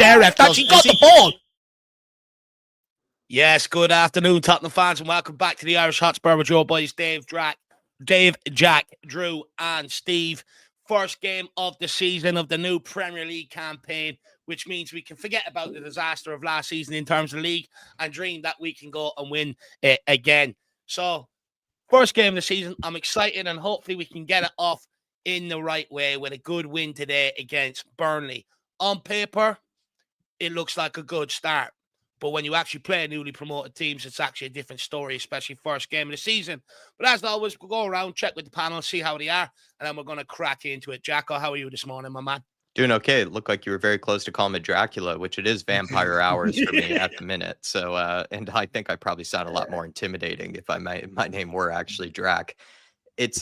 there, ref. That she got the ball. Yes, good afternoon, Tottenham fans, and welcome back to the Irish Hotspur with your boys, Dave, Jack, Drew, and Steve. First game of the season of the new Premier League campaign, which means we can forget about the disaster of last season in terms of the league and dream that we can go and win it again. So, first game of the season, I'm excited, and hopefully we can get it off in the right way with a good win today against Burnley. On paper, it looks like a good start. But when you actually play newly promoted teams, it's actually a different story, especially first game of the season. But as always, we'll go around, check with the panel, see how they are, and then we're going to crack into it. Jacko, how are you this morning, my man? Doing okay. It looked like you were very close to calling me Dracula, which it is vampire hours for me at the minute. So, and I think I probably sound a lot more intimidating if my name were actually Drac. It's,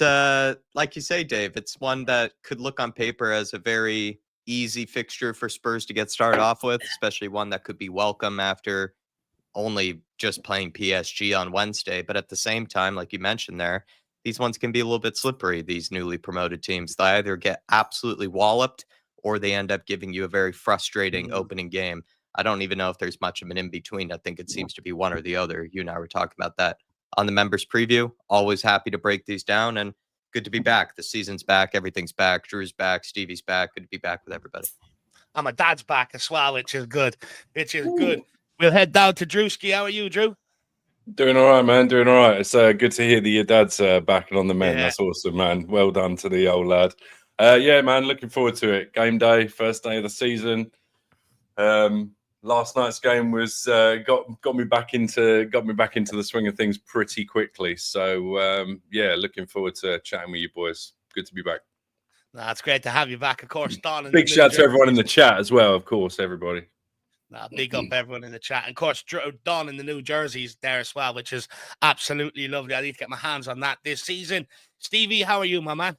like you say, Dave, it's one that could look on paper as a very easy fixture for Spurs to get started off with, especially one that could be welcome after only just playing PSG on Wednesday. But at the same time, like you mentioned there, these ones can be a little bit slippery, these newly promoted teams. They either get absolutely walloped or they end up giving you a very frustrating opening game. I don't even know if there's much of an in-between. I think it seems to be one or the other. You and I were talking about that on the members preview. Always happy to break these down, and good to be back. The season's back. Everything's back. Drew's back. Stevie's back. Good to be back with everybody. And my dad's back as well, which is good. Good. We'll head down to Drewski. How are you, Drew? Doing all right, man. Doing all right. It's good to hear that your dad's back and on the mend. Yeah. That's awesome, man. Well done to the old lad. Yeah, man. Looking forward to it. Game day, first day of the season. Last night's game was got me back into the swing of things pretty quickly. So yeah, looking forward to chatting with you boys. Good to be back. It's great to have you back, of course, Don. Big shout out to everyone in the chat as well, of course, everybody. Big up everyone in the chat. And of course, Don in the new jerseys there as well, which is absolutely lovely. I need to get my hands on that this season. Stevie, how are you, my man?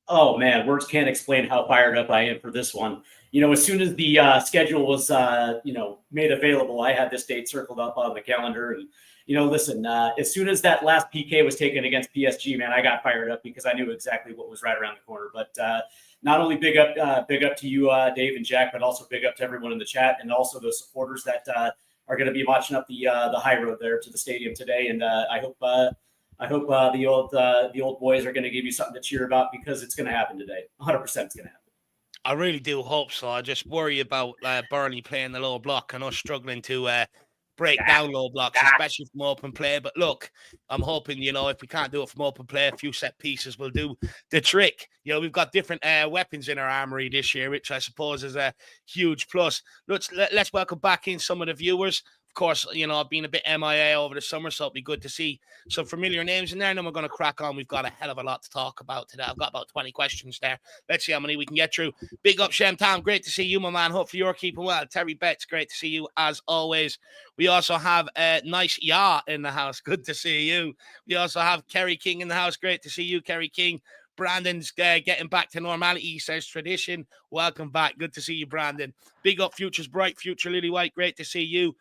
Oh, man, words can't explain how fired up I am for this one. You know, as soon as the schedule was, made available, I had this date circled up on the calendar. And, listen, as soon as that last PK was taken against PSG, man, I got fired up because I knew exactly what was right around the corner. But not only big up to you, Dave and Jack, but also big up to everyone in the chat and also those supporters that are going to be watching up the high road there to the stadium today. And I hope the old boys are going to give you something to cheer about because it's going to happen today. 100% it's going to happen. I really do hope so. I just worry about Burnley playing the low block and us struggling to break down low blocks, especially from open play. But look, I'm hoping, if we can't do it from open play, a few set pieces will do the trick. We've got different weapons in our armory this year, which I suppose is a huge plus. Let's welcome back in some of the viewers. Of course, I've been a bit MIA over the summer, so it'll be good to see some familiar names in there. And then we're going to crack on. We've got a hell of a lot to talk about today. I've got about 20 questions there. Let's see how many we can get through. Big up, Shem Tam. Great to see you, my man. Hopefully you're keeping well. Terry Betts, great to see you as always. We also have Nice Ya in the house. Good to see you. We also have Kerry King in the house. Great to see you, Kerry King. Brandon's getting back to normality, he says. Tradition. Welcome back. Good to see you, Brandon. Big up, Future's Bright, Future Lily White. Great to see you.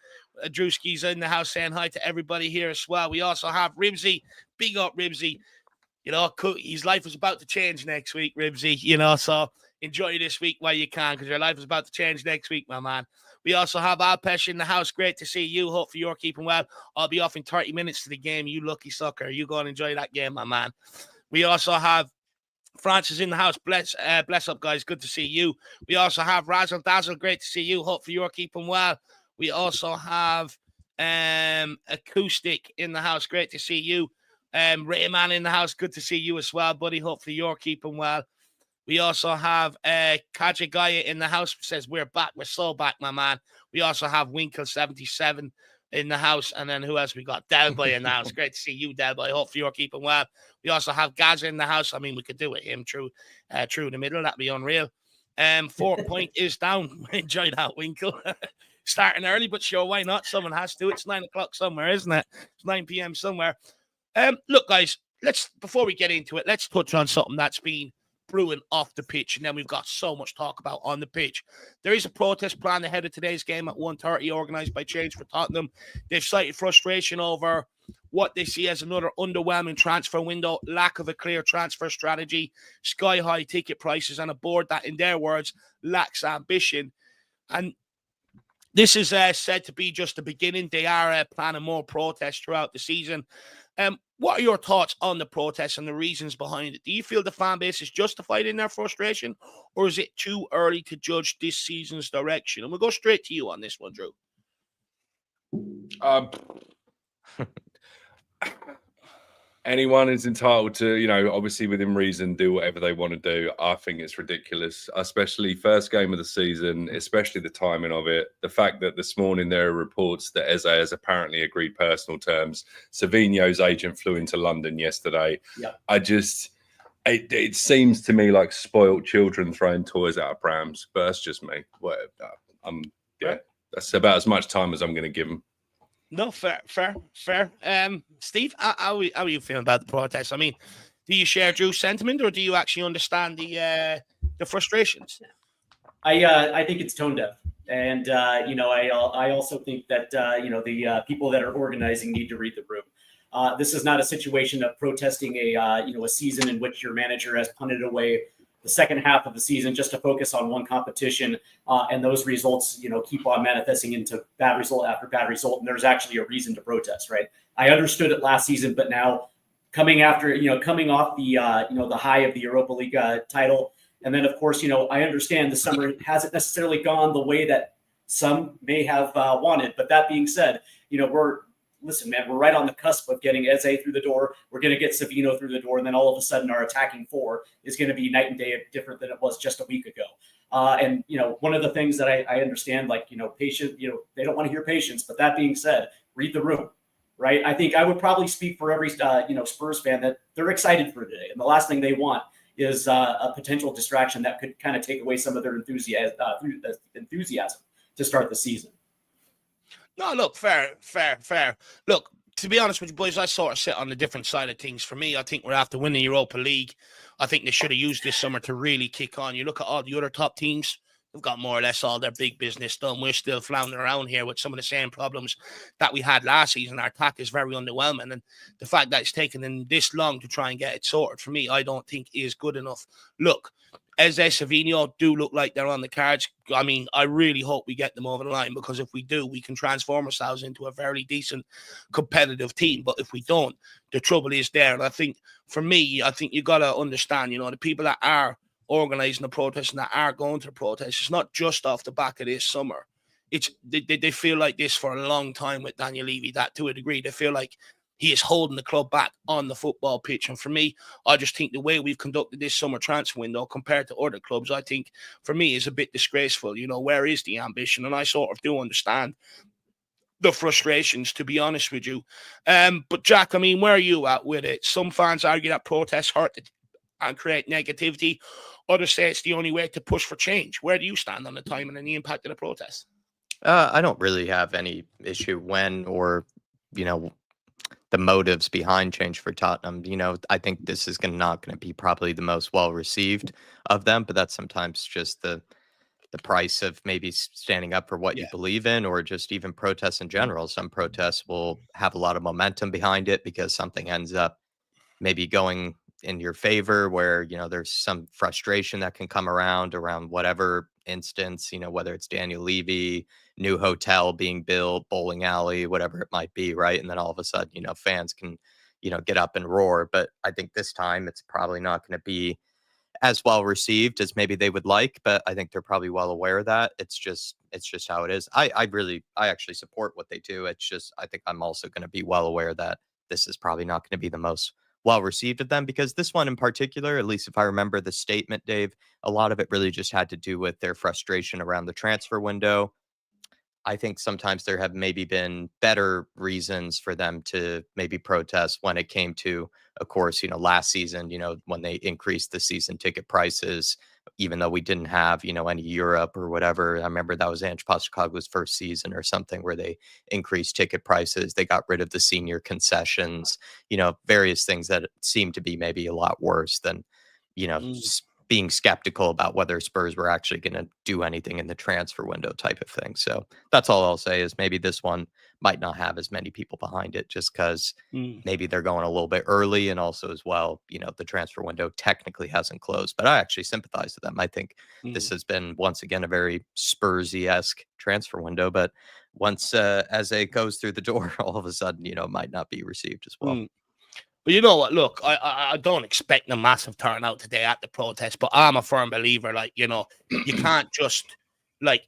Drewski's in the house saying hi to everybody here as well. We also have Ribsy. Big up, Ribsy. His life is about to change next week, Ribsy. So enjoy this week while you can because your life is about to change next week, my man. We also have Alpesh in the house. Great to see you. Hopefully you're keeping well. I'll be off in 30 minutes to the game. You lucky sucker. You go and enjoy that game, my man. We also have Francis in the house. Bless up, guys. Good to see you. We also have Razzle Dazzle. Great to see you. Hopefully you're keeping well. We also have Acoustic in the house. Great to see you. Rayman in the house. Good to see you as well, buddy. Hopefully you're keeping well. We also have Kajagaya in the house. Says we're back. We're so back, my man. We also have Winkle77 in the house. And then who else we got? Delboy in the house. Great to see you, Delboy. Hopefully you're keeping well. We also have Gaza in the house. I mean, we could do it him through the middle. That'd be unreal. 4 point is down. Enjoy that, Winkle. Starting early, but sure, why not? Someone has to. It's 9 o'clock somewhere, isn't it? It's 9 p.m. somewhere. Look, guys, before we get into it, let's touch on something that's been brewing off the pitch, and then we've got so much talk about on the pitch. There is a protest planned ahead of today's game at 1:30, organised by Change for Tottenham. They've cited frustration over what they see as another underwhelming transfer window, lack of a clear transfer strategy, sky-high ticket prices, and a board that, in their words, lacks ambition. And This is said to be just the beginning. They are planning more protests throughout the season. What are your thoughts on the protests and the reasons behind it? Do you feel the fan base is justified in their frustration, or is it too early to judge this season's direction? And we'll go straight to you on this one, Drew. Anyone is entitled to, you know, obviously within reason, do whatever they want to do. I think it's ridiculous, especially first game of the season, especially the timing of it. The fact that this morning there are reports that Eze has apparently agreed personal terms. Savinho's agent flew into London yesterday. Yeah. It seems to me like spoiled children throwing toys out of prams, but that's just me. That's about as much time as I'm going to give them. No, fair. Steve, how are you feeling about the protest? I mean, do you share Drew's sentiment, or do you actually understand the frustrations? I think it's tone deaf, and I also think that the people that are organizing need to read the room. This is not a situation of protesting a season in which your manager has punted away the second half of the season just to focus on one competition, and those results, keep on manifesting into bad result after bad result. And there's actually a reason to protest, right? I understood it last season, but now coming off the high of the Europa League title, and then of course, I understand the summer hasn't necessarily gone the way that some may have wanted. But that being said, listen, man, we're right on the cusp of getting Eze through the door. We're going to get Savino through the door. And then all of a sudden our attacking four is going to be night and day different than it was just a week ago. And one of the things that I understand, patient, they don't want to hear patience. But that being said, read the room, right? I think I would probably speak for every, Spurs fan that they're excited for today. And the last thing they want is a potential distraction that could kind of take away some of their enthusiasm to start the season. No, look, fair. Look, to be honest with you, boys, I sort of sit on the different side of things. For me, I think we're after winning the Europa League. I think they should have used this summer to really kick on. You look at all the other top teams, they've got more or less all their big business done. We're still floundering around here with some of the same problems that we had last season. Our attack is very underwhelming. And the fact that it's taken them this long to try and get it sorted, for me, I don't think is good enough. Look, Eze, Savino do look like they're on the cards. I mean, I really hope we get them over the line, because if we do, we can transform ourselves into a very decent competitive team. But if we don't, the trouble is there. And I think, for me, you got to understand, the people that are organizing the protest and that are going to the protest, it's not just off the back of this summer. It's they feel like this for a long time with Daniel Levy, that to a degree. They feel like he is holding the club back on the football pitch. And for me, I just think the way we've conducted this summer transfer window compared to other clubs, I think, for me, is a bit disgraceful. Where is the ambition? And I sort of do understand the frustrations, to be honest with you. But Jack, I mean, where are you at with it? Some fans argue that protests hurt and create negativity. Others say it's the only way to push for change. Where do you stand on the timing and the impact of the protests? I don't really have any issue when or, the motives behind change for Tottenham. I think this is not going to be probably the most well received of them, but that's sometimes just the price of maybe standing up for what you believe in, or just even protests in general. Some protests will have a lot of momentum behind it because something ends up maybe going in your favor, where there's some frustration that can come around whatever instance, whether it's Daniel Levy, new hotel being built, bowling alley, whatever it might be, right? And then all of a sudden, fans can get up and roar. But I think this time it's probably not going to be as well received as maybe they would like, but I think they're probably well aware of that. It's just how it is. I actually support what they do. It's just, I think I'm also going to be well aware that this is probably not going to be the most well received of them, because this one in particular, at least if I remember the statement, Dave, a lot of it really just had to do with their frustration around the transfer window. I think sometimes there have maybe been better reasons for them to maybe protest when it came to, of course, last season, when they increased the season ticket prices, even though we didn't have, any Europe or whatever. I remember that was Ange Postecoglou's first season or something where they increased ticket prices. They got rid of the senior concessions, various things that seem to be maybe a lot worse than, being skeptical about whether Spurs were actually going to do anything in the transfer window type of thing. So that's all I'll say is maybe this one might not have as many people behind it just because maybe they're going a little bit early. And also as well, the transfer window technically hasn't closed, but I actually sympathize with them. I think this has been once again a very Spursy-esque transfer window, but once as it goes through the door, all of a sudden, it might not be received as well. But you know what? Look, I don't expect a massive turnout today at the protest, but I'm a firm believer, you can't just,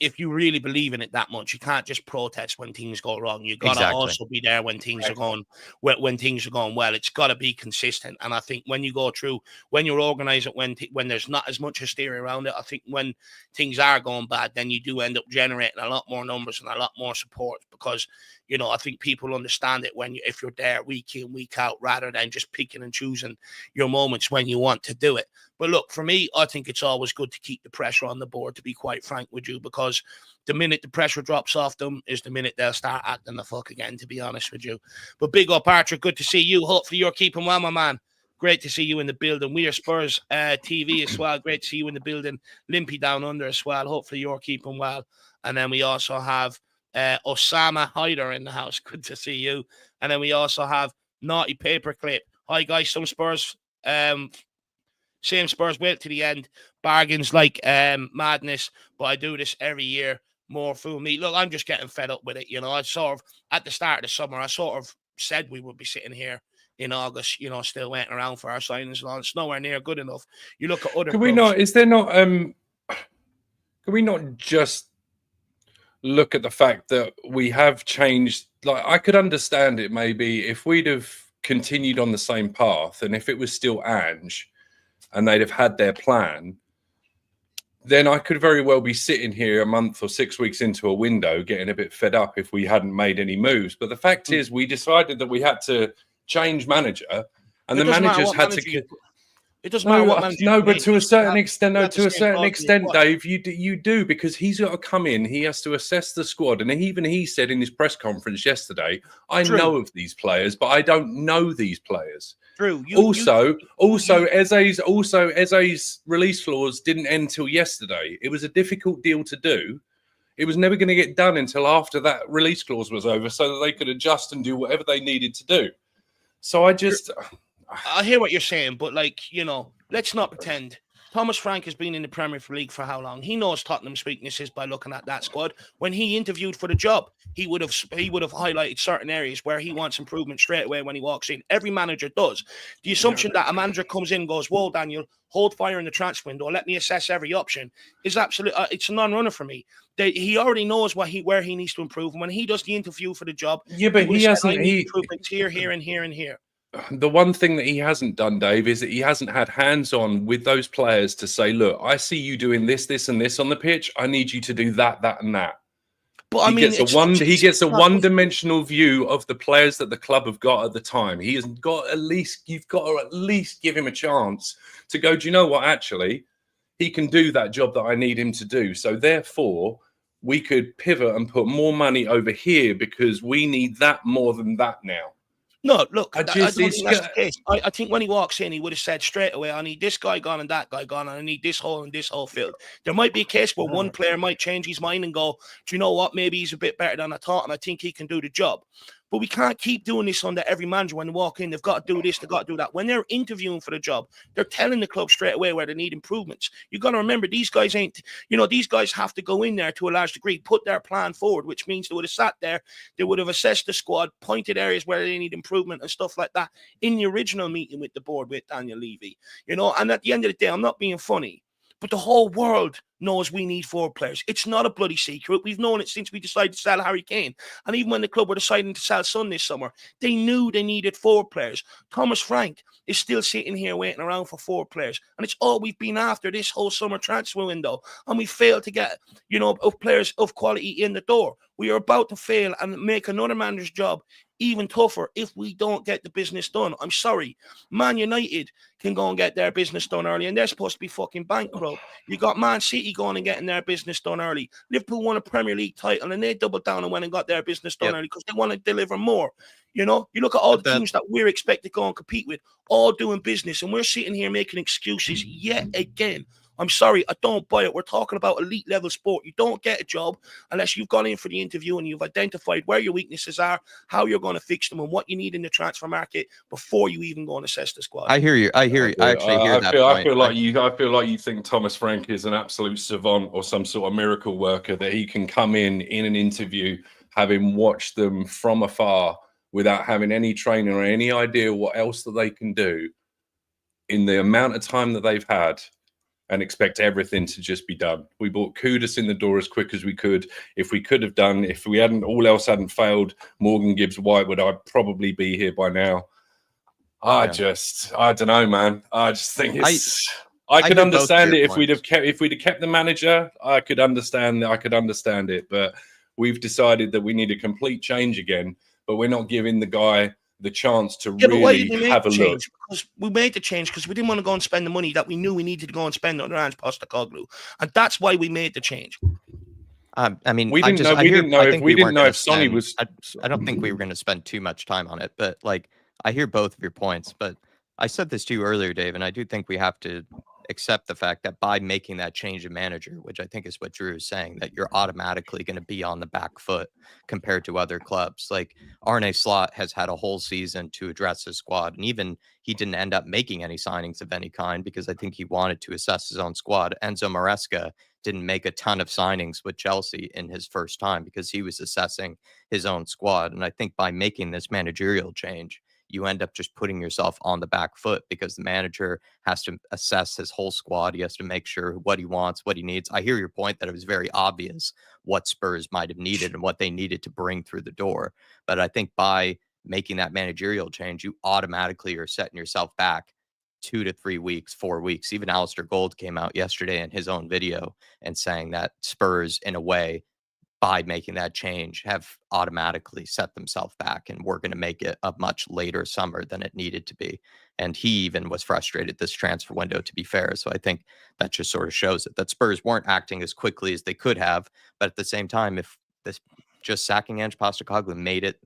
if you really believe in it that much, you can't just protest when things go wrong. You got to also be there when things are going when things are going well. It's got to be consistent. And I think when you go through, when you're organizing, when there's not as much hysteria around it, I think when things are going bad, then you do end up generating a lot more numbers and a lot more support because, I think people understand it if you're there week in, week out, rather than just picking and choosing your moments when you want to do it. But look, for me, I think it's always good to keep the pressure on the board, to be quite frank with you, because the minute the pressure drops off them is the minute they'll start acting the fuck again, to be honest with you. But big up, Archer. Good to see you. Hopefully you're keeping well, my man. Great to see you in the building. We are Spurs TV as well. Great to see you in the building. Limpy down under as well. Hopefully you're keeping well. And then we also have Osama Hyder in the house. Good to see you. And then we also have Naughty Paperclip. Hi, guys. Some Spurs, same Spurs, wait to the end. Bargains like madness, but I do this every year. More fool me. Look, I'm just getting fed up with it. I sort of, at the start of the summer, I sort of said we would be sitting here in August, still waiting around for our signings and all. It's nowhere near good enough. You look at other Can we not just look at the fact that we have changed? I could understand it maybe if we'd have continued on the same path and if it was still Ange and they'd have had their plan, then I could very well be sitting here a month or 6 weeks into a window getting a bit fed up if we hadn't made any moves. But the fact is we decided that we had to change manager and the managers had to... It doesn't matter what manager. No, but to a certain extent, Dave, you do, because he's got to come in. He has to assess the squad, and even he said in his press conference yesterday, "I know of these players, but I don't know these players." True. Eze's release clause didn't end till yesterday. It was a difficult deal to do. It was never going to get done until after that release clause was over, so that they could adjust and do whatever they needed to do. So I hear what you're saying, but let's not pretend. Thomas Frank has been in the Premier League for how long? He knows Tottenham's weaknesses by looking at that squad. When he interviewed for the job, he would have highlighted certain areas where he wants improvement straight away when he walks in. Every manager does. The assumption that a manager comes in and goes, "Whoa, Daniel, hold fire in the transfer window, let me assess every option," is absolutely it's a non-runner for me. He already knows where he needs to improve, and when he does the interview for the job, but he hasn't. Improvements here, and here, and here. The one thing that he hasn't done, Dave, is that he hasn't had hands-on with those players to say, "Look, I see you doing this, this, and this on the pitch. I need you to do that, that, and that." But he gets a one-dimensional view of the players that the club have got at the time. He has got you've got to at least give him a chance to go, "Do you know what? Actually, he can do that job that I need him to do. So therefore, we could pivot and put more money over here because we need that more than that now." No, look, I don't think that's the case. I think when he walks in, he would have said straight away, "I need this guy gone and that guy gone, and I need this hole and this hole filled." There might be a case where one player might change his mind and go, "Do you know what? Maybe he's a bit better than I thought, and I think he can do the job." But we can't keep doing this under every manager. When they walk in, they've got to do this, they've got to do that. When they're interviewing for the job, they're telling the club straight away where they need improvements. You've got to remember, these guys these guys have to go in there to a large degree, put their plan forward, which means they would have sat there, they would have assessed the squad, pointed areas where they need improvement and stuff like that in the original meeting with the board with Daniel Levy. And at the end of the day, I'm not being funny, but the whole world knows we need forward players. It's not a bloody secret. We've known it since we decided to sell Harry Kane. And even when the club were deciding to sell Son this summer, they knew they needed forward players. Thomas Frank is still sitting here waiting around for forward players. And it's all we've been after this whole summer transfer window. And we failed to get, of players of quality in the door. We are about to fail and make another manager's job even tougher if we don't get the business done. I'm sorry. Man United can go and get their business done early, and they're supposed to be fucking bankrupt. You got Man City going and getting their business done early. Liverpool won a Premier League title, and they doubled down and went and got their business done early because they want to deliver more. You know, you look at all the teams that we're expected to go and compete with, all doing business, and we're sitting here making excuses yet again. I'm sorry, I don't buy it. We're talking about elite level sport. You don't get a job unless you've gone in for the interview and you've identified where your weaknesses are, how you're going to fix them, and what you need in the transfer market before you even go and assess the squad. I hear you. I actually hear that I point. I feel like you think Thomas Frank is an absolute savant or some sort of miracle worker, that he can come in an interview, having watched them from afar without having any training or any idea what else that they can do in the amount of time that they've had, and expect everything to just be done. We brought Kudus in the door as quick as we could. If we could have done, if we hadn't, all else hadn't failed, Morgan Gibbs White would I'd probably be here by now. I don't know, man. I just think it's. I could understand it if we'd have kept the manager. I could understand it, but we've decided that we need a complete change again. But we're not giving the guy the chance to really have a look. Because we made the change because we didn't want to go and spend the money that we knew we needed to go and spend on Ange Postecoglou, and that's why we made the change. I mean, we didn't know if Sonny was. I don't think we were going to spend too much time on it, but like, I hear both of your points. But I said this to you earlier, Dave, and I do think we have to accept the fact that by making that change of manager, which I think is what Drew is saying, that you're automatically going to be on the back foot compared to other clubs. Like Arne Slot has had a whole season to address his squad, and even he didn't end up making any signings of any kind because I think he wanted to assess his own squad. Enzo Maresca didn't make a ton of signings with Chelsea in his first time because he was assessing his own squad. And I think by making this managerial change, you end up just putting yourself on the back foot because the manager has to assess his whole squad. He has to make sure what he wants, what he needs. I hear your point that it was very obvious what Spurs might have needed and what they needed to bring through the door. But I think by making that managerial change, you automatically are setting yourself back 2 to 3 weeks, 4 weeks. Even Alistair Gold came out yesterday in his own video and saying that Spurs, in a way, by making that change, have automatically set themselves back, and we're going to make it a much later summer than it needed to be. And he even was frustrated this transfer window, to be fair. So I think that just sort of shows it, that Spurs weren't acting as quickly as they could have. But at the same time, if this just sacking Ange Postecoglou made it,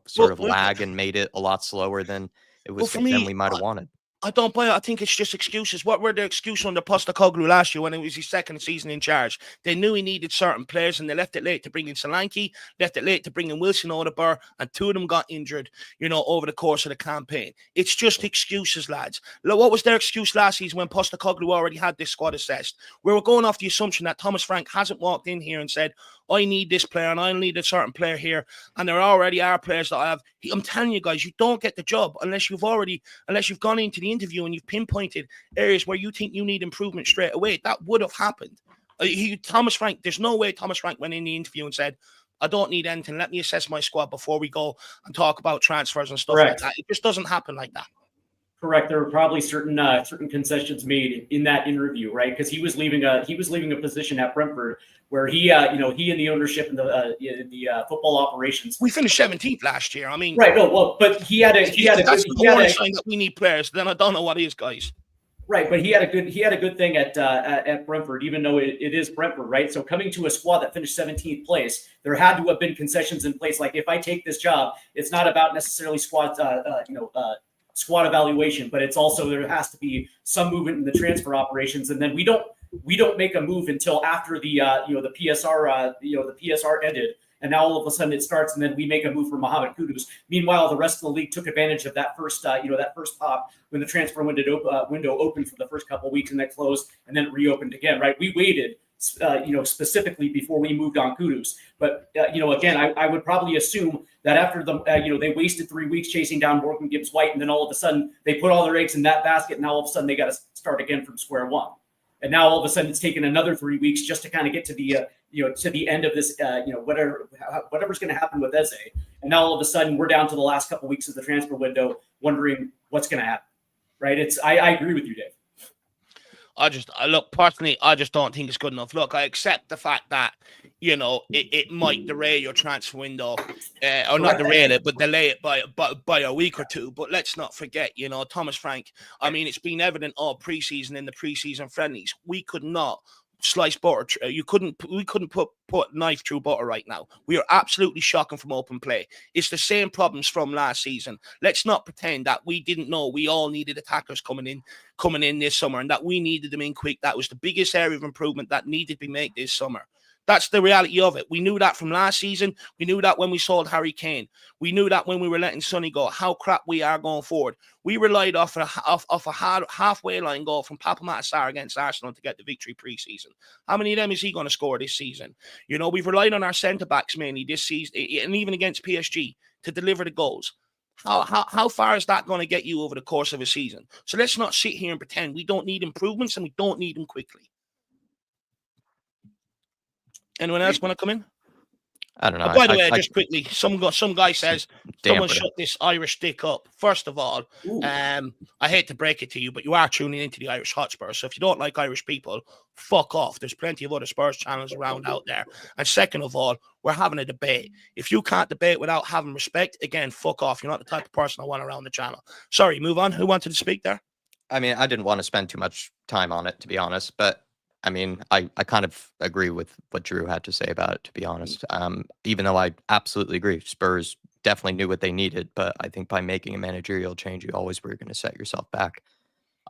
sort of lag and made it a lot slower than it was, than we might have wanted. I don't buy it. I think it's just excuses. What were the excuses under Postecoglou last year when it was his second season in charge? They knew he needed certain players, and they left it late to bring in Solanke, left it late to bring in Wilson Odegaard, and 2 of them got injured, over the course of the campaign. It's just excuses, lads. Look, what was their excuse last season when Postecoglou already had this squad assessed? We were going off the assumption that Thomas Frank hasn't walked in here and said, I need this player and I need a certain player here, and there already are players that I have. I'm telling you guys, you don't get the job unless you've gone into the interview and you've pinpointed areas where you think you need improvement straight away. That would have happened. Thomas Frank, there's no way Thomas Frank went in the interview and said, I don't need anything. Let me assess my squad before we go and talk about transfers and stuff like that. It just doesn't happen like that. Correct. There were probably certain concessions made in that interview, right? Because he was leaving a position at Brentford where he and the ownership and the football operations. We finished 17th last year. I mean, right? No, well, but he had a sign that we need players. Then I don't know what is, guys. Right, but he had a good thing at Brentford, even though it is Brentford, right? So coming to a squad that finished 17th place, there had to have been concessions in place. Like if I take this job, it's not about necessarily squad evaluation, but it's also there has to be some movement in the transfer operations, and then we don't make a move until after the PSR ended, and now all of a sudden it starts, and then we make a move for Mohamed Kudus. Meanwhile, the rest of the league took advantage of that first pop when the transfer window opened for the first couple of weeks, and then closed, and then reopened again. Right, we waited. Specifically before we moved on Kudus. But, again, I would probably assume that after they wasted 3 weeks chasing down Morgan Gibbs White, and then all of a sudden they put all their eggs in that basket, and now all of a sudden they got to start again from square one. And now all of a sudden it's taken another 3 weeks just to kind of get to the end of this, whatever's going to happen with Eze. And now all of a sudden we're down to the last couple of weeks of the transfer window wondering what's going to happen, right? I agree with you, Dave. look, personally, I just don't think it's good enough. Look, I accept the fact that, it might derail your transfer window, or not derail it, but delay it by a week or two. But let's not forget, Thomas Frank, I mean, it's been evident all preseason in the preseason friendlies. We could not slice butter. We couldn't put knife through butter right now. We are absolutely shocking from open play. It's the same problems from last season. Let's not pretend that we didn't know we all needed attackers coming in this summer, and that we needed them in quick. That was the biggest area of improvement that needed to be made this summer. That's the reality of it. We knew that from last season. We knew that when we sold Harry Kane. We knew that when we were letting Sonny go, how crap we are going forward. We relied off a halfway line goal from Papa Matasar against Arsenal to get the victory pre-season. How many of them is he going to score this season? We've relied on our centre-backs mainly this season, and even against PSG, to deliver the goals. How far is that going to get you over the course of a season? So let's not sit here and pretend we don't need improvements, and we don't need them quickly. Anyone else want to come in? I don't know. By the way, just quickly, some guy says someone it. shut this Irish dick up. First of all, I hate to break it to you, but you are tuning into the Irish Hotspur. So if you don't like Irish people, fuck off. There's plenty of other Spurs channels around out there. And second of all, we're having a debate. If you can't debate without having respect, again, fuck off. You're not the type of person I want around the channel. Sorry, move on. Who wanted to speak there? I mean, I didn't want to spend too much time on it, to be honest, but I mean, I kind of agree with what Drew had to say about it, to be honest. Even though I absolutely agree, Spurs definitely knew what they needed, but I think by making a managerial change, you always were going to set yourself back.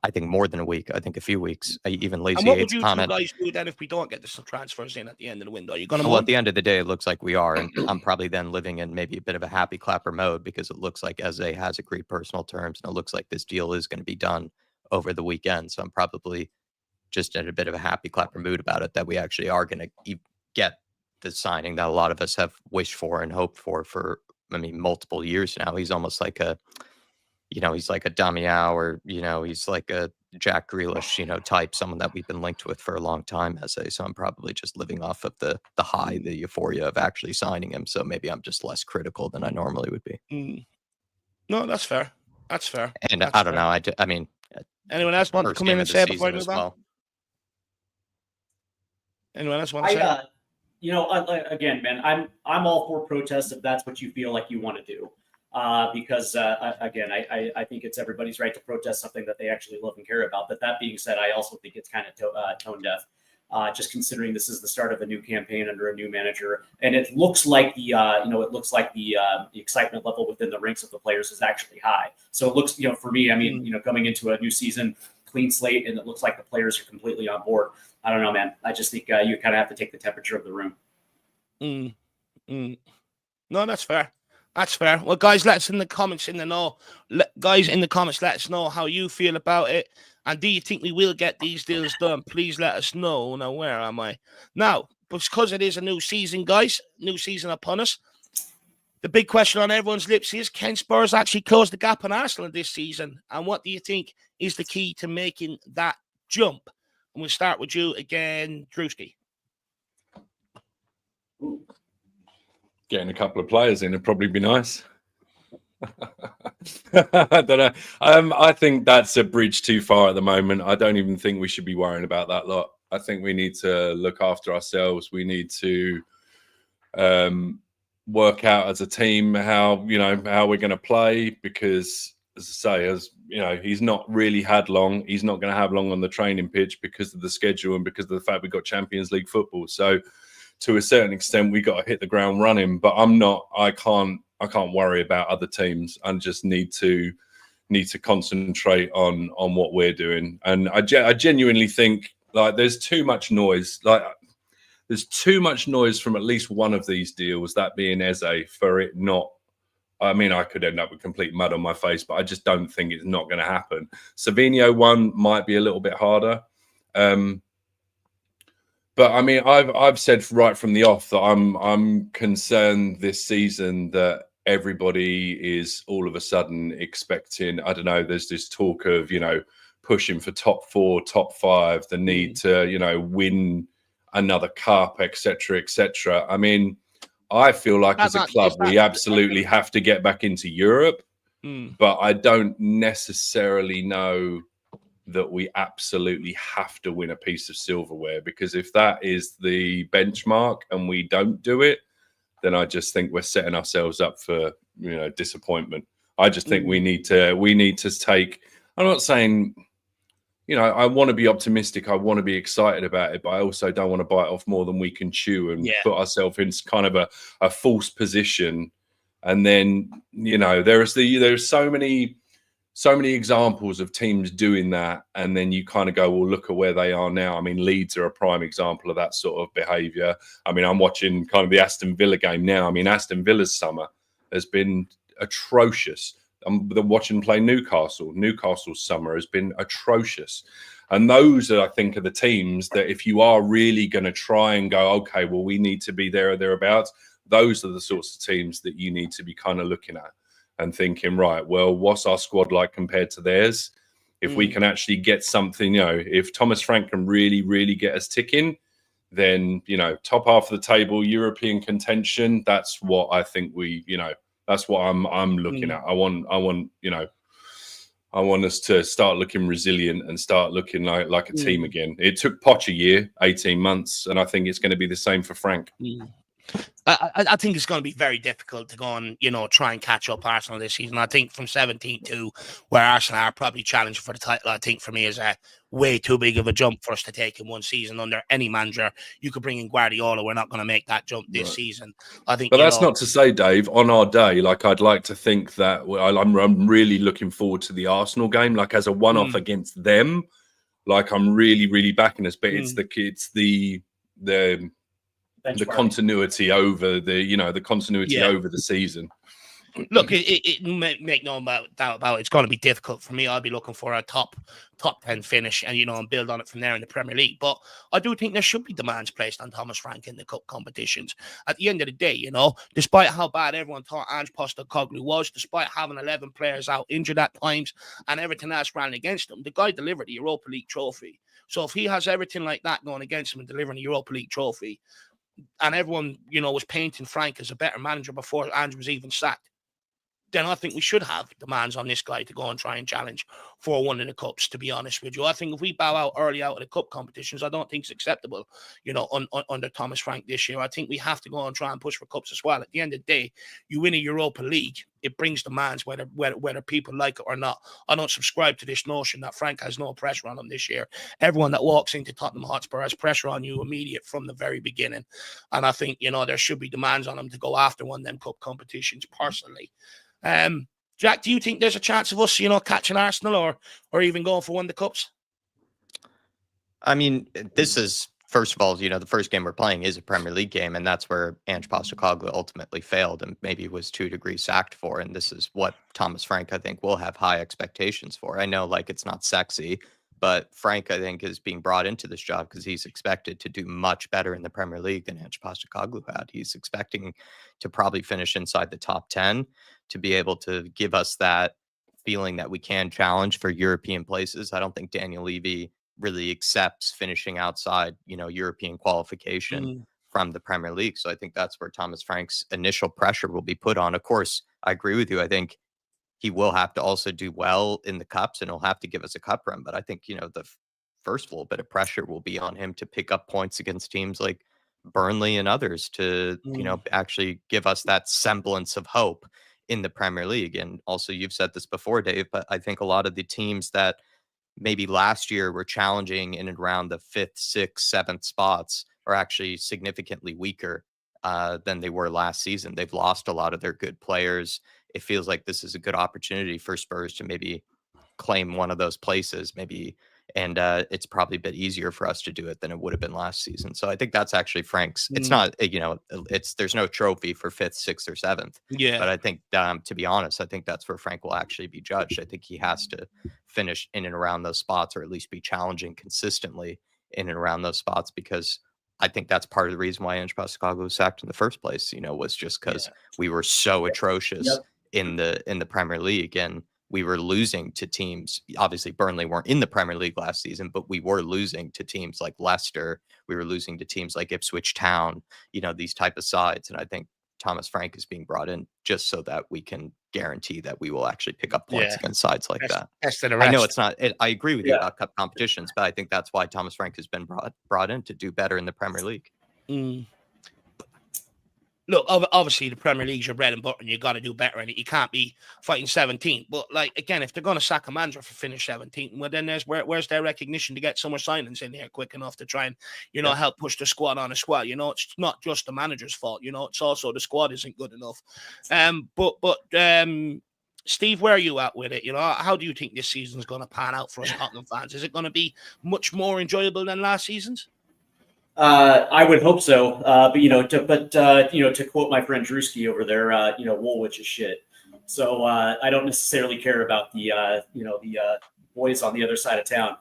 I think more than a week. I think a few weeks. Even Lazy and what would Eight's you comment. two guys do then if we don't get some transfers in at the end of the window? You're going to Well, at the end of the day, it looks like we are, and I'm probably then living in maybe a bit of a happy clapper mode because it looks like Eze has agreed personal terms, and it looks like this deal is going to be done over the weekend. So I'm probably just in a bit of a happy clapper mood about it, that we actually are going to get the signing that a lot of us have wished for and hoped for, I mean, multiple years now. He's almost like he's like a Damiao, or, he's like a Jack Grealish, type, someone that we've been linked with for a long time, so I'm probably just living off of the high, the euphoria of actually signing him. So maybe I'm just less critical than I normally would be. No, that's fair. That's fair. And that's I don't know. I mean, anyone else want to come in and say it before I move on? Anyone else want to say? Again, man, I'm all for protests if that's what you feel like you want to do. Because again, I think it's everybody's right to protest something that they actually love and care about. But that being said, I also think it's kind of tone deaf. Just considering this is the start of a new campaign under a new manager, and it looks like the excitement level within the ranks of the players is actually high. So it looks, for me, I mean, coming into a new season, clean slate, and it looks like the players are completely on board. I don't know, man. I just think you kind of have to take the temperature of the room. No, that's fair. That's fair. Well, guys, let us in the comments let us know how you feel about it. And do you think we will get these deals done? Please let us know. Now, where am I? Now, because it is a new season, guys, new season upon us, the big question on everyone's lips is, can Spurs actually close the gap on Arsenal this season? And what do you think is the key to making that jump? And we'll start with you again, Drewski. Getting a couple of players in would probably be nice. I don't know. I think that's a bridge too far at the moment. I don't even think we should be worrying about that lot. I think we need to look after ourselves. We need to work out as a team how we're going to play, because, as I say, he's not really had long. He's not going to have long on the training pitch because of the schedule and because of the fact we've got Champions League football. So to a certain extent, we got to hit the ground running. But I can't worry about other teams. I just need to concentrate on what we're doing. And I genuinely think, like, there's too much noise. Like, there's too much noise from at least one of these deals, that being Eze, for it not. I mean, I could end up with complete mud on my face, but I just don't think it's not going to happen. Savinho one might be a little bit harder. But I mean, I've said right from the off that I'm concerned this season that everybody is all of a sudden expecting, I don't know, there's this talk of, pushing for top 4, top 5, the need to, win another cup, etc., etc. I mean, I feel like as a club, we absolutely have to get back into Europe, but I don't necessarily know that we absolutely have to win a piece of silverware, because if that is the benchmark and we don't do it, then I just think we're setting ourselves up for, disappointment. I just think we need to take, I'm not saying, I want to be optimistic. I want to be excited about it, but I also don't want to bite off more than we can chew and put ourselves in kind of a false position. And then, there's so many examples of teams doing that. And then you kind of go, well, look at where they are now. I mean, Leeds are a prime example of that sort of behavior. I mean, I'm watching kind of the Aston Villa game now. I mean, Aston Villa's summer has been atrocious. I'm watching play Newcastle. Newcastle's summer has been atrocious. And those are, I think, are the teams that if you are really going to try and go, okay, well, we need to be there or thereabouts, those are the sorts of teams that you need to be kind of looking at and thinking, right, well, what's our squad like compared to theirs? If we can actually get something, if Thomas Frank can really, really get us ticking, then, top half of the table, European contention, that's what I think that's what I'm looking at. I want us to start looking resilient and start looking like a team again. It took Poch a year, 18 months, and I think it's going to be the same for Frank. I think it's going to be very difficult to go and, try and catch up Arsenal this season. I think from 17 to where Arsenal are probably challenging for the title, I think for me is a way too big of a jump for us to take in one season under any manager. You could bring in Guardiola. We're not going to make that jump this season. I think, but that's not to say, Dave, on our day, like I'd like to think that I'm really looking forward to the Arsenal game, like as a one-off against them. Like I'm really, really backing us, but it's the continuity over the continuity over the season. Look, it make no doubt about it. It's going to be difficult for me. I'll be looking for a top 10 finish and, and build on it from there in the Premier League. But I do think there should be demands placed on Thomas Frank in the cup competitions. At the end of the day, despite how bad everyone thought Ange Postecoglou was, despite having 11 players out injured at times and everything else ran against him, the guy delivered the Europa League trophy. So if he has everything like that going against him and delivering the Europa League trophy, and everyone, was painting Frank as a better manager before Ange was even sacked, then I think we should have demands on this guy to go and try and challenge for one of the cups, to be honest with you. I think if we bow out early out of the cup competitions, I don't think it's acceptable, under Thomas Frank this year. I think we have to go and try and push for cups as well. At the end of the day, you win a Europa League, it brings demands whether people like it or not. I don't subscribe to this notion that Frank has no pressure on him this year. Everyone that walks into Tottenham Hotspur has pressure on you immediate from the very beginning. And I think, there should be demands on him to go after one of them cup competitions personally. Jack, do you think there's a chance of us, catching Arsenal or even going for one of the cups? I mean, this is, first of all, the first game we're playing is a Premier League game, and that's where Ange Postecoglou ultimately failed and maybe was 2 degrees sacked for. And this is what Thomas Frank, I think, will have high expectations for. I know, it's not sexy, but Frank, I think, is being brought into this job because he's expected to do much better in the Premier League than Ange Postecoglou had. He's expecting to probably finish inside the top 10, to be able to give us that feeling that we can challenge for European places. I don't think Daniel Levy really accepts finishing outside, European qualification from the Premier League. So I think that's where Thomas Frank's initial pressure will be put on. Of course, I agree with you. I think he will have to also do well in the cups and he'll have to give us a cup run. But I think, the first little bit of pressure will be on him to pick up points against teams like Burnley and others to, actually give us that semblance of hope in the Premier League. And also, you've said this before, Dave, but I think a lot of the teams that maybe last year were challenging in and around the 5th, 6th, 7th spots are actually significantly weaker than they were last season. They've lost a lot of their good players. It feels like this is a good opportunity for Spurs to maybe claim one of those places, and it's probably a bit easier for us to do it than it would have been last season. So I think that's actually Frank's. It's not, there's no trophy for 5th, 6th, or 7th. Yeah. But I think, to be honest, I think that's where Frank will actually be judged. I think he has to finish in and around those spots, or at least be challenging consistently in and around those spots, because I think that's part of the reason why Ange Postecoglou was sacked in the first place, was just because we were so atrocious in the Premier League, and we were losing to teams. Obviously, Burnley weren't in the Premier League last season, but we were losing to teams like Leicester. We were losing to teams like Ipswich Town, these type of sides. And I think Thomas Frank is being brought in just so that we can guarantee that we will actually pick up points Yeah. against sides like that. Best of the I know rest. it's not. I agree with you Yeah. about cup competitions, but I think that's why Thomas Frank has been brought in to do better in the Premier League. Mm. Look, obviously the Premier League's your bread and butter, and you got to do better in it. You can't be fighting 17th. But like again, if they're going to sack a manager for finish 17th, well then where's their recognition to get summer signings in here quick enough to try and help push the squad on a squad. It's not just the manager's fault. It's also the squad isn't good enough. Steve, where are you at with it? How do you think this season's going to pan out for us Tottenham fans? Is it going to be much more enjoyable than last season's? I would hope so. But to quote my friend Drewski over there, Woolwich is shit. So I don't necessarily care about the boys on the other side of town.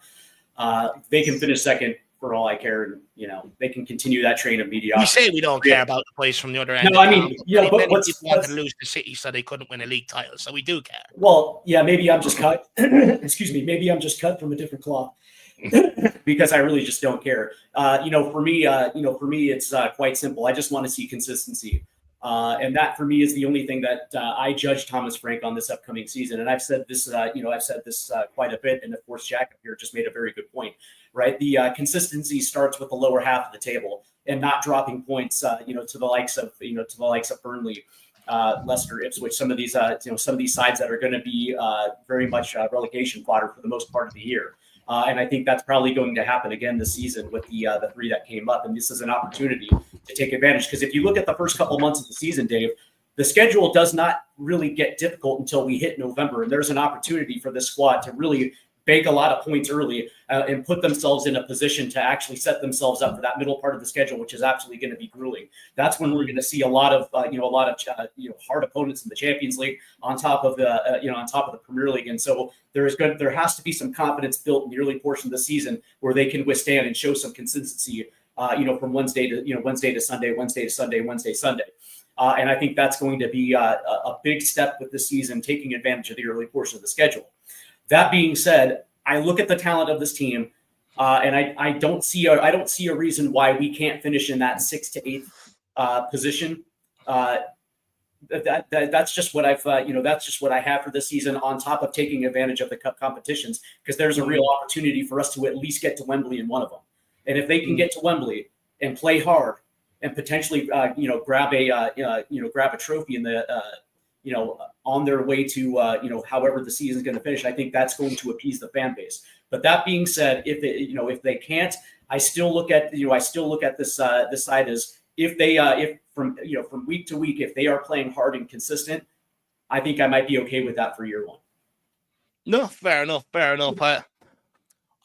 They can finish second for all I care, and they can continue that train of mediocrity. We say we don't care about the boys from the other end. No, I mean, but what's people wanted to lose to City, so they couldn't win a league title. So we do care. Well, yeah, maybe I'm just cut. Excuse me, maybe I'm just cut from a different cloth. Because I really just don't care. For me, it's quite simple. I just want to see consistency, and that for me is the only thing that I judge Thomas Frank on this upcoming season. And I've said this, quite a bit. And of course, Jack up here just made a very good point. Right, the consistency starts with the lower half of the table and not dropping points. To the likes of Burnley, Leicester, Ipswich, some of these sides that are going to be very much relegation fodder for the most part of the year. And I think that's probably going to happen again this season with the three that came up. And this is an opportunity to take advantage. Because if you look at the first couple months of the season, Dave, the schedule does not really get difficult until we hit November. And there's an opportunity for this squad to really bake a lot of points early and put themselves in a position to actually set themselves up for that middle part of the schedule, which is absolutely going to be grueling. That's when we're going to see a lot of hard opponents in the Champions League on top of the Premier League. And so there has to be some confidence built in the early portion of the season where they can withstand and show some consistency, from Wednesday to Sunday, Wednesday to Sunday, Wednesday, Sunday. And I think that's going to be a big step with the season, taking advantage of the early portion of the schedule. That being said, I look at the talent of this team, and I don't see a reason why we can't finish in that 6th to 8th position. That's just what that's just what I have for this season, on top of taking advantage of the cup competitions, because there's a real opportunity for us to at least get to Wembley in one of them. And if they can get to Wembley and play hard and potentially grab a trophy in the on their way to however the season is going to finish, I think that's going to appease the fan base. But that being said, if they can't, I still look at this side as if from week to week, if they are playing hard and consistent, I think I might be okay with that for year one. No, fair enough.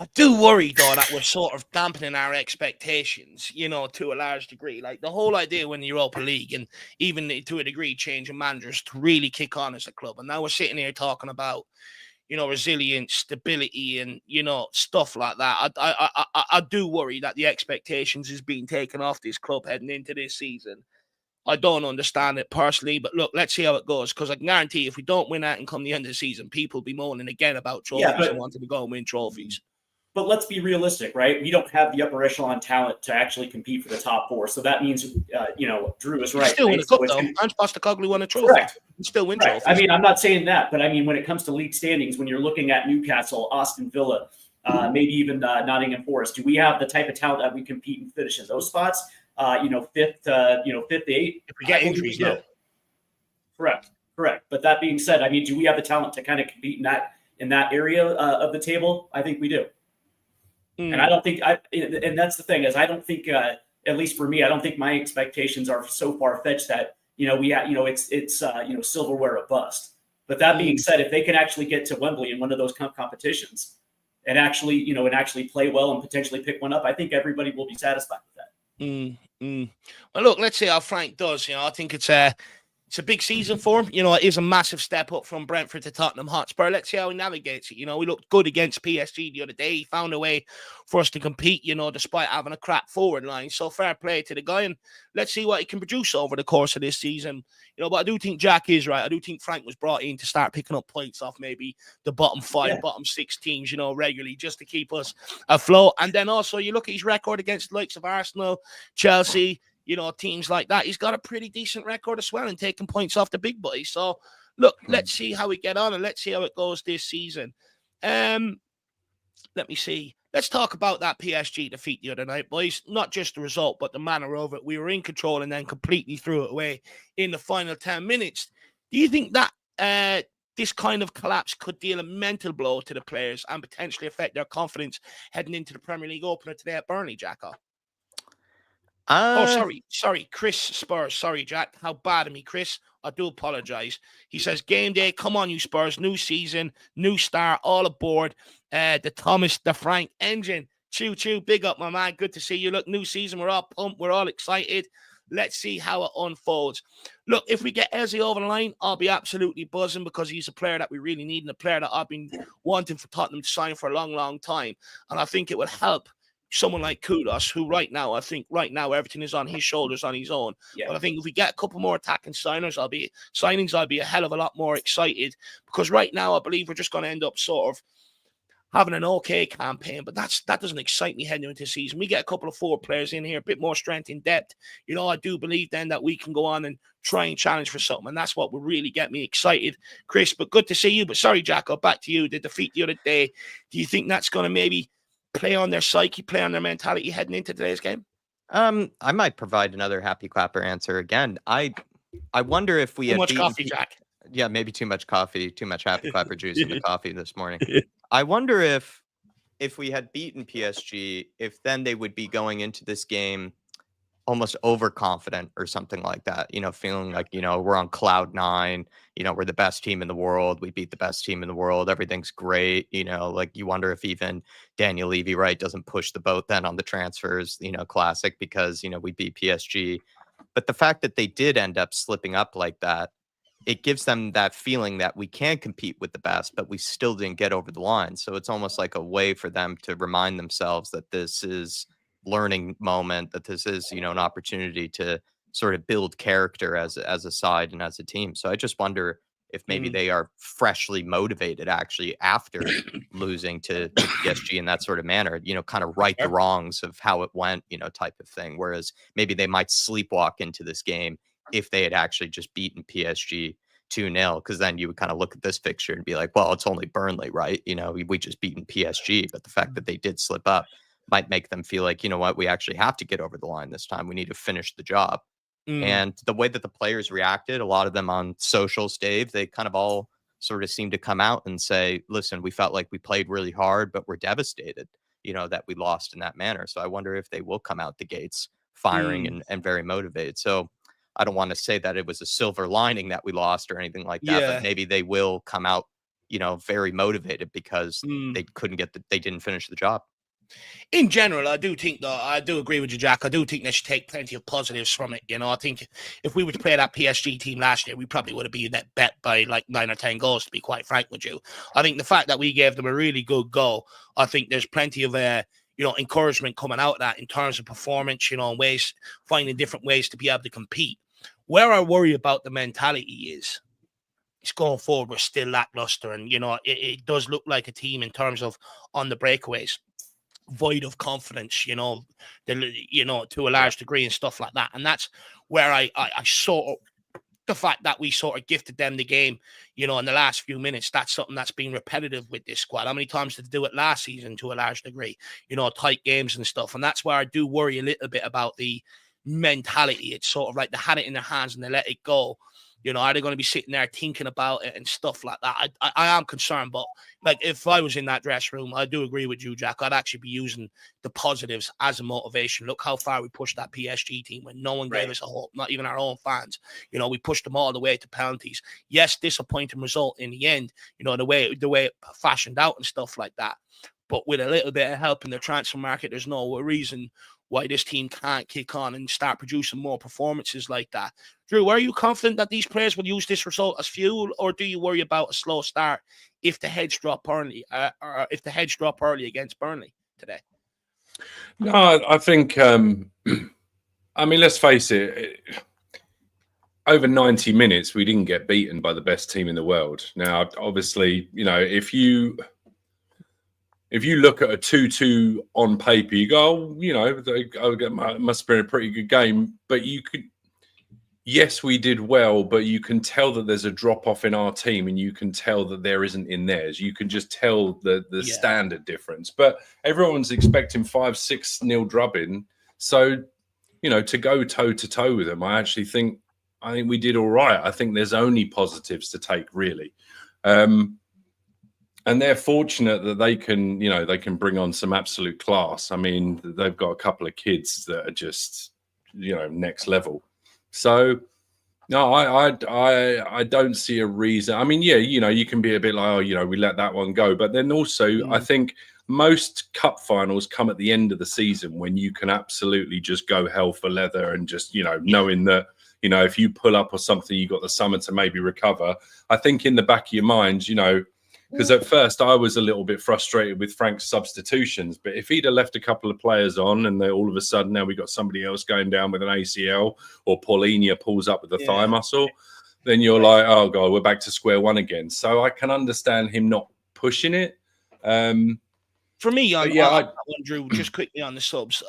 I do worry, though, that we're sort of dampening our expectations, to a large degree. Like the whole idea when the Europa League, and even to a degree, changing managers to really kick on as a club. And now we're sitting here talking about, resilience, stability, and, stuff like that. I do worry that the expectations is being taken off this club heading into this season. I don't understand it personally, but look, let's see how it goes. Because I can guarantee if we don't win that and come the end of the season, people will be moaning again about trophies and wanting to go and win trophies. But let's be realistic, right? We don't have the upper echelon talent to actually compete for the top four. So that means, Drew is right. Still win a cup, though. Ange Postecoglou won a trophy. Correct. Still win Right. trophies. I mean, I'm not saying that, but I mean, when it comes to league standings, when you're looking at Newcastle, Aston Villa, maybe even Nottingham Forest, do we have the type of talent that we compete and finish in those spots? 5th to 8th. If we get injuries, no. Correct. But that being said, I mean, do we have the talent to kind of compete in that area of the table? I think we do. And I don't think and that's the thing, is I don't think, at least for me, I don't think my expectations are so far fetched that, it's silverware or bust. But that being said, if they can actually get to Wembley in one of those competitions and actually play well and potentially pick one up, I think everybody will be satisfied with that. Well, look, let's see how Frank does. I think it's a big season for him. It is a massive step up from Brentford to Tottenham Hotspur. Let's see how he navigates it. We looked good against PSG the other day. He found a way for us to compete, despite having a crap forward line. So fair play to the guy, and let's see what he can produce over the course of this season. But I do think Jack is right. I do think Frank was brought in to start picking up points off maybe the bottom 5, bottom 6 teams, regularly, just to keep us afloat. And then also you look at his record against the likes of Arsenal, Chelsea, teams like that. He's got a pretty decent record as well in taking points off the big boys. So, look, let's see how we get on and let's see how it goes this season. Let me see. Let's talk about that PSG defeat the other night, boys. Not just the result, but the manner of it. We were in control and then completely threw it away in the final 10 minutes. Do you think that this kind of collapse could deal a mental blow to the players and potentially affect their confidence heading into the Premier League opener today at Burnley, Jacko? Sorry, Chris Spurs. Sorry, Jack. How bad of me, Chris. I do apologize. He says, game day, come on, you Spurs. New season, new start, all aboard. The Thomas, the Frank engine. Choo choo, big up, my man. Good to see you. Look, new season, we're all pumped, we're all excited. Let's see how it unfolds. Look, if we get Eze over the line, I'll be absolutely buzzing because he's a player that we really need and a player that I've been wanting for Tottenham to sign for a long, long time. And I think it will help someone like Kudos, who right now everything is on his shoulders on his own. Yeah. But I think if we get a couple more attacking signings, I'll be a hell of a lot more excited because right now I believe we're just going to end up sort of having an okay campaign, but that doesn't excite me heading into the season. We get a couple of forward players in here, a bit more strength in depth. You know, I do believe then that we can go on and try and challenge for something, and that's what will really get me excited, Chris. But good to see you. But sorry, Jacko, back to you. The defeat the other day. Do you think that's going to maybe play on their psyche, play on their mentality heading into today's game? I might provide another happy clapper answer again. I wonder if we had much coffee, Jack. Yeah, maybe too much coffee, too much happy clapper juice in the coffee this morning. I wonder if we had beaten PSG, if then they would be going into this game almost overconfident or something like that, you know, feeling like, you know, we're on cloud nine, you know, we're the best team in the world. We beat the best team in the world. Everything's great. You know, like you wonder if even Daniel Levy-Wright doesn't push the boat then on the transfers, you know, classic because, you know, we beat PSG. But the fact that they did end up slipping up like that, it gives them that feeling that we can compete with the best, but we still didn't get over the line. So it's almost like a way for them to remind themselves that this is learning moment, that this is, you know, an opportunity to sort of build character as a side and as a team. So I just wonder if maybe they are freshly motivated actually after losing to PSG in that sort of manner, you know, kind of right the wrongs of how it went, you know, type of thing. Whereas maybe they might sleepwalk into this game if they had actually just beaten PSG 2-0, because then you would kind of look at this fixture and be like, well, it's only Burnley, right? You know, we just beaten PSG, but the fact that they did slip up might make them feel like, you know what, we actually have to get over the line this time. We need to finish the job. And the way that the players reacted, a lot of them on socials, Dave, they kind of all sort of seemed to come out and say, listen, we felt like we played really hard, but we're devastated, you know, that we lost in that manner. So I wonder if they will come out the gates firing and very motivated. So I don't want to say that it was a silver lining that we lost or anything like that, but maybe they will come out, you know, very motivated because they couldn't they didn't finish the job. In general, I do think, though, I do agree with you, Jack. I do think they should take plenty of positives from it. You know, I think if we were to play that PSG team last year, we probably would have been that bet by like 9 or 10 goals, to be quite frank with you. I think the fact that we gave them a really good go, I think there's plenty of, you know, encouragement coming out of that in terms of performance, you know, and ways, finding different ways to be able to compete. Where I worry about the mentality is, it's going forward, we're still lackluster. And, you know, it does look like a team in terms of on the breakaways, void of confidence, you know, to a large degree and stuff like that. And that's where I sort of, the fact that we sort of gifted them the game, you know, in the last few minutes, that's something that's been repetitive with this squad. How many times did they do it last season to a large degree, you know, tight games and stuff. And that's where I do worry a little bit about the mentality. It's sort of like they had it in their hands and they let it go. You know, are they going to be sitting there thinking about it and stuff like that? I am concerned, but like if I was in that dressing room, I do agree with you, Jack. I'd actually be using the positives as a motivation. Look how far we pushed that PSG team when no one gave us a hope, not even our own fans. You know, we pushed them all the way to penalties. Yes, disappointing result in the end, you know, the way it fashioned out and stuff like that. But with a little bit of help in the transfer market, there's no reason why this team can't kick on and start producing more performances like that. Drew, are you confident that these players will use this result as fuel, or do you worry about a slow start if the heads drop early, against Burnley today? No, I think. I mean, let's face it. Over 90 minutes, we didn't get beaten by the best team in the world. Now, obviously, you know, if you look at a 2-2 on paper, you go, oh, you know, it must have been a pretty good game. But you yes, we did well, but you can tell that there's a drop off in our team, and you can tell that there isn't in theirs. You can just tell the standard difference. But everyone's expecting 5-6 drubbing. So, to go toe to toe with them, I think we did all right. I think there's only positives to take, really. And they're fortunate that they can bring on some absolute class. I mean, they've got a couple of kids that are just, next level. So, no, I don't see a reason. I mean, yeah, you can be a bit like, we let that one go. But then also, I think most cup finals come at the end of the season when you can absolutely just go hell for leather and just, knowing that, if you pull up or something, you got the summer to maybe recover. I think in the back of your mind, because at first I was a little bit frustrated with Frank's substitutions, but if he'd have left a couple of players on and then all of a sudden now we got somebody else going down with an ACL, or Paulinia pulls up with a thigh muscle, then you're like, oh God, we're back to square one again. So I can understand him not pushing it. For me, I Drew, just quickly on the subs,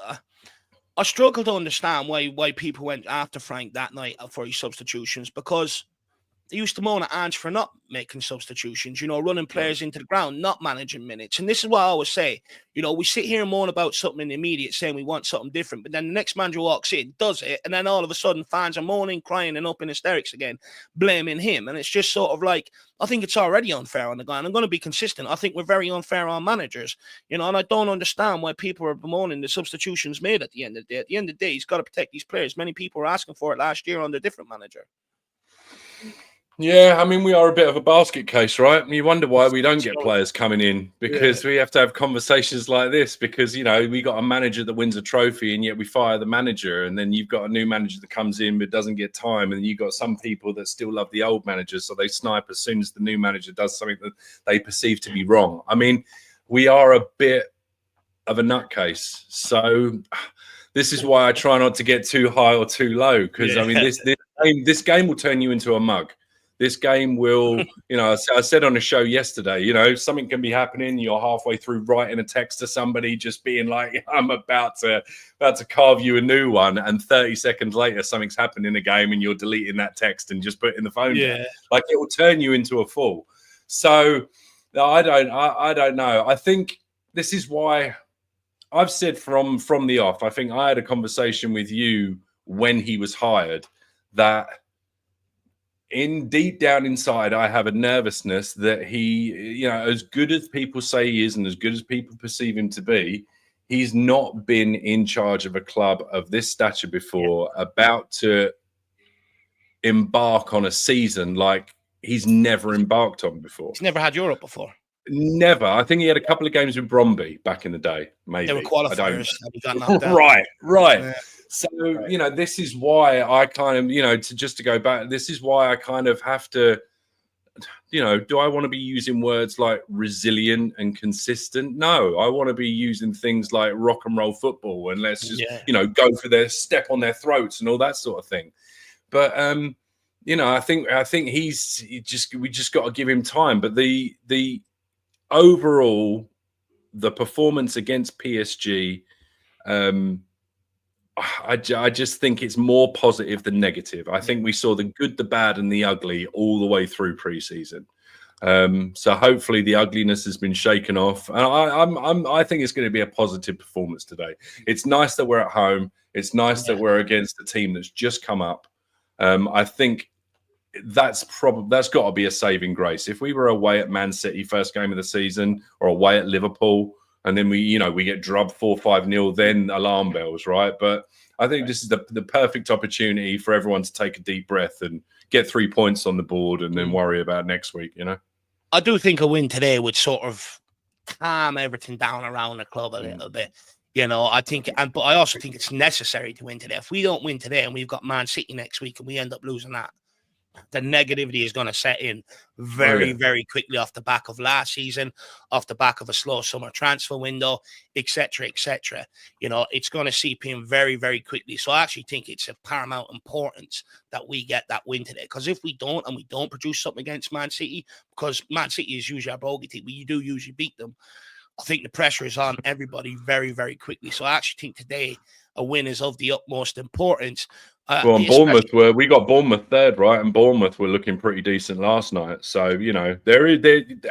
I struggle to understand why people went after Frank that night for his substitutions, because they used to moan at Ange for not making substitutions, running players into the ground, not managing minutes. And this is what I always say, we sit here and moan about something in the immediate, saying we want something different, but then the next manager walks in, does it, and then all of a sudden fans are moaning, crying, and up in hysterics again, blaming him. And it's just sort of like, I think it's already unfair on the guy, and I'm going to be consistent. I think we're very unfair on managers, and I don't understand why people are bemoaning the substitutions made at the end of the day. At the end of the day, he's got to protect these players. Many people were asking for it last year under a different manager. Yeah, I mean, we are a bit of a basket case, right? You wonder why we don't get players coming in, because we have to have conversations like this, because, we got a manager that wins a trophy and yet we fire the manager, and then you've got a new manager that comes in but doesn't get time, and you've got some people that still love the old manager, so they snipe as soon as the new manager does something that they perceive to be wrong. I mean, we are a bit of a nutcase. So this is why I try not to get too high or too low, because, I mean, this game will turn you into a mug. This game will, I said on a show yesterday, something can be happening. You're halfway through writing a text to somebody, just being like, I'm about to carve you a new one. And 30 seconds later, something's happened in a game and you're deleting that text and just putting the phone down. Like, it will turn you into a fool. So I don't know. I think this is why I've said from the off, I think I had a conversation with you when he was hired that, deep down inside, I have a nervousness that he, as good as people say he is and as good as people perceive him to be, he's not been in charge of a club of this stature before, about to embark on a season like he's never embarked on before. He's never had Europe before. Never. I think he had a couple of games with Bromby back in the day, maybe. They were qualifiers. Right. Yeah. So, this is why I kind of, to go back, this is why I kind of have to, do I want to be using words like resilient and consistent? No, I want to be using things like rock and roll football, and let's just, go for their step on their throats and all that sort of thing. But, I think we just got to give him time. But the overall, the performance against PSG, I just think it's more positive than negative. I think we saw the good, the bad, and the ugly all the way through preseason. So hopefully the ugliness has been shaken off, and I think it's going to be a positive performance today. It's nice that we're at home. It's nice that we're against a team that's just come up. I think that's got to be a saving grace. If we were away at Man City first game of the season, or away at Liverpool, and then we get drubbed 4-5-0, then alarm bells, right? But I think this is the perfect opportunity for everyone to take a deep breath and get 3 points on the board, and then worry about next week, I do think a win today would sort of calm everything down around the club a little bit. I think, but I also think it's necessary to win today. If we don't win today and we've got Man City next week and we end up losing that, the negativity is going to set in very, very quickly off the back of last season, off the back of a slow summer transfer window, etc., etc. It's going to seep in very, very quickly. So I actually think it's of paramount importance that we get that win today. Because if we don't, and we don't produce something against Man City, because Man City is usually our bogey team, we do usually beat them, I think the pressure is on everybody very, very quickly. So I actually think today a win is of the utmost importance. Well, and Bournemouth we got Bournemouth third, right? And Bournemouth were looking pretty decent last night. So, you know,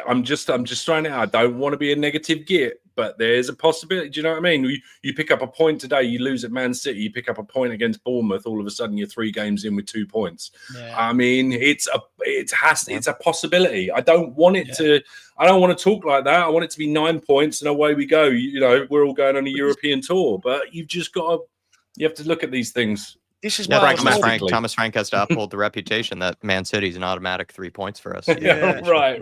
I'm just trying to, I don't want to be a negative git, but there's a possibility. Do you know what I mean? You pick up a point today, you lose at Man City, you pick up a point against Bournemouth, all of a sudden you're 3 games in with 2 points. Yeah. I mean, it's a possibility. I don't want it to, I don't want to talk like that. I want it to be 9 points and away we go. You know, we're all going on a European tour, but you have to look at these things. This is why Thomas Frank has to uphold the reputation that Man City's an automatic 3 points for us. Yeah. Right.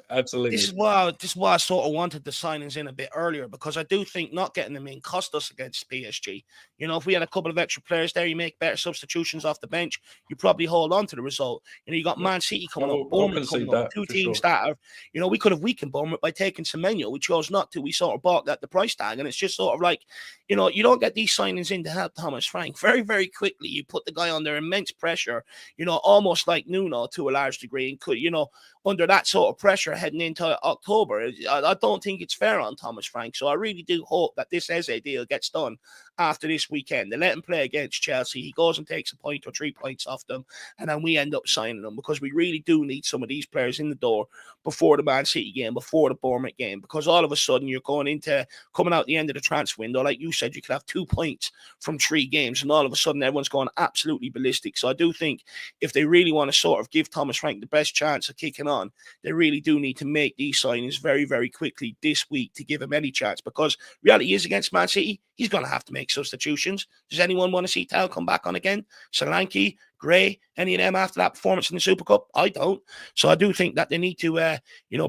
Absolutely. This is why I sort of wanted the signings in a bit earlier, because I do think not getting them in cost us against PSG. You know, if we had a couple of extra players there, you make better substitutions off the bench, you probably hold on to the result. You know, you got Man City coming up, Bournemouth coming up, 2 teams that are, you know, we could have weakened Bournemouth by taking Semenyo. We chose not to. We sort of balked at the price tag, and it's just sort of like, you know, you don't get these signings in to help Thomas Frank. Very, very quickly, you put the guy under immense pressure, you know, almost like Nuno to a large degree, and could, you know, under that sort of pressure heading into October. I don't think it's fair on Thomas Frank. So I really do hope that this Eze deal gets done after this weekend. They let him play against Chelsea. He goes and takes a point or 3 points off them, and then we end up signing them, because we really do need some of these players in the door before the Man City game, before the Bournemouth game, because all of a sudden you're coming out the end of the transfer window. Like you said, you could have 2 points from 3 games, and all of a sudden everyone's going absolutely ballistic. So I do think if they really want to sort of give Thomas Frank the best chance of kicking on, they really do need to make these signings very, very quickly this week to give him any chance, because reality is against Man City, he's going to have to make substitutions. Does anyone want to see Tal come back on again? Solanke, Gray, any of them after that performance in the Super Cup? I don't. So I do think that they need to,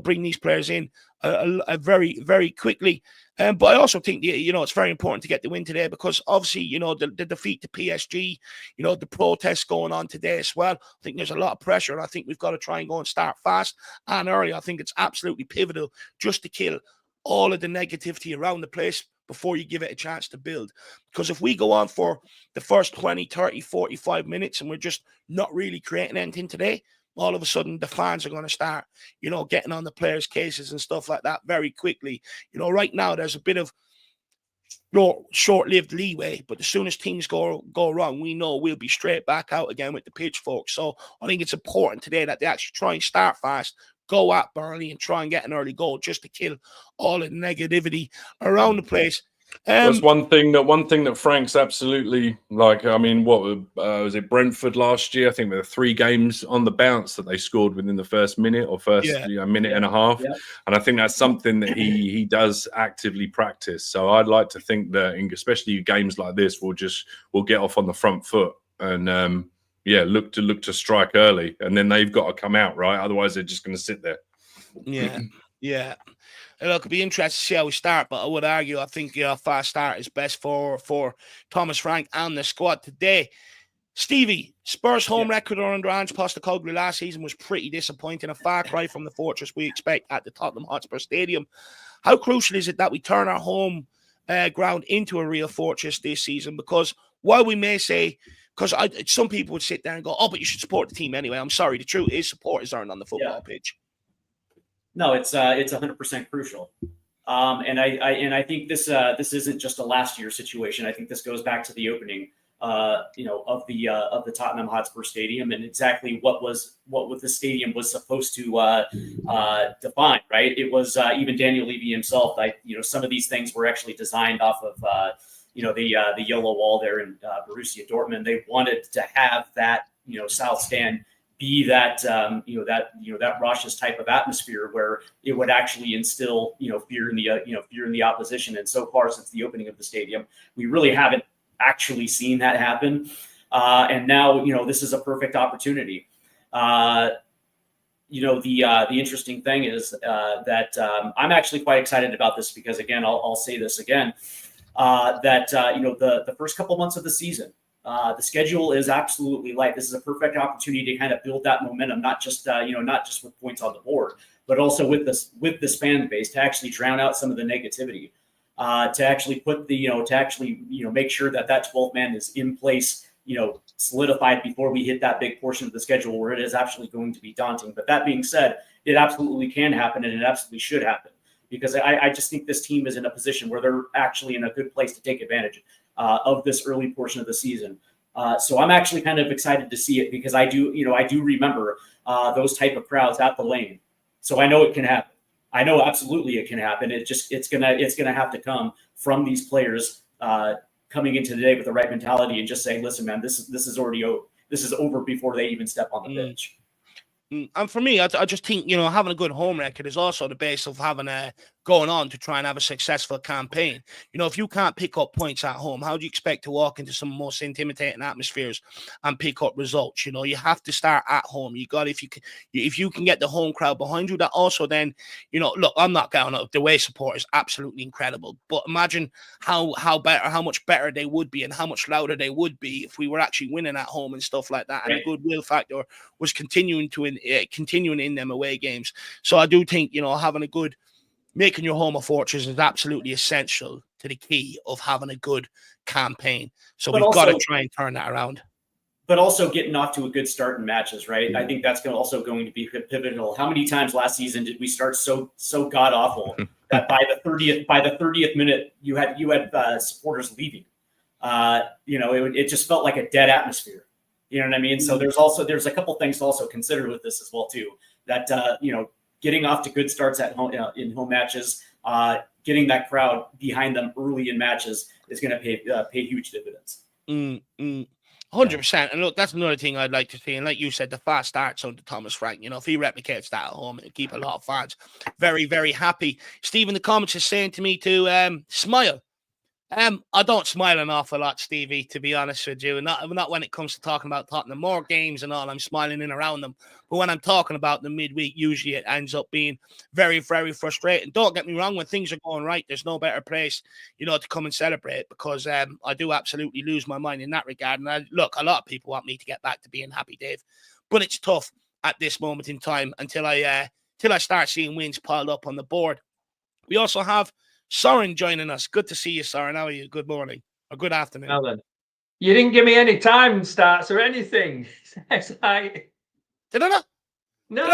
bring these players in very, very quickly. But I also think, it's very important to get the win today, because obviously, the defeat to PSG, the protests going on today as well. I think there's a lot of pressure, and I think we've got to try and go and start fast and early. I think it's absolutely pivotal just to kill all of the negativity around the place before you give it a chance to build. Because if we go on for the first 20, 30, 45 minutes and we're just not really creating anything today, all of a sudden the fans are going to start, getting on the players' cases and stuff like that very quickly. Right now there's a bit of short-lived leeway, but as soon as things go wrong, we know we'll be straight back out again with the pitchfork. So I think it's important today that they actually try and start fast, go at Burnley and try and get an early goal just to kill all the negativity around the place. That's one thing that Frank's absolutely like. I mean, what was it? Brentford last year, I think there were 3 games on the bounce that they scored within the first minute or minute and a half. Yeah. And I think that's something that he does actively practice. So I'd like to think that, especially games like this, we'll get off on the front foot and look to strike early, and then they've got to come out, right? Otherwise, they're just going to sit there. Yeah. Look, it'll be interesting to see how we start, but I would argue I think a fast start is best for Thomas Frank and the squad today. Stevie, Spurs' home record under Ange Postecoglou last season was pretty disappointing, a far cry from the fortress we expect at the Tottenham Hotspur Stadium. How crucial is it that we turn our home ground into a real fortress this season? Because while we may say, because some people would sit there and go, oh, but you should support the team anyway. I'm sorry. The truth is support is earned on the football pitch. No, it's 100% crucial. And I think this isn't just a last year situation. I think this goes back to the opening, of the Tottenham Hotspur Stadium, and exactly what the stadium was supposed to define. Right? It was even Daniel Levy himself. Some of these things were actually designed off of the yellow wall there in Borussia Dortmund. They wanted to have that south stand be that that raucous type of atmosphere where it would actually instill fear in the opposition. And so far since the opening of the stadium, we really haven't actually seen that happen. And now this is a perfect opportunity. The interesting thing is that I'm actually quite excited about this because, again, I'll say this again, the first couple months of the season, the schedule is absolutely light. This is a perfect opportunity to kind of build that momentum, not just with points on the board, but also with this fan base to actually drown out some of the negativity, to actually put make sure that 12th man is in place, solidified before we hit that big portion of the schedule where it is actually going to be daunting. But that being said, it absolutely can happen and it absolutely should happen, because I just think this team is in a position where they're actually in a good place to take advantage of this early portion of the season. So I'm actually kind of excited to see it because I do remember those type of crowds at the Lane. So I know it can happen. I know absolutely it can happen. It's gonna have to come from these players coming into the day with the right mentality and just saying, listen, man, this is already over. This is over before they even step on the pitch. And for me, I just think, having a good home record is also the base of having going on to try and have a successful campaign. If you can't pick up points at home, how do you expect to walk into some most intimidating atmospheres and pick up results? You have to start at home. If you can get the home crowd behind you, that also then, look, I'm not going up. The way support is absolutely incredible. But imagine how much better they would be and how much louder they would be if we were actually winning at home and stuff like that. And the goodwill factor was continuing in them away games. So I do think, making your home a fortress is absolutely essential to the key of having a good campaign. So we've got to try and turn that around. But also getting off to a good start in matches, right? I think that's also going to be pivotal. How many times last season did we start so god awful that by the 30th minute you had supporters leaving? It just felt like a dead atmosphere. You know what I mean? So there's a couple things to also consider with this as well too. That getting off to good starts at home in home matches, getting that crowd behind them early in matches is going to pay huge dividends. 100%. And look, that's another thing I'd like to see. And like you said, the fast starts under Thomas Frank. If he replicates that at home, it'll keep a lot of fans very, very happy. Steve in the comments is saying to me to smile. I don't smile an awful lot, Stevie, to be honest with you. Not when it comes to talking about Tottenham, more games and all. I'm smiling in around them. But when I'm talking about the midweek, usually it ends up being very, very frustrating. Don't get me wrong, when things are going right, there's no better place, to come and celebrate because I do absolutely lose my mind in that regard. And look, a lot of people want me to get back to being happy, Dave. But it's tough at this moment in time until I start seeing wins piled up on the board. We also have Soren joining us. Good to see you, Soren. How are you? Good morning or good afternoon. Well then, you didn't give me any time starts or anything. It's like, did I not? No. Did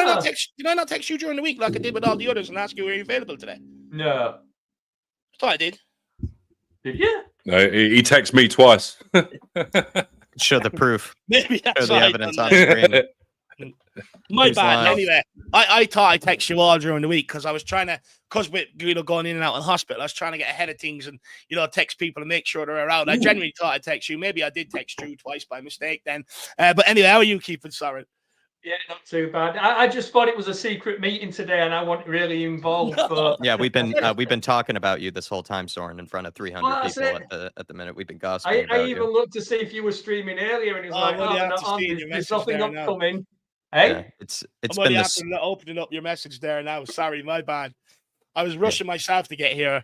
I not text you during the week like I did with all the others and ask you were you available today? No. I thought I did. Did you? No, he texted me twice. Show the proof. Maybe that's Show the evidence on screen. My bad. Anyway, I thought I texted you all during the week because I was trying to, because we're going in and out of hospital, I was trying to get ahead of things and, text people and make sure they're around. I genuinely thought I'd text you. Maybe I did text you twice by mistake then. But anyway, how are you keeping, Soren? Yeah, not too bad. I just thought it was a secret meeting today and I wasn't really involved. But yeah, we've been talking about you this whole time, Soren, in front of 300 people at the minute. We've been gossiping about you. I even looked to see if you were streaming earlier and it was not on. There's nothing upcoming. Hey, yeah, it's been this. Opening up your message there now. Sorry, my bad. I was rushing myself to get here.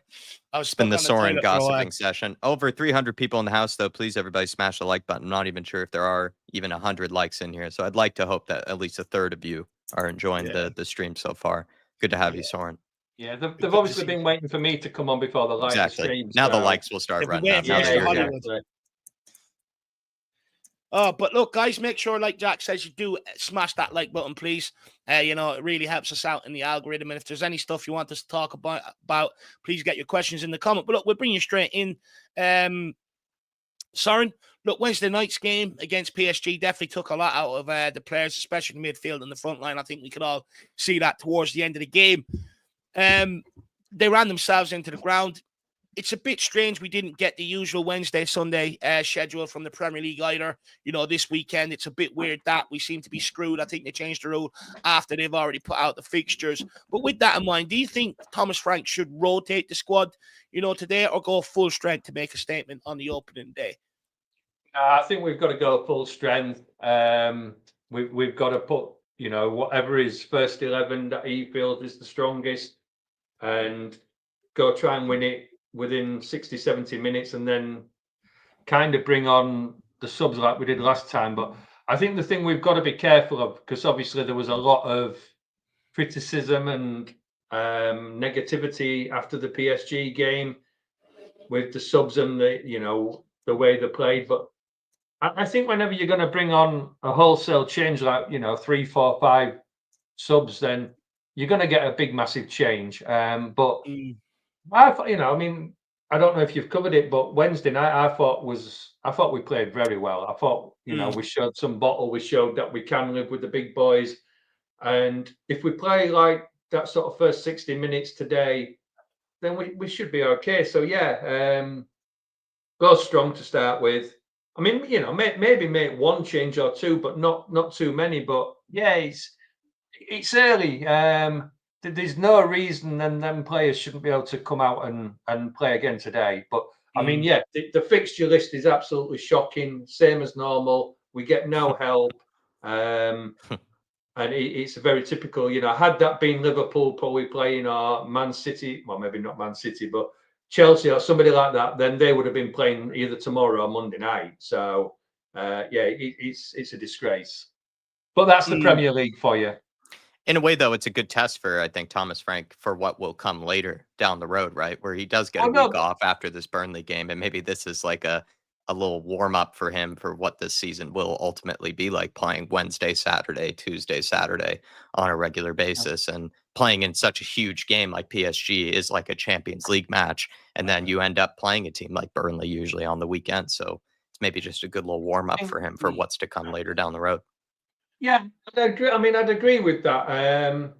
I was been the Soren gossiping session. Over 300 people in the house, though. Please, everybody, smash the like button. I'm not even sure if there are even 100 likes in here. So I'd like to hope that at least a third of you are enjoying the stream so far. Good to have you, Soren. Yeah, they've obviously been waiting for me to come on before the live stream. Now the likes will start running out. But look, guys, make sure, like Jack says, you do smash that like button, please. It really helps us out in the algorithm. And if there's any stuff you want us to talk about, please get your questions in the comment. But look, we'll bring you straight in. Soren, look, Wednesday night's game against PSG definitely took a lot out of the players, especially the midfield and the front line. I think we could all see that towards the end of the game. They ran themselves into the ground. It's a bit strange we didn't get the usual Wednesday, Sunday schedule from the Premier League either. This weekend, it's a bit weird that we seem to be screwed. I think they changed the rule after they've already put out the fixtures. But with that in mind, do you think Thomas Frank should rotate the squad, today or go full strength to make a statement on the opening day? I think we've got to go full strength. We've got to put, whatever his first 11 that he feels is the strongest and go try and win it within 60, 70 minutes and then kind of bring on the subs like we did last time. But I think the thing we've got to be careful of, because obviously there was a lot of criticism and negativity after the PSG game with the subs and the way they played. But I think whenever you're going to bring on a wholesale change like 3, 4, 5 subs, then you're going to get a big massive change. But I mean, I don't know if you've covered it, but Wednesday night I thought we played very well. I thought, we showed some bottle. We showed that we can live with the big boys. And if we play like that sort of first 60 minutes today, then we should be okay. So go strong to start with. I mean, maybe make one change or two, but not too many. But yeah, it's early. There's no reason then them players shouldn't be able to come out and play again today. But I mean, the fixture list is absolutely shocking. Same as normal. We get no help. And it's very typical, had that been Liverpool probably playing or Man City, well, maybe not Man City, but Chelsea or somebody like that, then they would have been playing either tomorrow or Monday night. So, it's a disgrace. But that's the Premier League for you. In a way, though, it's a good test for, I think, Thomas Frank for what will come later down the road, right? Where he does get a week off after this Burnley game. And maybe this is like a little warm up for him for what this season will ultimately be like, playing Wednesday, Saturday, Tuesday, Saturday on a regular basis. And playing in such a huge game like PSG is like a Champions League match. And then you end up playing a team like Burnley usually on the weekend. So it's maybe just a good little warm up for him for what's to come later down the road. Yeah, I'd agree. I mean, I'd agree with that.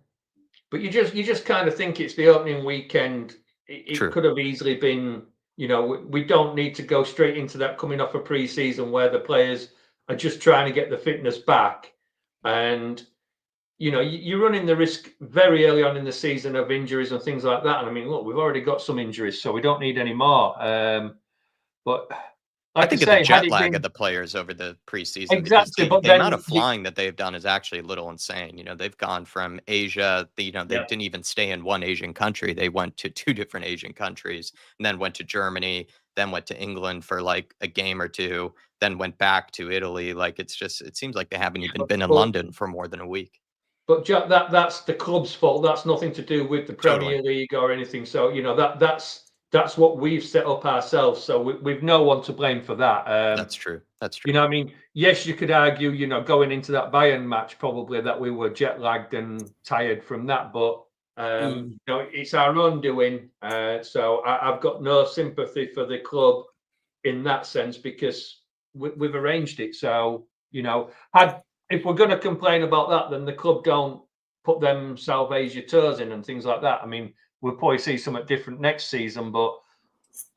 But you just kind of think it's the opening weekend. It could have easily been, we don't need to go straight into that coming off a pre-season where the players are just trying to get the fitness back. And, you're running the risk very early on in the season of injuries and things like that. And I mean, look, we've already got some injuries, so we don't need any more. But I think of the jet lag of the players over the preseason. Exactly, because the amount of flying that they've done is actually a little insane. They've gone from Asia, they didn't even stay in one Asian country. They went to 2 different Asian countries and then went to Germany, then went to England for like a game or two, then went back to Italy. Like it seems like they haven't even been in London for more than a week. But that's the club's fault. That's nothing to do with the Premier League or anything. So, that's what we've set up ourselves. So we've no one to blame for that. That's true. I mean, yes, you could argue, going into that Bayern match, probably that we were jet lagged and tired from that. But, it's our own doing. So I've got no sympathy for the club in that sense because we've arranged it. So, if we're going to complain about that, then the club don't put themselves Asia tours in and things like that. I mean, we'll probably see something different next season, but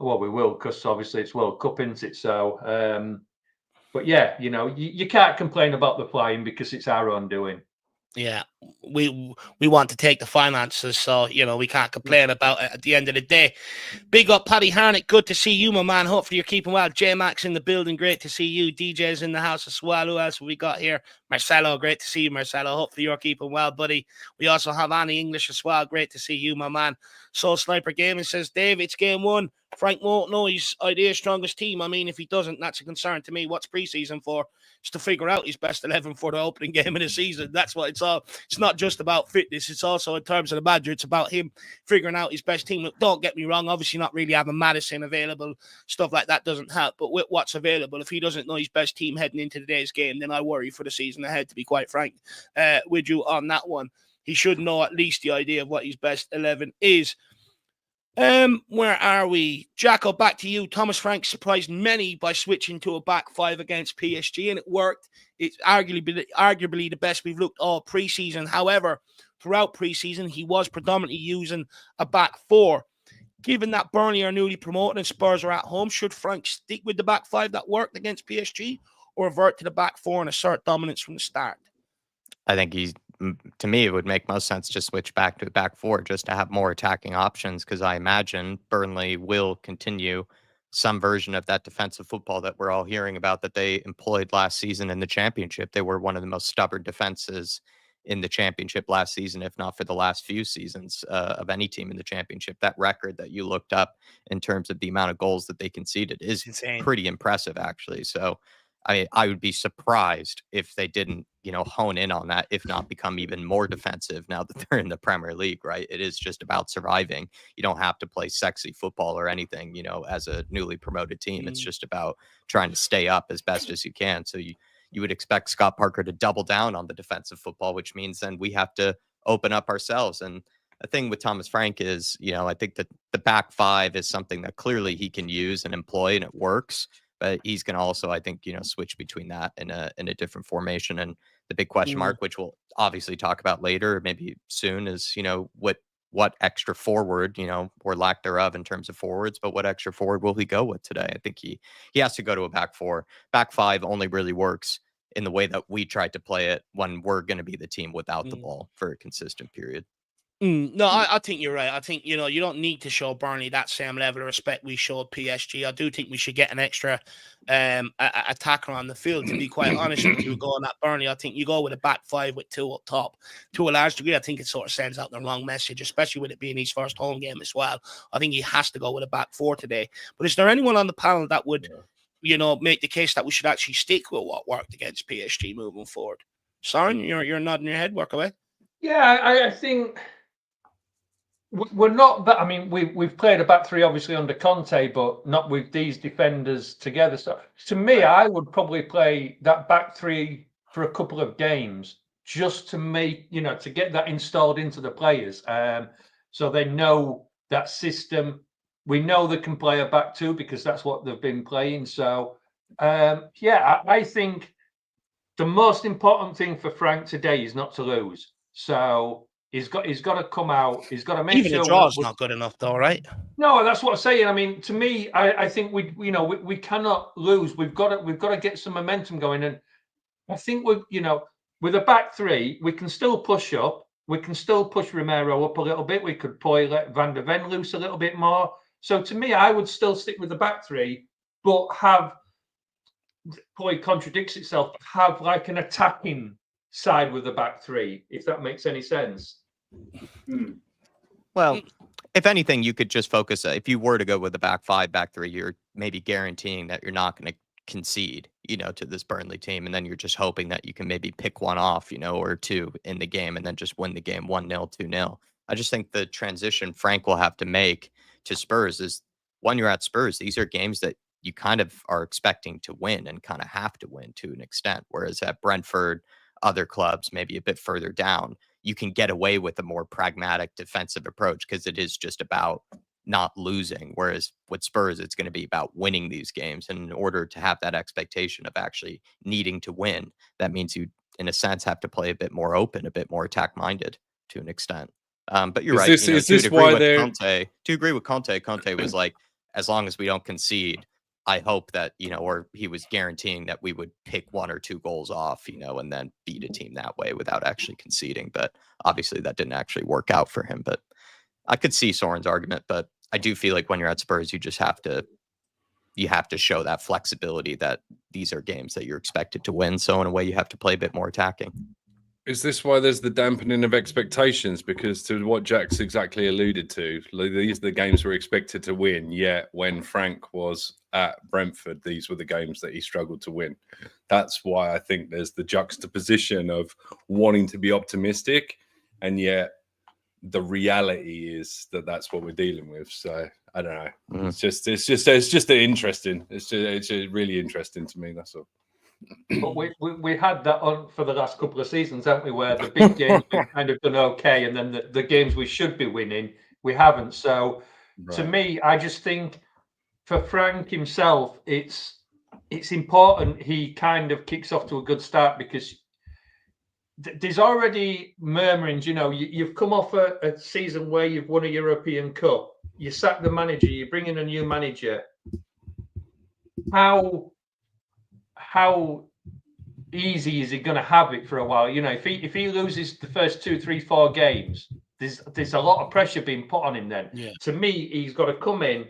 we will because obviously it's World Cup, isn't it? So, but yeah, you can't complain about the flying because it's our own doing. Yeah, we want to take the finances, so we can't complain about it at the end of the day. Big up Paddy Harnick, good to see you, my man. Hopefully you're keeping well. J Max in the building, great to see you. DJ's in the house as well. Who else have we got here? Marcelo, great to see you, Marcelo. Hopefully you're keeping well, buddy. We also have Annie English as well. Great to see you, my man. Soul Sniper Gaming says, Dave, it's game 1. Frank won't know his idea's strongest team. I mean, if he doesn't, that's a concern to me. What's preseason for? It's to figure out his best 11 for the opening game of the season. That's what it's all. It's not just about fitness. It's also, in terms of the manager, it's about him figuring out his best team. Look, don't get me wrong. Obviously, not really having Maddison available. Stuff like that doesn't help. But with what's available, if he doesn't know his best team heading into today's game, then I worry for the season ahead, to be quite frank with you on that one. He should know at least the idea of what his best 11 is. Where are we? Jacko, back to you. Thomas Frank surprised many by switching to a back 5 against PSG, and it worked. It's arguably the best we've looked all preseason. However, throughout preseason, he was predominantly using a back 4. Given that Burnley are newly promoted and Spurs are at home, should Frank stick with the back 5 that worked against PSG, or revert to the back 4 and assert dominance from the start? I think to me, it would make most sense to switch back to back 4 just to have more attacking options, because I imagine Burnley will continue some version of that defensive football that we're all hearing about that they employed last season in the Championship. They were one of the most stubborn defenses in the Championship last season, if not for the last few seasons of any team in the Championship. That record that you looked up in terms of the amount of goals that they conceded is insane. Pretty impressive, actually. So I would be surprised if they didn't, hone in on that, if not become even more defensive now that they're in the Premier League, right? It is just about surviving. You don't have to play sexy football or anything, as a newly promoted team. It's just about trying to stay up as best as you can. So you would expect Scott Parker to double down on the defensive football, which means then we have to open up ourselves. And the thing with Thomas Frank is, I think that the back five is something that clearly he can use and employ, and it works. But he's going to also, I think, switch between that in a different formation. And the big question mark, which we'll obviously talk about later, maybe soon, is what extra forward, or lack thereof in terms of forwards, but what extra forward will he go with today? I think he has to go to a back four. Back five only really works in the way that we tried to play it when we're going to be the team without the ball for a consistent period. No, I think you're right. I think, you don't need to show Burnley that same level of respect we showed PSG. I do think we should get an extra attacker on the field, to be quite honest with you. Going at Burnley, I think you go with a back five with two up top. To a large degree, I think it sort of sends out the wrong message, especially with it being his first home game as well. I think he has to go with a back four today. But is there anyone on the panel that would, make the case that we should actually stick with what worked against PSG moving forward? Soren, you're nodding your head. Work away. Yeah, I think... We're not that. I mean, we've played a back three obviously under Conte, but not with these defenders together. So to me, I would probably play that back three for a couple of games just to make, to get that installed into the players, so they know that system. We know they can play a back two because that's what they've been playing. So I think the most important thing for Frank today is not to lose. So. He's got to come out. He's got to make sure. Even a draw's not good enough, though, right? No, that's what I'm saying. I mean, to me, I think we cannot lose. We've got to get some momentum going, and I think with a back three, we can still push up. We can still push Romero up a little bit. We could probably let Van der Ven loose a little bit more. So to me, I would still stick with the back three, but probably contradicts itself. Have like an attacking side with the back three, if that makes any sense. Well, if anything, you could just focus. If you were to go with the back five, back three, you're maybe guaranteeing that you're not going to concede, to this Burnley team. And then you're just hoping that you can maybe pick one off, or two in the game and then just win the game 1-0, 2-0. I just think the transition Frank will have to make to Spurs is when you're at Spurs, these are games that you kind of are expecting to win and kind of have to win to an extent. Whereas at Brentford, other clubs, maybe a bit further down, you can get away with a more pragmatic defensive approach because it is just about not losing. Whereas with Spurs, it's going to be about winning these games. And in order to have that expectation of actually needing to win, that means you, in a sense, have to play a bit more open, a bit more attack-minded to an extent. But you're right. To agree with Conte, Conte was like, as long as we don't concede, I hope that, or he was guaranteeing that we would pick one or two goals off, and then beat a team that way without actually conceding. But obviously that didn't actually work out for him. But I could see Soren's argument, but I do feel like when you're at Spurs, you just have to show that flexibility that these are games that you're expected to win. So in a way, you have to play a bit more attacking. Is this why there's the dampening of expectations? Because to what Jack's exactly alluded to, these are the games we're expected to win. Yet when Frank was at Brentford, these were the games that he struggled to win. That's why I think there's the juxtaposition of wanting to be optimistic, and yet the reality is that that's what we're dealing with. So I don't know. It's just interesting. It's really interesting to me. That's all. But we had that on for the last couple of seasons, haven't we? Where the big games we've kind of done okay, and then the games we should be winning, we haven't. So to me, I just think for Frank himself, it's important he kind of kicks off to a good start, because there's already murmurings. You've come off a season where you've won a European Cup. You sack the manager. You bring in a new manager. How easy is he going to have it for a while? If he loses the first 2, 3, 4 games, there's a lot of pressure being put on him then. Yeah. To me, he's got to come in.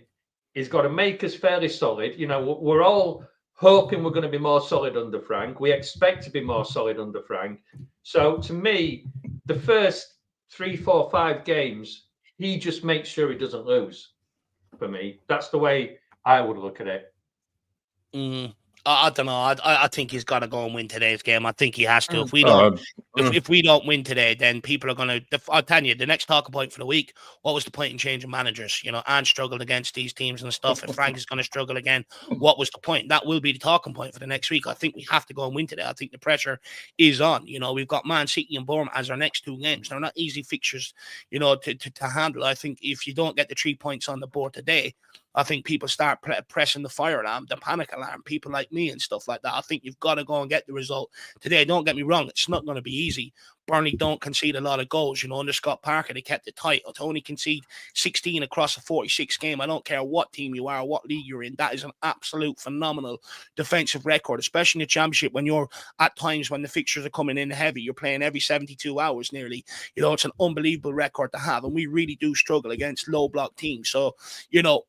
He's got to make us fairly solid. We're all hoping we're going to be more solid under Frank. We expect to be more solid under Frank. So to me, the first 3, 4, 5 games, he just makes sure he doesn't lose. For me, that's the way I would look at it. I don't know. I think he's got to go and win today's game. I think he has to. If we Uh, don't, if we don't win today, then people are going to. I'll tell you, the next talking point for the week. What was the point in changing managers? You know, Anne struggled against these teams and stuff. If Frank is going to struggle again, what was the point? That will be the talking point for the next week. I think we have to go and win today. I think the pressure is on. You know, we've got Man City and Bournemouth as our next 2 games. They're not easy fixtures, you know, to handle. I think if you don't get the 3 points on the board today, I think people start pressing the fire alarm, the panic alarm, people like me and stuff like that. I think you've got to go and get the result today. Don't get me wrong. It's not going to be easy. Burnley don't concede a lot of goals. You know, under Scott Parker, they kept it tight. To only concede 16 across a 46 game. I don't care what team you are, what league you're in. That is an absolute phenomenal defensive record, especially in the Championship when you're at times when the fixtures are coming in heavy. You're playing every 72 hours nearly. You know, it's an unbelievable record to have. And we really do struggle against low block teams. So, you know,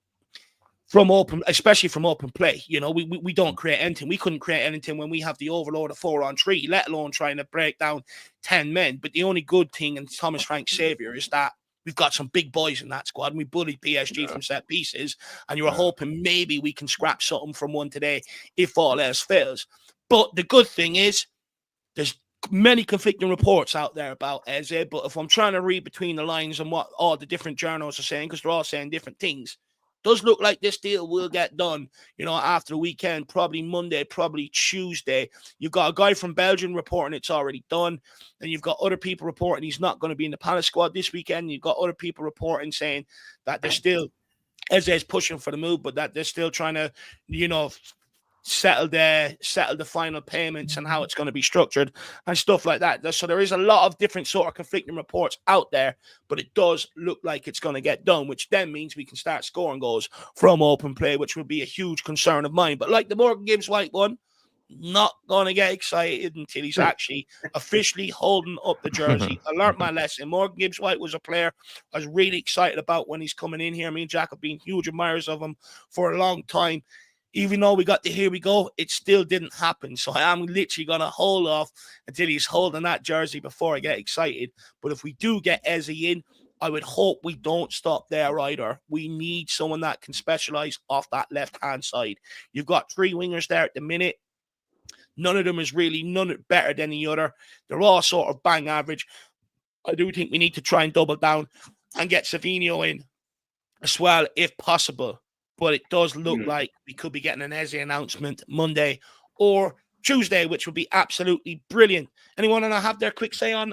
especially from open play, you know, we don't create anything. We couldn't create anything when we have the overload of 4-on-3, let alone trying to break down 10 men. But the only good thing in Thomas Frank's saviour is that we've got some big boys in that squad, and we bullied PSG from set pieces, and you're hoping maybe we can scrap something from one today if all else fails. But the good thing is there's many conflicting reports out there about Eze, but if I'm trying to read between the lines and what all the different journals are saying, because they're all saying different things, does look like this deal will get done, you know, after the weekend, probably Monday, probably Tuesday. You've got a guy from Belgium reporting it's already done. And you've got other people reporting he's not going to be in the Palace squad this weekend. You've got other people reporting saying that they're still, Eze's pushing for the move, but that they're still trying to, you know, settle the final payments and how it's going to be structured and stuff like that. So there is a lot of different sort of conflicting reports out there, but it does look like it's going to get done, which then means we can start scoring goals from open play, which would be a huge concern of mine. But like the Morgan Gibbs White one, not going to get excited until he's actually officially holding up the jersey. I learned my lesson. Morgan Gibbs White was a player I was really excited about when he's coming in here. Me and Jack have been huge admirers of him for a long time. Even though we got the here we go, it still didn't happen. So I am literally going to hold off until he's holding that jersey before I get excited. But if we do get Eze in, I would hope we don't stop there either. We need someone that can specialize off that left-hand side. You've got 3 wingers there at the minute. None of them is really none better than the other. They're all sort of bang average. I do think we need to try and double down and get Savinho in as well, if possible. But it does look like we could be getting an Eze announcement Monday or Tuesday, which would be absolutely brilliant. Anyone want to have their quick say on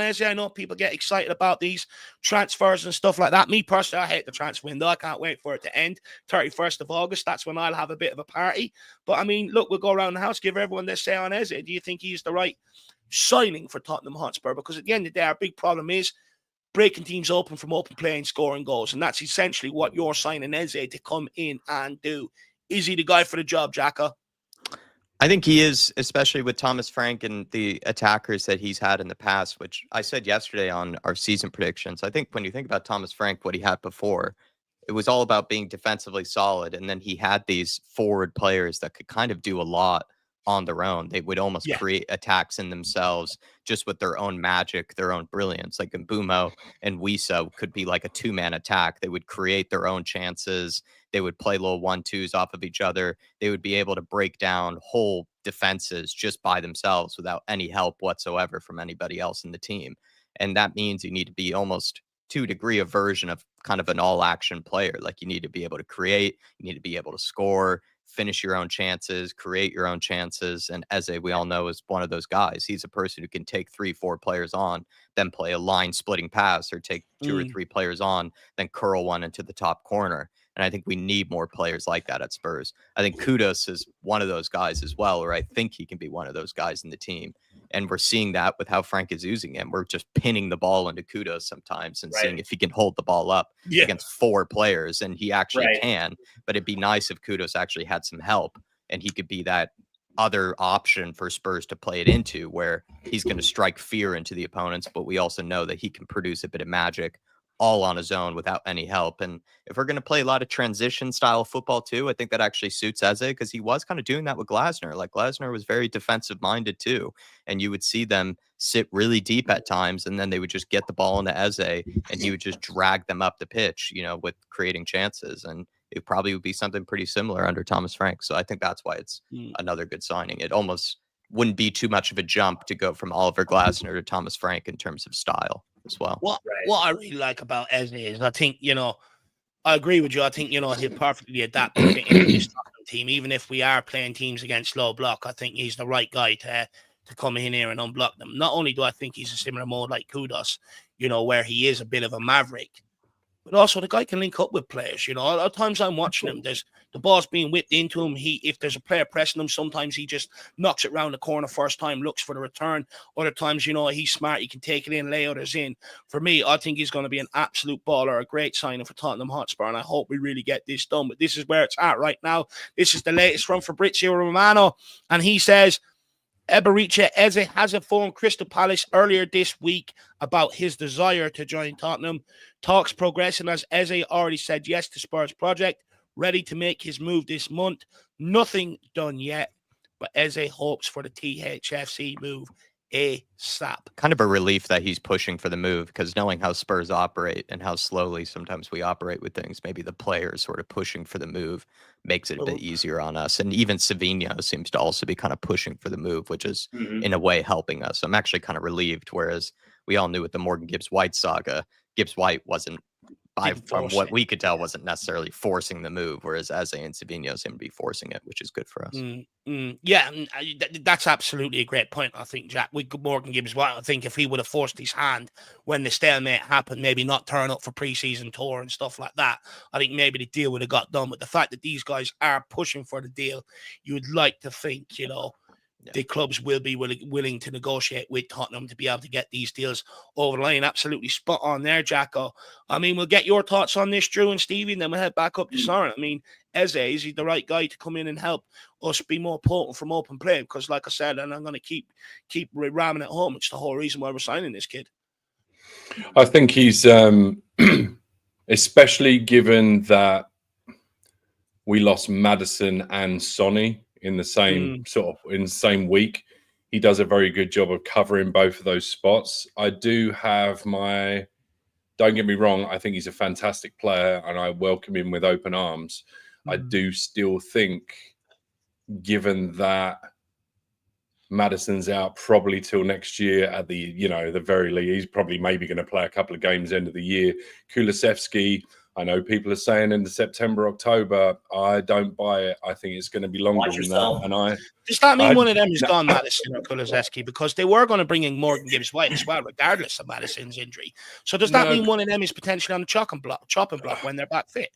Eze? I know people get excited about these transfers and stuff like that. Me personally, I hate the transfer window. I can't wait for it to end. 31st of August, that's when I'll have a bit of a party. But I mean, look, we'll go around the house, give everyone their say on Eze. Do you think he's the right signing for Tottenham Hotspur? Because at the end of the day, our big problem is breaking teams open from open play and scoring goals. And that's essentially what you're signing Eze to come in and do. Is he the guy for the job, Jacka? I think he is, especially with Thomas Frank and the attackers that he's had in the past, which I said yesterday on our season predictions. I think when you think about Thomas Frank, what he had before, it was all about being defensively solid. And then he had these forward players that could kind of do a lot on their own. They would almost create attacks in themselves just with their own magic, their own brilliance. Like Mbumo and Wisa could be like a 2-man attack. They would create their own chances. They would play little 1-2s off of each other. They would be able to break down whole defenses just by themselves without any help whatsoever from anybody else in the team. And that means you need to be almost to a degree a version of kind of an all-action player. Like you need to be able to create, you need to be able to score, finish your own chances, create your own chances. And Eze, we all know, is one of those guys. He's a person who can take 3-4 players on, then play a line splitting pass, or take 2 or 3 players on, then curl one into the top corner. And I think we need more players like that at Spurs. I think Kudus is one of those guys as well, or I think he can be one of those guys in the team. And we're seeing that with how Frank is using him. We're just pinning the ball into Kudus sometimes and seeing if he can hold the ball up against 4 players. And he actually can. But it'd be nice if Kudus actually had some help and he could be that other option for Spurs to play it into, where he's going to strike fear into the opponents. But we also know that he can produce a bit of magic all on his own without any help. And if we're going to play a lot of transition style football too, I think that actually suits Eze, because he was kind of doing that with Glasner. Like Glasner was very defensive minded too. And you would see them sit really deep at times, and then they would just get the ball into Eze and he would just drag them up the pitch, you know, with creating chances. And it probably would be something pretty similar under Thomas Frank. So I think that's why it's another good signing. It almost wouldn't be too much of a jump to go from Oliver Glasner to Thomas Frank in terms of style as well. What I really like about Eze is I think, I agree with you. I think, he'll perfectly adapt and fit into this Tottenham team. Even if we are playing teams against low block, I think he's the right guy to come in here and unblock them. Not only do I think he's a similar mode like Kudos, where he is a bit of a maverick, but also the guy can link up with players. A lot of times I'm watching him, there's the ball's being whipped into him. If there's a player pressing him, sometimes he just knocks it round the corner first time, looks for the return. Other times, he's smart. He can take it in, lay others in. For me, I think he's going to be an absolute baller, a great signing for Tottenham Hotspur, and I hope we really get this done. But this is where it's at right now. This is the latest from Fabrizio Romano, and he says, Eberiche Eze has informed Crystal Palace earlier this week about his desire to join Tottenham. Talks progressing as Eze already said yes to Spurs project, ready to make his move this month. Nothing done yet, but Eze hopes for the THFC move ASAP. Kind of a relief that he's pushing for the move, because knowing how Spurs operate and how slowly sometimes we operate with things, maybe the players sort of pushing for the move makes it a bit easier on us. And even Savinho seems to also be kind of pushing for the move, which is in a way helping us. I'm actually kind of relieved, whereas we all knew with the Morgan Gibbs-White saga, Gibbs-White wasn't, from what we could tell, wasn't necessarily forcing the move, whereas Eze and Savinho seem to be forcing it, which is good for us. Yeah, that's absolutely a great point, I think, Jack. With Morgan Gibbs-White, I think if he would have forced his hand when the stalemate happened, maybe not turn up for pre-season tour and stuff like that, I think maybe the deal would have got done. But the fact that these guys are pushing for the deal, you would like to think, the clubs will be willing to negotiate with Tottenham to be able to get these deals over the line. Absolutely spot on there, Jacko. I mean, we'll get your thoughts on this, Drew and Stevie, and then we'll head back up to Soren. I mean, Eze, is he the right guy to come in and help us be more potent from open play? Because like I said, and I'm going to keep ramming it home, it's the whole reason why we're signing this kid. I think he's, especially given that we lost Maddison and Sonny in the same in the same week, he does a very good job of covering both of those spots. I do have don't get me wrong, I think he's a fantastic player and I welcome him with open arms. I do still think, given that Maddison's out probably till next year at the, the very least, he's probably maybe going to play a couple of games end of the year. Kulusevski, I know people are saying in the September, October. I don't buy it. I think it's going to be longer than that. And does that mean one of them is gone, Maddison or Kulusevski? Because they were going to bring in Morgan Gibbs-White as well, regardless of Maddison's injury. So does that mean one of them is potentially on the chopping block when they're back fit?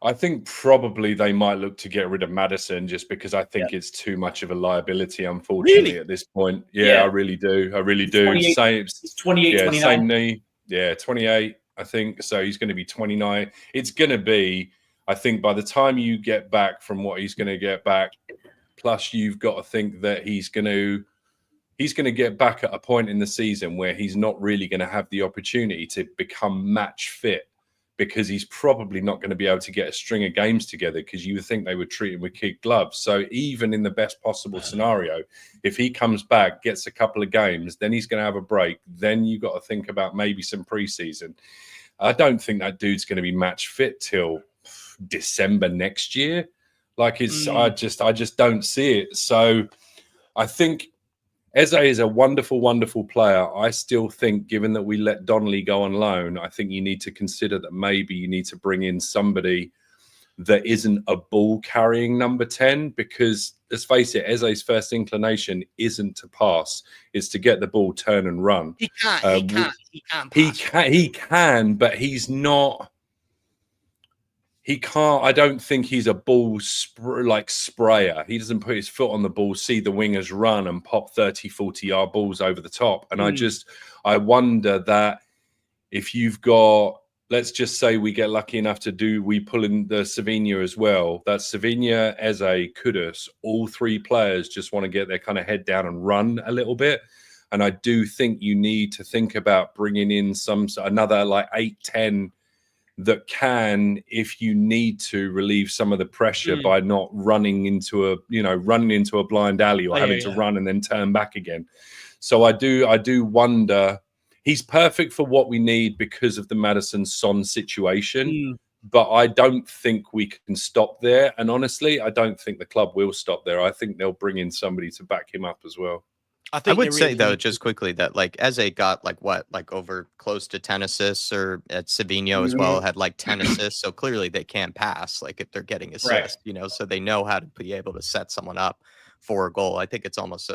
I think probably they might look to get rid of Maddison just because I think it's too much of a liability, unfortunately, at this point. Yeah, I really do. I really do. 28, 29. Same knee. Yeah, 28. I think so. He's going to be 29. It's going to be, I think, by the time you get back from what he's going to get back, plus you've got to think that he's going to get back at a point in the season where he's not really going to have the opportunity to become match fit, because he's probably not going to be able to get a string of games together, because you would think they would treat him with kid gloves. So even in the best possible scenario, if he comes back, gets a couple of games, then he's going to have a break. Then you've got to think about maybe some preseason. I don't think that dude's going to be match fit till December next year. Like I just don't see it. So I think Eze is a wonderful, wonderful player. I still think, given that we let Donnelly go on loan, I think you need to consider that maybe you need to bring in somebody that isn't a ball-carrying number 10, because let's face it, Eze's first inclination isn't to pass; it's to get the ball, turn and run. He can't pass. He can, but he's not. He can't. I don't think he's a ball sprayer. He doesn't put his foot on the ball, see the wingers run and pop 30, 40-yard balls over the top. And I wonder that if you've got, let's just say we get lucky enough we pull in the Savinho as well. That's Savinho, Eze, Kudus. All three players just want to get their kind of head down and run a little bit. And I do think you need to think about bringing in another like 8, 10 that can, if you need to, relieve some of the pressure by not running into a blind alley or having to run and then turn back again. So I do wonder. He's perfect for what we need because of the Maddison Son situation. but I don't think we can stop there. And honestly, I don't think the club will stop there. I think they'll bring in somebody to back him up as well. I would say though, just quickly, that like Eze got like over close to 10 assists, or at Savinho as well had like 10 assists. So clearly they can pass, like if they're getting assists, you know, so they know how to be able to set someone up for a goal. I think it's almost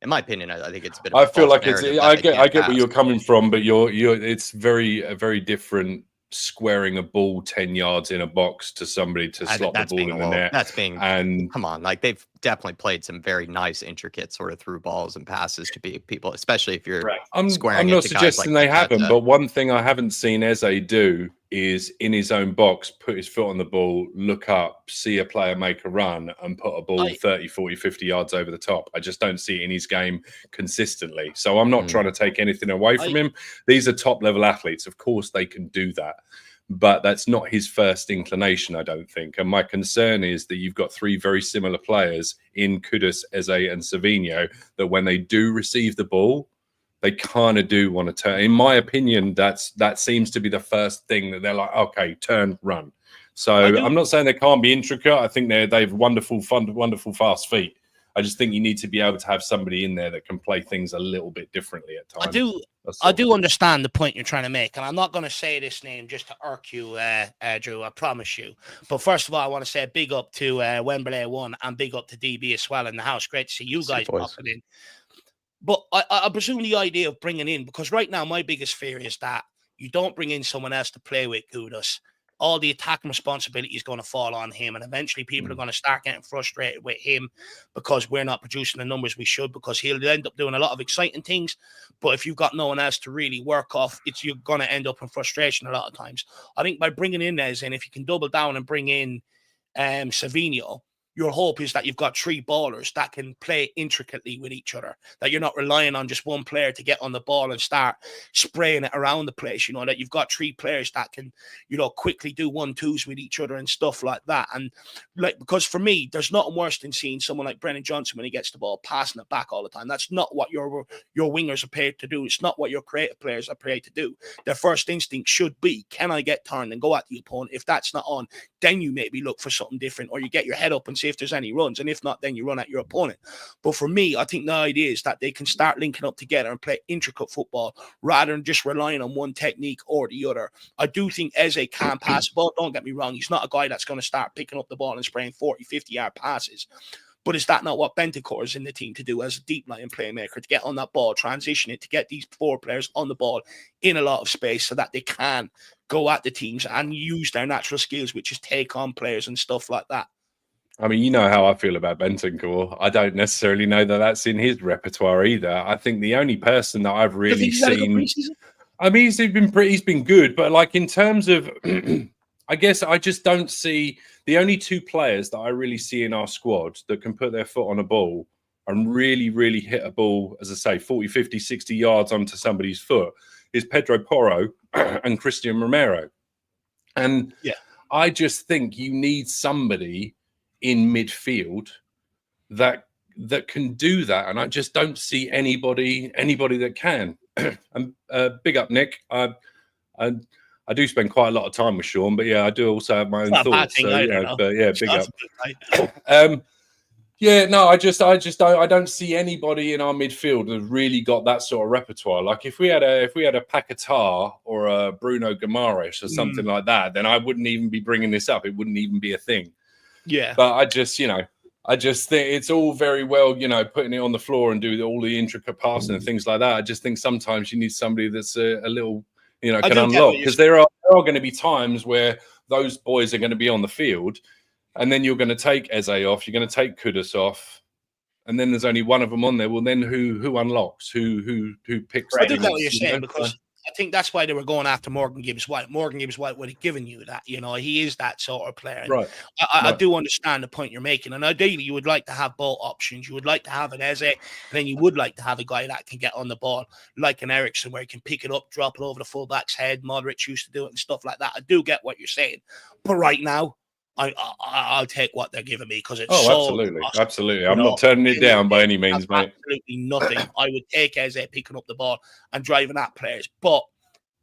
in my opinion, I think it's a bit of I feel like I get where you're coming from, but it's a very different squaring a ball 10 yards in a box to somebody to slot the ball in the net. And come on, like they've definitely played some very nice, intricate sort of through balls and passes to be people, especially if you're squaring. I'm not suggesting they haven't, but one thing I haven't seen Eze do is in his own box, put his foot on the ball, look up, see a player make a run and put a ball 30, 40, 50 yards over the top. I just don't see it in his game consistently. So I'm not trying to take anything away from him. These are top level athletes. Of course they can do that, but that's not his first inclination, I don't think. And my concern is that you've got three very similar players in Kudus, Eze and Savinho, that when they do receive the ball, they kind of do want to turn. In my opinion, that seems to be the first thing that they're like, okay, turn, run. So I'm not saying they can't be intricate. I think they've wonderful, fast feet. I just think you need to be able to have somebody in there that can play things a little bit differently at times. I do understand the point you're trying to make, and I'm not going to say this name just to irk you, Drew, I promise you. But first of all, I want to say a big up to Wembley 1 and big up to DB as well in the house. Great to see you guys popping in. But I presume the idea of bringing in, because right now my biggest fear is that you don't bring in someone else to play with Kudus. All the attacking responsibility is going to fall on him, and eventually people are going to start getting frustrated with him because we're not producing the numbers we should, because he'll end up doing a lot of exciting things. But if you've got no one else to really work off, you're going to end up in frustration a lot of times. I think by bringing in Eze, and if you can double down and bring in Savinho, your hope is that you've got three ballers that can play intricately with each other, that you're not relying on just one player to get on the ball and start spraying it around the place, you know, that you've got three players that can, you know, quickly do 1-2s with each other and stuff like that. And like, because for me, there's nothing worse than seeing someone like Brennan Johnson when he gets the ball passing it back all the time. That's not what your wingers are paid to do. It's not what your creative players are paid to do. Their first instinct should be, can I get turned and go at the opponent? If that's not on, then you maybe look for something different, or you get your head up and see if there's any runs, and if not, then you run at your opponent. But for me, I think the idea is that they can start linking up together and play intricate football rather than just relying on one technique or the other. I do think Eze can pass the ball, don't get me wrong. He's not a guy that's going to start picking up the ball and spraying 40, 50-yard passes. But is that not what Bentancur is in the team to do as a deep line playmaker, to get on that ball, transition it, to get these four players on the ball in a lot of space so that they can go at the teams and use their natural skills, which is take on players and stuff like that? I mean, you know how I feel about Bentancur. I don't necessarily know that that's in his repertoire either. I think the only person that I've really seen, I mean, he's been good, but like in terms of, I guess I just don't see the only two players that I really see in our squad that can put their foot on a ball and really, really hit a ball, as I say, 40, 50, 60 yards onto somebody's foot is Pedro Porro and Christian Romero. And I just think you need somebody in midfield that can do that, and I just don't see anybody that can. And big up Nick. I do spend quite a lot of time with Sean, but yeah, I do also have my own thoughts. So yeah, but yeah, big up. I don't see anybody in our midfield that's really got that sort of repertoire. Like if we had a Paquetá or a Bruno Guimaraes or something like that, then I wouldn't even be bringing this up. It wouldn't even be a thing. Yeah, but I just think it's all very well, putting it on the floor and do all the intricate passing and things like that. I just think sometimes you need somebody that's a little, can unlock, because there are going to be times where those boys are going to be on the field, and then you're going to take Eze off, you're going to take Kudus off, and then there's only one of them on there. Well, then who unlocks? Who picks? I do get what you're saying, because I think that's why they were going after Morgan Gibbs-White. Morgan Gibbs-White would have given you that, he is that sort of player. Right. I do understand the point you're making. And ideally, you would like to have both options. You would like to have an Eze, and then you would like to have a guy that can get on the ball, like an Eriksson, where he can pick it up, drop it over the fullback's head. Modric used to do it and stuff like that. I do get what you're saying. But right now, I'll take what they're giving me, because it's absolutely. I'm not turning it down by any means, mate. Absolutely nothing. I would take Eze picking up the ball and driving at players. But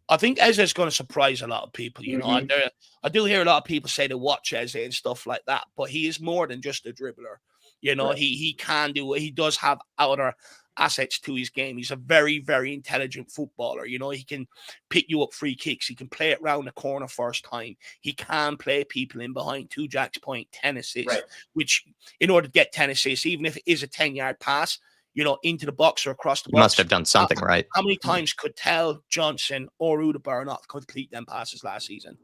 I think Eze's going to surprise a lot of people. You know, Mhm. I do hear a lot of people say to watch Eze and stuff like that, but he is more than just a dribbler. You know, Right. he can do it. He does have outer assets to his game. He's a very, very intelligent footballer. You know, he can pick you up free kicks. He can play it round the corner first time. He can play people in behind. To Jack's point, 10 assists, Right. which in order to get 10 assists, even if it is a 10-yard pass, you know, into the box or across the He must box. have done something right. How many times could Tell, Johnson, or Rudeberg not complete them passes last season?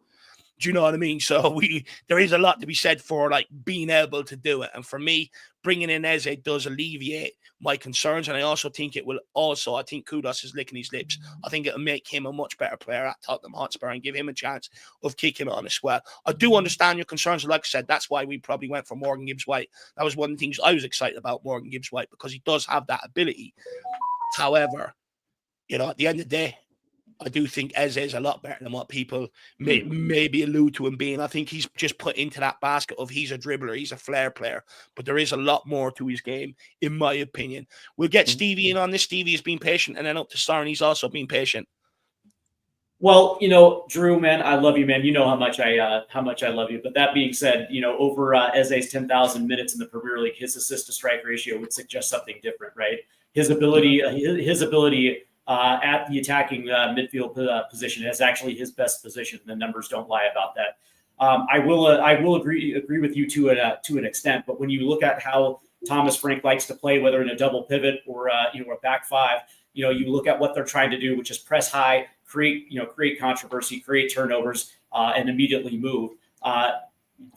Do you know what I mean? So there is a lot to be said for like being able to do it. And for me, bringing in Eze does alleviate my concerns. And I also think it will also, I think Kudos is licking his lips. I think it'll make him a much better player at Tottenham Hotspur and give him a chance of kicking on as well. I do understand your concerns. Like I said, that's why we probably went for Morgan Gibbs-White. That was one of the things I was excited about Morgan Gibbs-White, because he does have that ability. However, you know, at the end of the day, I do think Eze is a lot better than what people maybe allude to him being. I think he's just put into that basket of he's a dribbler, he's a flair player, but there is a lot more to his game, in my opinion. We'll get Stevie in on this. Stevie has been patient, and then up to Star, and he's also been patient. Well, you know, Drew, man, I love you, man. You know how much I love you. But that being said, you know, over Eze's 10,000 minutes in the Premier League, his assist to strike ratio would suggest something different, right? His ability at the attacking midfield position is actually his best position. The numbers don't lie about that. I will agree with you to an extent. But when you look at how Thomas Frank likes to play, whether in a double pivot or a back five, you know, you look at what they're trying to do, which is press high, create controversy, create turnovers, and immediately move.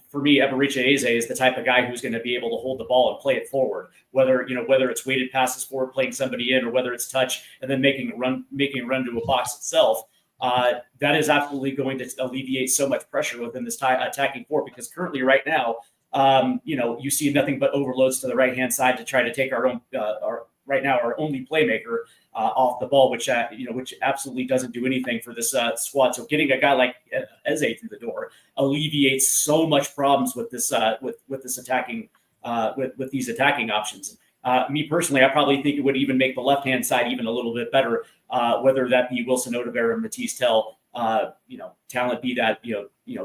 For me, Eberiche Eze is the type of guy who's going to be able to hold the ball and play it forward. Whether it's weighted passes forward, playing somebody in, or whether it's touch and then making a run to a box itself. That is absolutely going to alleviate so much pressure within this attacking four, because currently, right now, you see nothing but overloads to the right hand side to try to take our only playmaker off the ball, which absolutely doesn't do anything for this squad. So getting a guy like Eze through the door alleviates so much problems with this this attacking with these attacking options. Me personally, I probably think it would even make the left hand side even a little bit better, whether that be Wilson Odegaard or Matisse Tell. Talent be that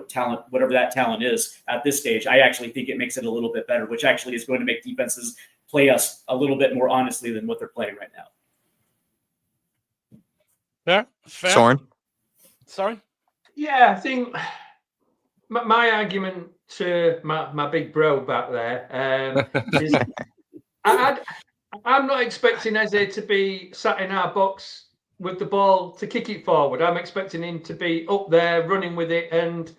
talent, whatever that talent is at this stage. I actually think it makes it a little bit better, which actually is going to make defenses play us a little bit more honestly than what they're playing right now. Fair. Soren? Sorry? Yeah, I think my argument to my big bro back there is I'm not expecting Eze to be sat in our box with the ball to kick it forward. I'm expecting him to be up there running with it and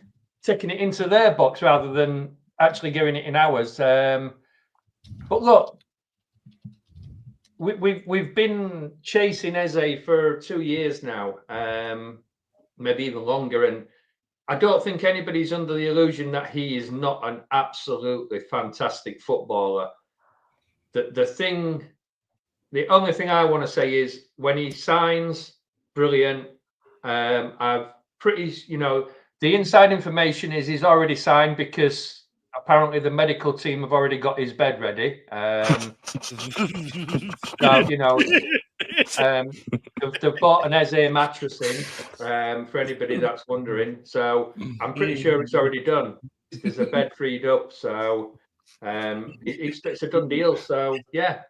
taking it into their box rather than actually giving it in ours. But look, we've been chasing Eze for 2 years now, maybe even longer, and I don't think anybody's under the illusion that he is not an absolutely fantastic footballer. The only thing I want to say is when he signs, brilliant. I've pretty, the inside information is he's already signed because apparently the medical team have already got his bed ready. So, they've bought an Eze mattress in for anybody that's wondering. So I'm pretty sure it's already done. There's a bed freed up. So it's a done deal. So yeah.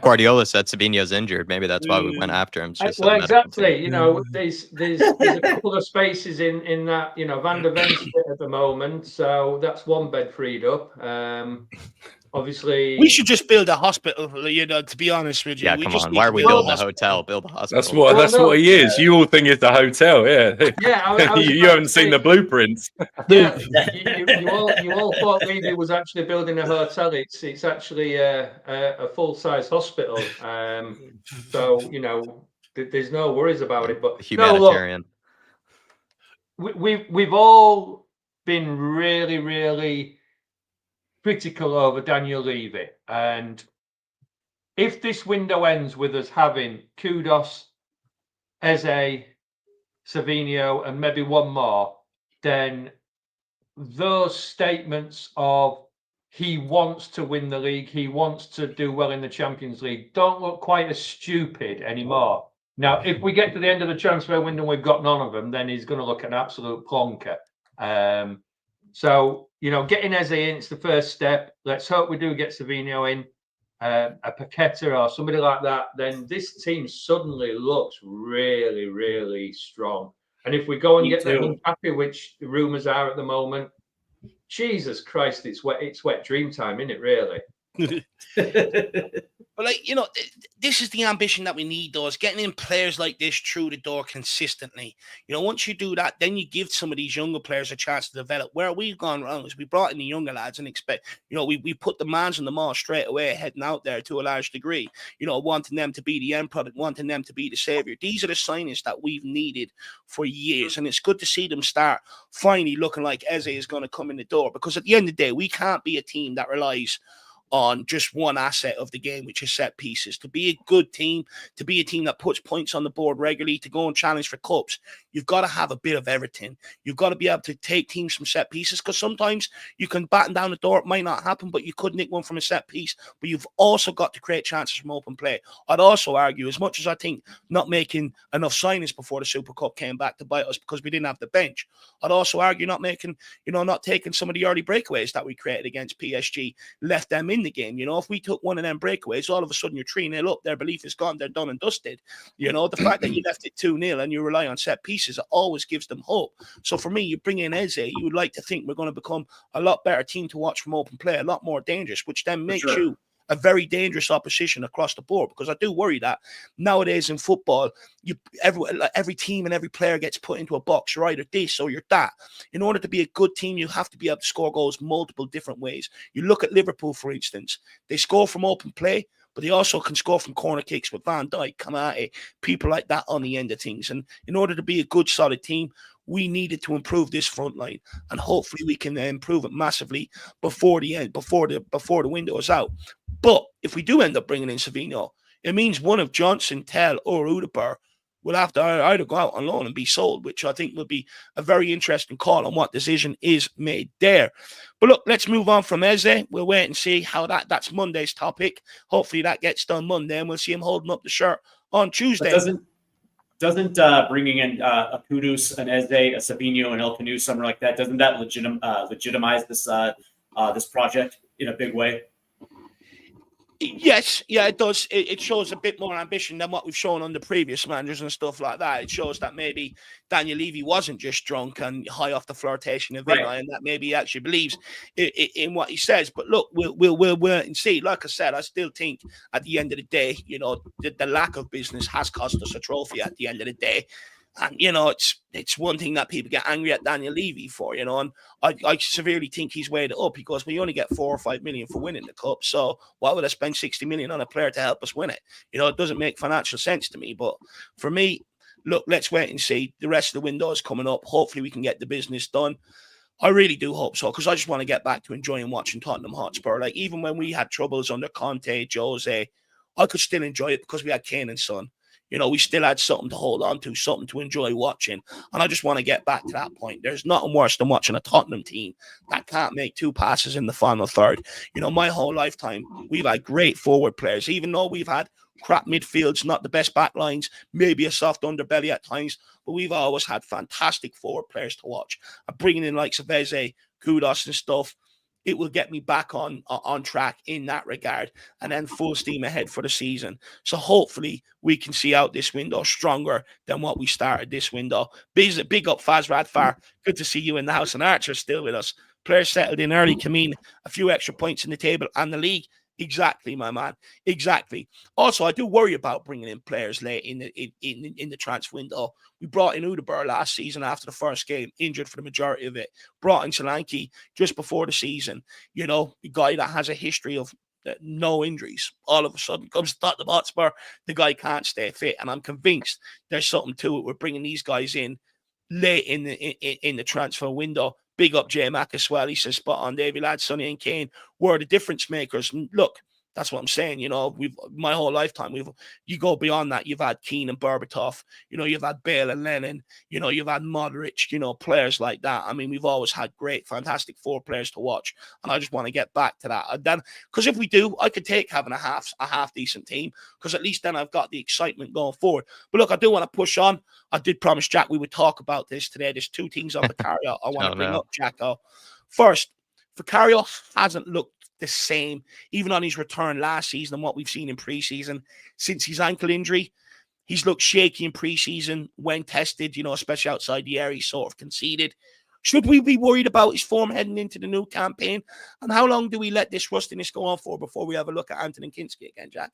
Guardiola said Sabino's injured. Maybe that's why we went after him. Well, exactly. There's a couple of spaces in that Van der Ven's at the moment. So that's one bed freed up. Obviously, we should just build a hospital. To be honest with you, yeah, we come just on. Why are we building a hotel? Build a hospital. That's what he is. You all think it's the hotel, yeah? Yeah, you haven't seen the blueprints. Yeah, you all thought Levy was actually building a hotel. It's actually a full size hospital. So there's no worries about it. But humanitarian. No, look, we've all been really, really critical over Daniel Levy, and if this window ends with us having Kudos, Eze, Savinho, and maybe one more, then those statements of he wants to win the league, he wants to do well in the Champions League, don't look quite as stupid anymore. Now, if we get to the end of the transfer window and we've got none of them, then he's going to look an absolute plonker. So, getting Eze in, it's the first step. Let's hope we do get Savinho in, a Paqueta or somebody like that. Then this team suddenly looks really, really strong. And if we go and get them happy, which the rumours are at the moment, Jesus Christ, it's wet dream time, isn't it, really? But this is the ambition that we need, though, is getting in players like this through the door consistently. Once you do that, then you give some of these younger players a chance to develop. Where we've gone wrong is we brought in the younger lads and we put the mans on the mall straight away, heading out there to a large degree, wanting them to be the end product, wanting them to be the savior. These are the signings that we've needed for years. And it's good to see them start finally looking like Eze is going to come in the door, because at the end of the day, we can't be a team that relies on just one asset of the game, which is set pieces. To be a good team, to be a team that puts points on the board regularly, to go and challenge for cups, you've got to have a bit of everything. You've got to be able to take teams from set pieces, because sometimes you can batten down the door. It might not happen, but you could nick one from a set piece. But you've also got to create chances from open play. I'd also argue, as much as I think not making enough signings before the Super Cup came back to bite us because we didn't have the bench, I'd also argue not taking some of the early breakaways that we created against PSG, left them in the game. If we took one of them breakaways, all of a sudden you're 3-0 up, their belief is gone, they're done and dusted. The fact that you left it 2-0 and you rely on set pieces, it always gives them hope. So for me, you bring in Eze, you would like to think we're going to become a lot better team to watch from open play, a lot more dangerous, which then makes you a very dangerous opposition across the board, because I do worry that nowadays in football, every team and every player gets put into a box. You're either this or you're that. In order to be a good team, you have to be able to score goals multiple different ways. You look at Liverpool, for instance. They score from open play, but they also can score from corner kicks with Van Dijk, Kamate, people like that on the end of things. And in order to be a good, solid team, we needed to improve this front line, and hopefully we can improve it massively before the end, before the window is out. But if we do end up bringing in Savinho, it means one of Johnson, Tell, or Udaber will have to either go out on loan and be sold, which I think will be a very interesting call on what decision is made there. But look, let's move on from Eze. We'll wait and see how that's Monday's topic. Hopefully that gets done Monday, and we'll see him holding up the shirt on Tuesday. Doesn't bringing in a Kudus, an Eze, a Savinho, an El Canu, something like that, doesn't that legitimize this project in a big way? Yes, yeah, it does. It shows a bit more ambition than what we've shown on the previous managers and stuff like that. It shows that maybe Daniel Levy wasn't just drunk and high off the flirtation of Villa, and that maybe he actually believes in what he says. But look, we'll wait and see. Like I said, I still think at the end of the day, the lack of business has cost us a trophy at the end of the day. And, it's one thing that people get angry at Daniel Levy for, and I severely think he's weighed it up, because we only get 4 or 5 million for winning the cup. So why would I spend 60 million on a player to help us win it? It doesn't make financial sense to me. But for me, look, let's wait and see. The rest of the window is coming up. Hopefully we can get the business done. I really do hope so, because I just want to get back to enjoying watching Tottenham Hotspur. Like, even when we had troubles under Conte, Jose, I could still enjoy it because we had Kane and Son. We still had something to hold on to, something to enjoy watching. And I just want to get back to that point. There's nothing worse than watching a Tottenham team that can't make 2 passes in the final third. My whole lifetime, we've had great forward players, even though we've had crap midfields, not the best back lines, maybe a soft underbelly at times, but we've always had fantastic forward players to watch. And bringing in likes of Eze, Kudos and stuff, it will get me back on track in that regard, and then full steam ahead for the season. So hopefully we can see out this window stronger than what we started this window. Big up Faz Radfar. Good to see you in the house, and Archer still with us. Players settled in early can mean a few extra points in the table and the league. Exactly, my man. Exactly. Also, I do worry about bringing in players late in the transfer window. We brought in Udaber last season after the first game, injured for the majority of it. Brought in Solanke just before the season. A guy that has a history of no injuries. All of a sudden comes to Tottenham Hotspur, the guy can't stay fit, and I'm convinced there's something to it. We're bringing these guys in late in the transfer window. Big up J Mac as well. He says, spot on, Davey, lads, Sonny and Kane were the difference makers. And look, That's what I'm saying. My whole lifetime, you go beyond that. You've had Keane and Berbatov, you've had Bale and Lennon, you've had Modric, players like that. I mean, we've always had great, fantastic forward players to watch. And I just want to get back to that. And then, because if we do, I could take having a half decent team, because at least then I've got the excitement going forward. But look, I do want to push on. I did promise Jack we would talk about this today. There's two things on Vicario I want to bring up, Jacko. First, Vicario hasn't looked the same, even on his return last season and what we've seen in preseason since his ankle injury. He's looked shaky in preseason when tested, especially outside the area. He sort of conceded. Should we be worried about his form heading into the new campaign? And how long do we let this rustiness go on for before we have a look at Anthony Kinski again, Jack?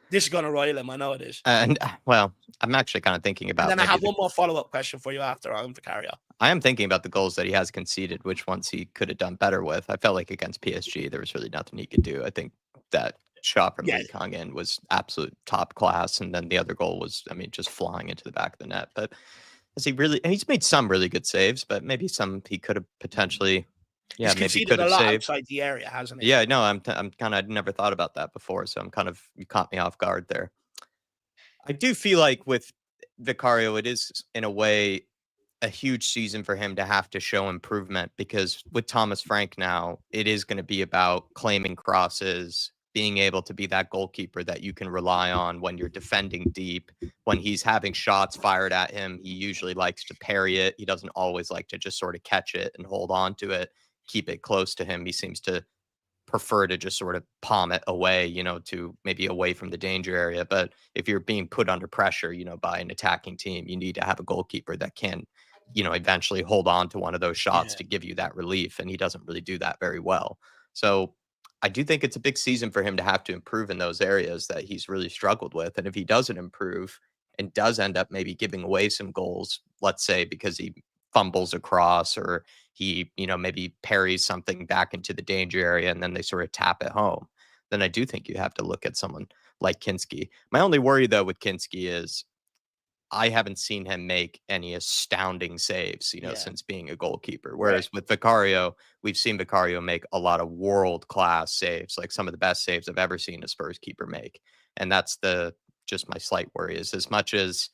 This is going to rile him. I know it is. And well, I'm actually kind of thinking about. And then I have one more follow-up question for you after on Vicario. I am thinking about the goals that he has conceded, which ones he could have done better with. I felt like against PSG, there was really nothing he could do. I think that shot from Lee Kang-in was absolute top class. And then the other goal was, just flying into the back of the net. But he's made some really good saves, but maybe some he could have potentially, he's maybe could have saved outside the area, hasn't he? Yeah, no, I'm kind of never thought about that before. So you caught me off guard there. I do feel like with Vicario, it is in a way a huge season for him to have to show improvement, because with Thomas Frank now, it is going to be about claiming crosses, being able to be that goalkeeper that you can rely on when you're defending deep. When he's having shots fired at him, he usually likes to parry it. He doesn't always like to just sort of catch it and hold on to it, keep it close to him. He seems to prefer to just sort of palm it away, to maybe away from the danger area. But if you're being put under pressure, by an attacking team, you need to have a goalkeeper that can, eventually hold on to one of those shots to give you that relief. And he doesn't really do that very well. So I do think it's a big season for him to have to improve in those areas that he's really struggled with. And if he doesn't improve and does end up maybe giving away some goals, let's say because he fumbles across, or he, maybe parries something back into the danger area and then they sort of tap it home, then I do think you have to look at someone like Kinski. My only worry, though, with Kinski is I haven't seen him make any astounding saves, since being a goalkeeper. Whereas with Vicario, we've seen Vicario make a lot of world-class saves, like some of the best saves I've ever seen a Spurs keeper make. And that's just my slight worry, is as much as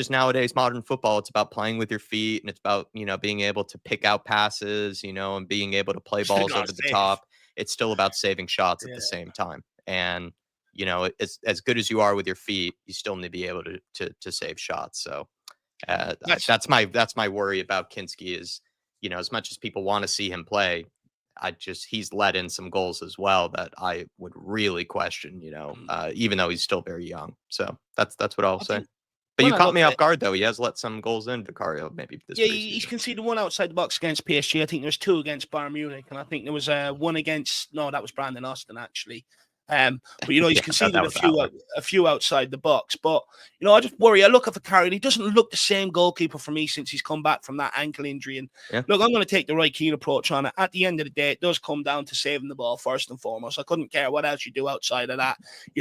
nowadays modern football, it's about playing with your feet, and it's about, being able to pick out passes, and being able to play balls over the top. It's still about saving shots at the same time. And, it's as good as you are with your feet, you still need to be able to save shots. So that's my worry about Kinski is, as much as people want to see him play, he's let in some goals as well that I would really question, even though he's still very young. So that's what I'll say. But you caught me off guard, though. He has let some goals in, Vicario, maybe this preseason. He's conceded one outside the box against PSG. I think there's two against Bayern Munich, and I think there was one against, no, that was Brandon Austin, actually. But he's conceded a few outside the box. But I just worry. I look at Vicario, and he doesn't look the same goalkeeper for me since he's come back from that ankle injury. And look, I'm going to take the right keen approach on it. At the end of the day, it does come down to saving the ball first and foremost. I couldn't care what else you do outside of that.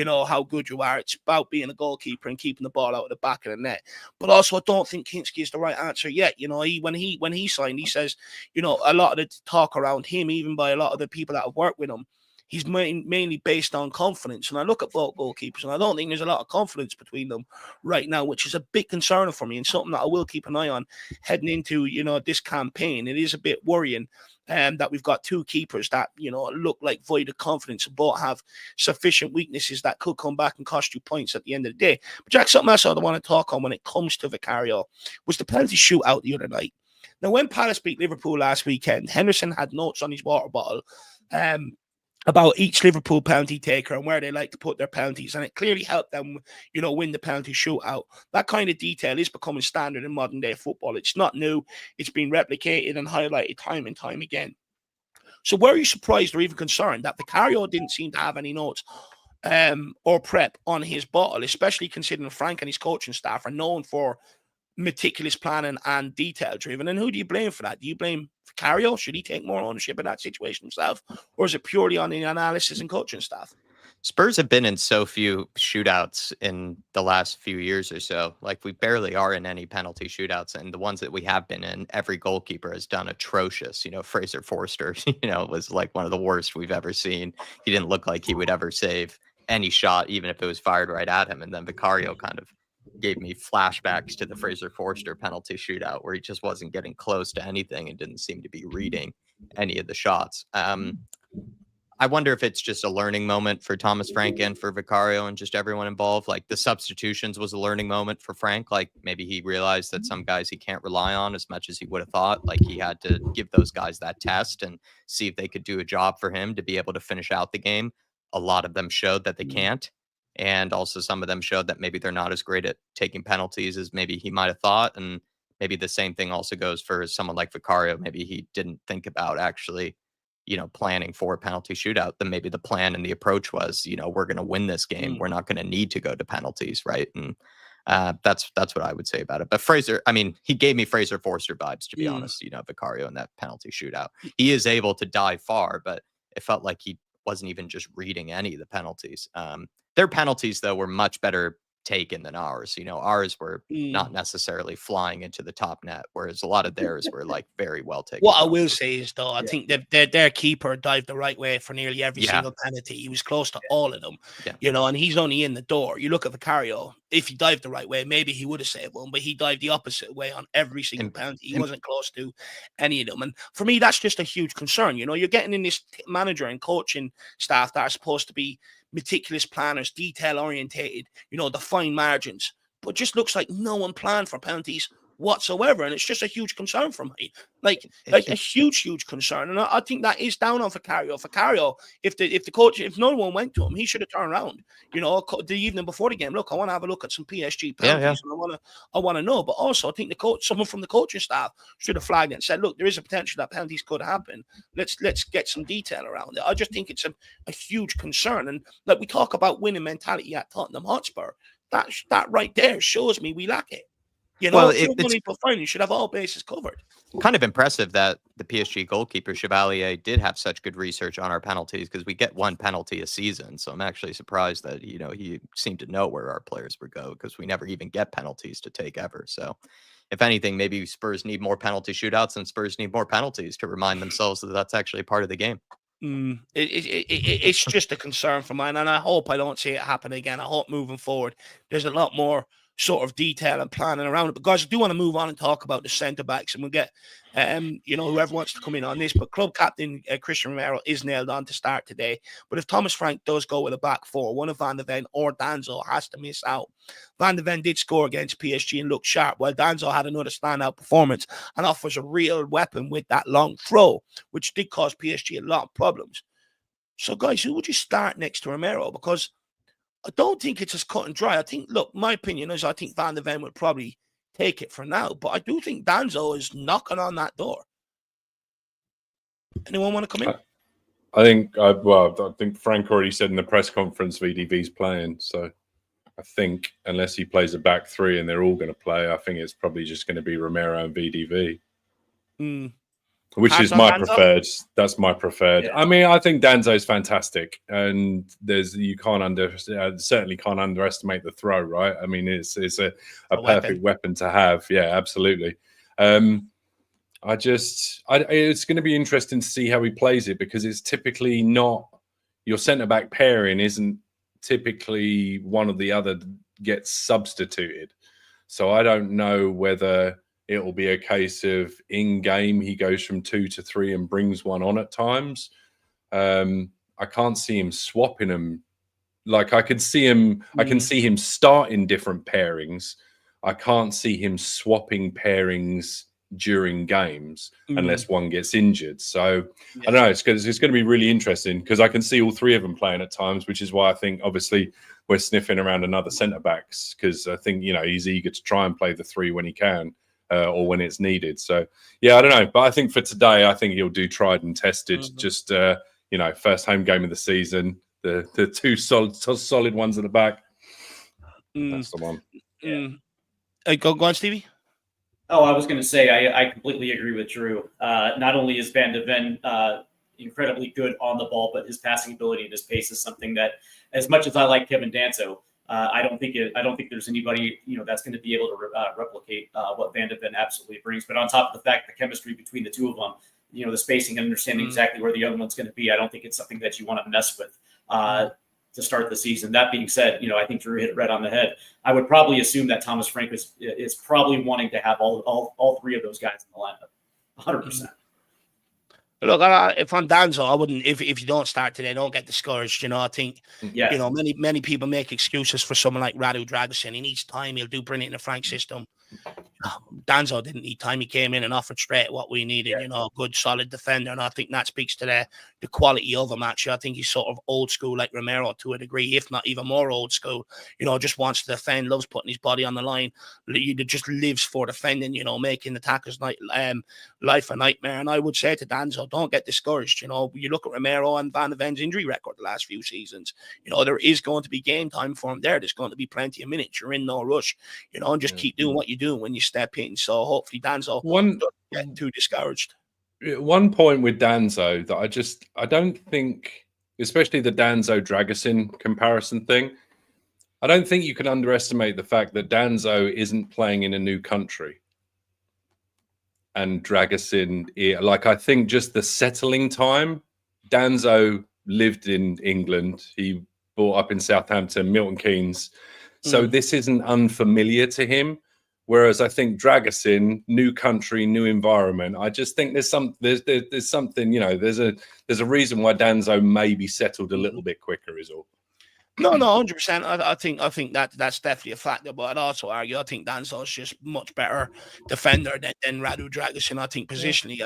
How good you are. It's about being a goalkeeper and keeping the ball out of the back of the net. But also, I don't think Kinski is the right answer yet. When he signed, he says, a lot of the talk around him, even by a lot of the people that have worked with him, he's mainly based on confidence. And I look at both goalkeepers, and I don't think there's a lot of confidence between them right now, which is a big concern for me and something that I will keep an eye on heading into, this campaign. It is a bit worrying that we've got two keepers that, look like void of confidence and both have sufficient weaknesses that could come back and cost you points at the end of the day. But Jack, something else I want to talk on when it comes to Vicario was the penalty shootout the other night. Now, when Palace beat Liverpool last weekend, Henderson had notes on his water bottle about each Liverpool penalty taker and where they like to put their penalties. And it clearly helped them, win the penalty shootout. That kind of detail is becoming standard in modern day football. It's not new. It's been replicated and highlighted time and time again. So were you surprised or even concerned that Vicario didn't seem to have any notes or prep on his bottle, especially considering Frank and his coaching staff are known for meticulous planning and detail driven? And who do you blame for that? Do you blame Vicario? Should he take more ownership of that situation himself, or is it purely on the analysis and coaching staff? Spurs have been in so few shootouts in the last few years or so. Like, we barely are in any penalty shootouts, and the ones that we have been in, every goalkeeper has done atrocious. Fraser Forster, was like one of the worst we've ever seen. He didn't look like he would ever save any shot, even if it was fired right at him. And then Vicario kind of gave me flashbacks to the Fraser Forster penalty shootout, where he just wasn't getting close to anything and didn't seem to be reading any of the shots. I wonder if it's just a learning moment for Thomas Frank and for Vicario and just everyone involved. Like, the substitutions was a learning moment for Frank. Like, maybe he realized that some guys he can't rely on as much as he would have thought. Like, he had to give those guys that test and see if they could do a job for him to be able to finish out the game. A lot of them showed that they can't. And also some of them showed that maybe they're not as great at taking penalties as maybe he might have thought. And maybe the same thing also goes for someone like Vicario. Maybe he didn't think about actually planning for a penalty shootout. Then maybe the plan and the approach was, we're going to win this game. We're not going to need to go to penalties, right? And that's what I would say about it. But Fraser, he gave me Fraser Forster vibes, to be honest. Vicario in that penalty shootout. He is able to dive far, but it felt like he wasn't even just reading any of the penalties. Their penalties, though, were much better taken than ours. Ours were not necessarily flying into the top net, whereas a lot of theirs were like very well taken. What I will say is, though, I think that their keeper dived the right way for nearly every single penalty. He was close to all of them, and he's only in the door. You look at Vicario, if he dived the right way, maybe he would have saved one, but he dived the opposite way on every single penalty. He wasn't close to any of them. And for me, that's just a huge concern. You're getting in this manager and coaching staff that are supposed to be meticulous planners, detail orientated, the fine margins, but just looks like no one planned for penalties whatsoever, and it's just a huge concern for me, like a huge concern. And I think that is down on Vicario. If the coach, if no one went to him, he should have turned around. The evening before the game, look, I want to have a look at some PSG penalties, and I want to know. But also, I think the coach, someone from the coaching staff, should have flagged it and said, look, there is a potential that penalties could happen. Let's get some detail around it. I just think it's a huge concern. And like, we talk about winning mentality at Tottenham Hotspur, that right there shows me we lack it. You should have all bases covered. Kind of impressive that the PSG goalkeeper Chevalier did have such good research on our penalties, because we get one penalty a season. So I'm actually surprised that he seemed to know where our players would go, because we never even get penalties to take ever. So if anything, maybe Spurs need more penalty shootouts and Spurs need more penalties to remind themselves that that's actually part of the game. It's just a concern for mine, and I hope I don't see it happen again. I hope moving forward there's a lot more sort of detail and planning around it. But guys, I do want to move on and talk about the centre backs, and we'll get whoever wants to come in on this. But club captain Christian Romero is nailed on to start today. But if Thomas Frank does go with a back four, one of Van de Ven or Danzo has to miss out. Van de Ven did score against PSG and looked sharp, while Danzo had another standout performance and offers a real weapon with that long throw, which did cause PSG a lot of problems. So guys, who would you start next to Romero? Because I don't think it's as cut and dry. I think, look, my opinion is I think Van de Ven would probably take it for now, but I do think Danzo is knocking on that door. Anyone want to come in? I think Frank already said in the press conference VDV's playing, so I think unless he plays a back three and they're all going to play, I think it's probably just going to be Romero and VDV. Which is my preferred. That's my preferred. Yeah. I think Danzo's fantastic, and certainly can't underestimate the throw, right? It's a perfect weapon to have. Yeah, absolutely. It's going to be interesting to see how he plays it, because it's typically not your centre back pairing isn't typically one or the other gets substituted. So I don't know whether it will be a case of in game he goes from 2 to 3 and brings one on at times. I can't see him swapping them. Like, I can see him starting different pairings. I can't see him swapping pairings during games unless one gets injured. So I don't know. It's going to be really interesting, because I can see all three of them playing at times, which is why I think obviously we're sniffing around another centre backs, because I think he's eager to try and play the three when he can. Or when it's needed. So, yeah, I don't know. But I think for today, I think he'll do tried and tested. Just, first home game of the season, the two solid ones at the back. That's the one. Go on, Stevie. Oh, I was going to say, I completely agree with Drew. Not only is Van de Ven, incredibly good on the ball, but his passing ability and his pace is something that, as much as I like Kevin Danso, I don't think there's anybody that's going to be able to replicate what Van de Ven absolutely brings. But on top of the fact, the chemistry between the two of them, the spacing and understanding exactly where the young one's going to be, I don't think it's something that you want to mess with to start the season. That being said, I think Drew hit it right on the head. I would probably assume that Thomas Frank is probably wanting to have all three of those guys in the lineup, 100%. Look, if I'm Danzo, I wouldn't. If you don't start today, don't get discouraged. I think many people make excuses for someone like Radu Dragusin. He needs time. He'll do brilliant in the Frank system. Danzo didn't need time. He came in and offered straight what we needed. A good, solid defender, and I think that speaks to the quality of him. Actually, I think he's sort of old school, like Romero to a degree, if not even more old school. Just wants to defend, loves putting his body on the line. He just lives for defending. Making the tackler's life a nightmare. And I would say to Danzo, don't get discouraged. You look at Romero and Van de Ven's injury record the last few seasons. There is going to be game time for him there. There's going to be plenty of minutes. You're in no rush. And just keep doing what you do when you step in. So hopefully Danzo doesn't get too discouraged. One point with Danzo that I don't think, especially the Danzo Dragusin comparison thing, I don't think you can underestimate the fact that Danzo isn't playing in a new country. And Dragusin, I think just the settling time, Danzo lived in England. He brought up in Southampton, Milton Keynes. So this isn't unfamiliar to him. Whereas I think Dragusin, new country, new environment. I just think there's something. There's a reason why Danzo maybe settled a little bit quicker. Is all. No, 100%. I think that's definitely a factor. But I'd also argue I think Danzo's just much better defender than Radu Dragusin. I think positionally,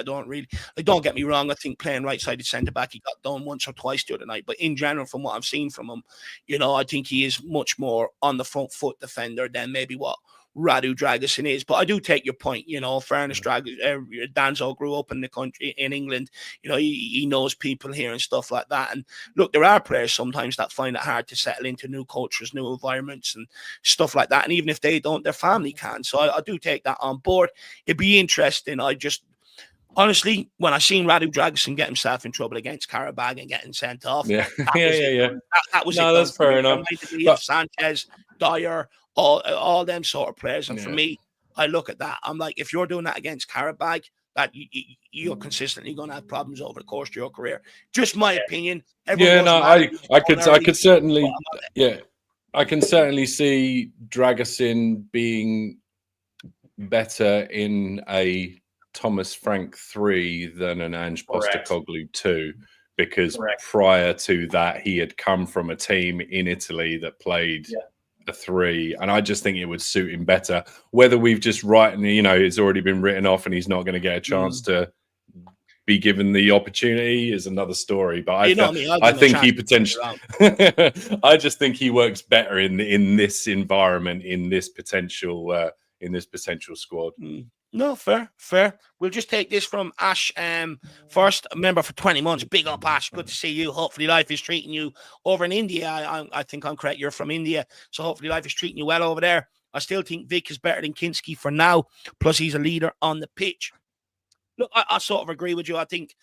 don't get me wrong. I think playing right-sided centre back, he got done once or twice the other night. But in general, from what I've seen from him, I think he is much more on the front foot defender than maybe what Radu Dragusin is. But I do take your point. Fairness, Danzo grew up in the country, in England. He knows people here and stuff like that. And look, there are players sometimes that find it hard to settle into new cultures, new environments and stuff like that. And even if they don't, their family can. So I do take that on board. It'd be interesting. Honestly, when I seen Radu Dragusin get himself in trouble against Karabag and getting sent off, that was no, that's fair enough. But Sanchez, Dyer, all them sort of players. And for me, I look at that. I'm like, if you're doing that against Karabag, that you're consistently going to have problems over the course of your career. Just my opinion. I could certainly, I can certainly see Dragusin being better in a Thomas Frank 3 than an Ange Postecoglou 2, because prior to that, he had come from a team in Italy that played a 3, and I just think it would suit him better. Whether we've just it's already been written off and he's not going to get a chance to be given the opportunity is another story. But I think he potentially, I just think he works better in this environment, in this potential squad. No, fair. We'll just take this from Ash first. A member for 20 months. Big up, Ash. Good to see you. Hopefully life is treating you over in India. I think I'm correct. You're from India. So hopefully life is treating you well over there. I still think Vic is better than Kinski for now. Plus, he's a leader on the pitch. Look, I sort of agree with you. I think,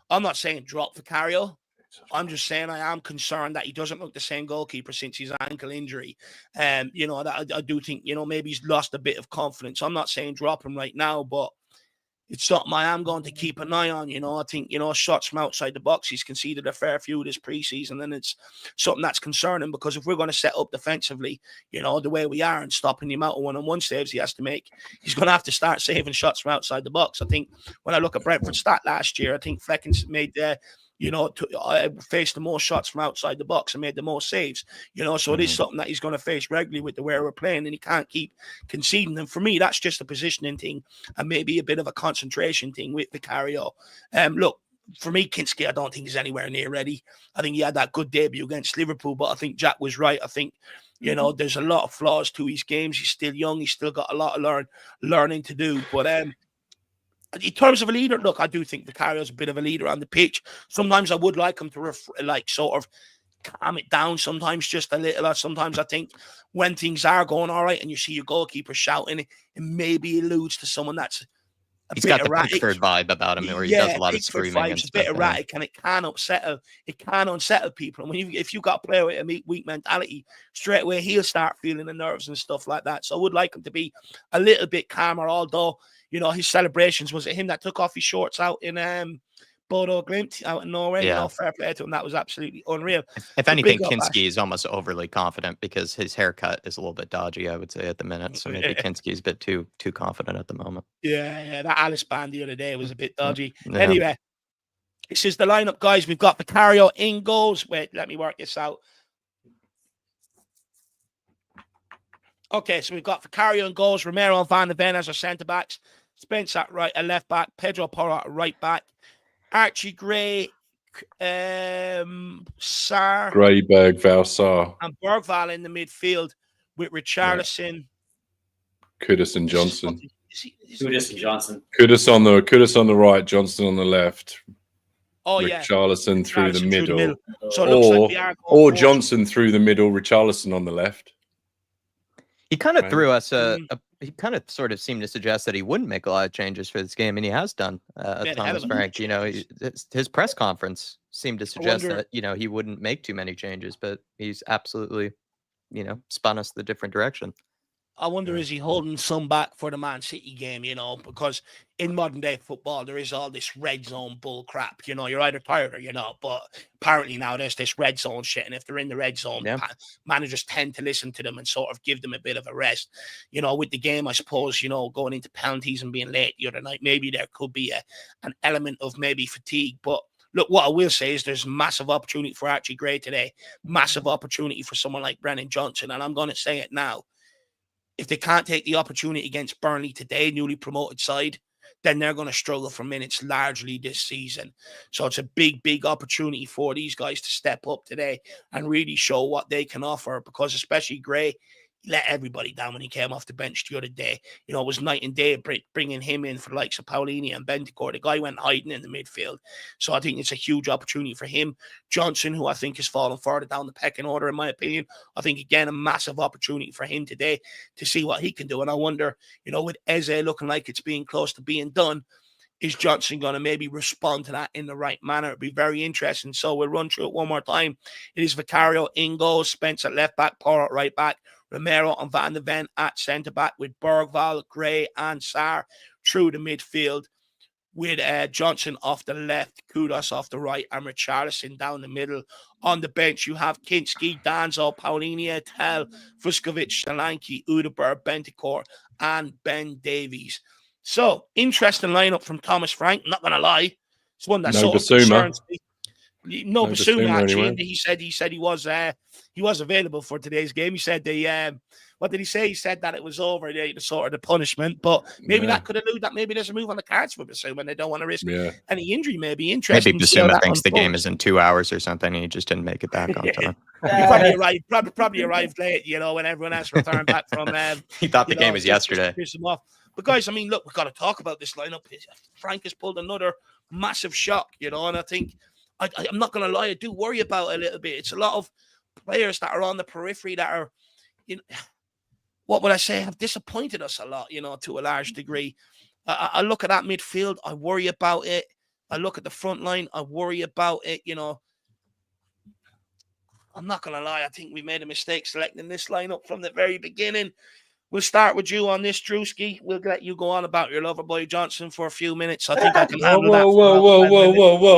I'm not saying drop Vicario. I'm just saying I am concerned that he doesn't look the same goalkeeper since his ankle injury. I do think, maybe he's lost a bit of confidence. I'm not saying drop him right now, but it's something I am going to keep an eye on. I think, shots from outside the box, he's conceded a fair few this preseason, and it's something that's concerning, because if we're going to set up defensively, the way we are, and stopping the amount of one-on-one saves he has to make, he's going to have to start saving shots from outside the box. I think when I look at Brentford's stat last year, I think Fleckens made faced the most shots from outside the box and made the most saves, so it is something that he's going to face regularly with the way we're playing, and he can't keep conceding. And for me, that's just a positioning thing and maybe a bit of a concentration thing with Vicario. Look, for me, Kinski, I don't think he's anywhere near ready. I think he had that good debut against Liverpool, but I think Jack was right. I think, there's a lot of flaws to his games. He's still young. He's still got a lot of learning to do. But in terms of a leader, look, I do think Vicario's a bit of a leader on the pitch. Sometimes I would like him to sort of calm it down sometimes just a little. Sometimes I think when things are going all right and you see your goalkeeper shouting, it maybe alludes to someone that's He's bit got the erratic. Pickford vibe about him, where he does a lot of Pickford screaming and vibes, a stuff. bit erratic, and it can unsettle people. And if you got a player with a weak mentality, straight away he'll start feeling the nerves and stuff like that. So I would like him to be a little bit calmer. Although, you know, his celebrations, was it him that took off his shorts out in Bodo Glimt out in Norway? Yeah. You know, fair play to him. That was absolutely unreal. If So anything, big up, Kinski is almost overly confident because his haircut is a little bit dodgy, I would say, at the minute. So maybe Kinski's a bit too confident at the moment. Yeah, that Alice band the other day was a bit dodgy. Yeah. Anyway, this is the lineup, guys. We've got Vicario in goals. Wait, let me work this out. Okay, so we've got Vicario in goals, Romero and Van de Ven as our centre backs, Spence at right, a left back, Pedro Porro at right back, Archie Gray, Sarr, Grayberg, Valsar, and Bergval in the midfield with Richarlison, Kudus and Johnson. Kudus and Johnson. Kudus on the right, Johnson on the left. Oh yeah, Richarlison through the middle. So it looks like we are or Johnson through the middle, Richarlison on the left. He kind of Right. threw us he kind of sort of seemed to suggest that he wouldn't make a lot of changes for this game, and he has done. Thomas Frank, you know, his press conference seemed to suggest that, you know, he wouldn't make too many changes, but he's absolutely, you know, spun us the different direction. I wonder, is he holding some back for the Man City game, you know, because in modern day football, there is all this red zone bull crap. You know, you're either tired or you're not. But apparently now there's this red zone shit. And if they're in the red zone, managers tend to listen to them and sort of give them a bit of a rest. You know, with the game, I suppose, you know, going into penalties and being late the other night, maybe there could be an element of maybe fatigue. But look, what I will say is there's massive opportunity for Archie Gray today. Massive opportunity for someone like Brennan Johnson. And I'm going to say it now. If they can't take the opportunity against Burnley today, newly promoted side, then they're going to struggle for minutes largely this season. So it's a big, big opportunity for these guys to step up today and really show what they can offer, because especially Gray, he let everybody down when he came off the bench the other day. You know, it was night and day bringing him in for the likes of Paulini and Bentancur. The guy went hiding in the midfield. So I think it's a huge opportunity for him. Johnson, who I think has fallen further down the pecking order, in my opinion, I think, again, a massive opportunity for him today to see what he can do. And I wonder, you know, with Eze looking like it's being close to being done, is Johnson going to maybe respond to that in the right manner? It'd be very interesting. So we'll run through it one more time. It is Vicario in goal, Spence at left back, Porro at right back, Romero and Van de Ven at centre back, with Bergval, Gray and Sarr through the midfield, with Johnson off the left, Kudus off the right, and Richarlison down the middle. On the bench, you have Kinski, Danzo, Paulini, Tel, Vuskovic, Solanke, Udeberg, Bentancur, and Ben Davies. So, interesting lineup from Thomas Frank. Not going to lie, it's one that sort of concerns me. No, Basuma actually. Anyway. He said he was available for today's game. He said what did he say? He said that it was over, the sort of the punishment, but maybe that could allude that maybe there's a move on the cards for Basuma and they don't want to risk any injury. Maybe interesting. Maybe Basuma thinks the game is in 2 hours or something, and he just didn't make it back on time. He probably arrived late, you know, when everyone else returned back from. He thought the game was yesterday. But guys, I mean, look, we've got to talk about this lineup. Frank has pulled another massive shock, you know, and I think. I'm not going to lie, I do worry about it a little bit. It's a lot of players that are on the periphery that are, you know, what would I say, have disappointed us a lot, you know, to a large degree. I look at that midfield, I worry about it. I look at the front line, I worry about it, you know. I'm not going to lie, I think we made a mistake selecting this lineup from the very beginning. We'll start with you on this, Drewski. We'll let you go on about your lover boy Johnson for a few minutes. I think I can handle that. Whoa.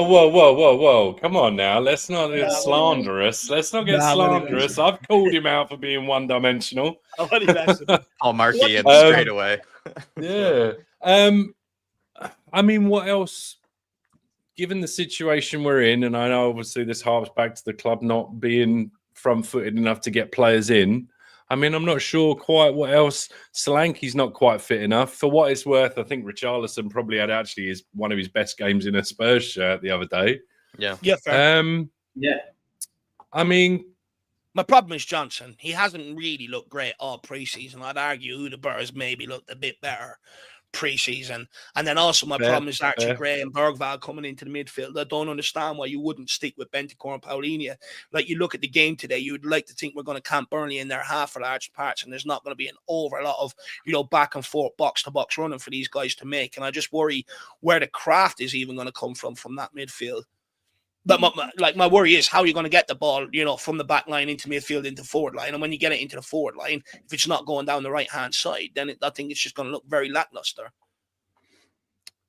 Come on now. Let's not get slanderous. Let's not get slanderous. I've called him out for being one-dimensional. I'll mark you in straight away. Yeah. I mean, what else? Given the situation we're in, and I know obviously this harps back to the club not being front-footed enough to get players in. I mean, I'm not sure quite what else. Solanke's not quite fit enough. For what it's worth, I think Richarlison probably had actually one of his best games in a Spurs shirt the other day. Yeah. Yeah, fair. I mean, my problem is Johnson. He hasn't really looked great all preseason. I'd argue Udeberg has maybe looked a bit better. pre-season. And then also my Fair, problem is Archie fair. Gray and Bergvall coming into the midfield. I don't understand why you wouldn't stick with Bentancur and Paulinho. Like, you look at the game today, you would like to think we're going to camp Burnley in their half for large parts, and there's not going to be an over lot of, you know, back and forth, box to box running for these guys to make. And I just worry where the craft is even going to come from that midfield. But my worry is how you're going to get the ball, you know, from the back line into midfield into forward line. And when you get it into the forward line, if it's not going down the right-hand side, then I think it's just going to look very lackluster.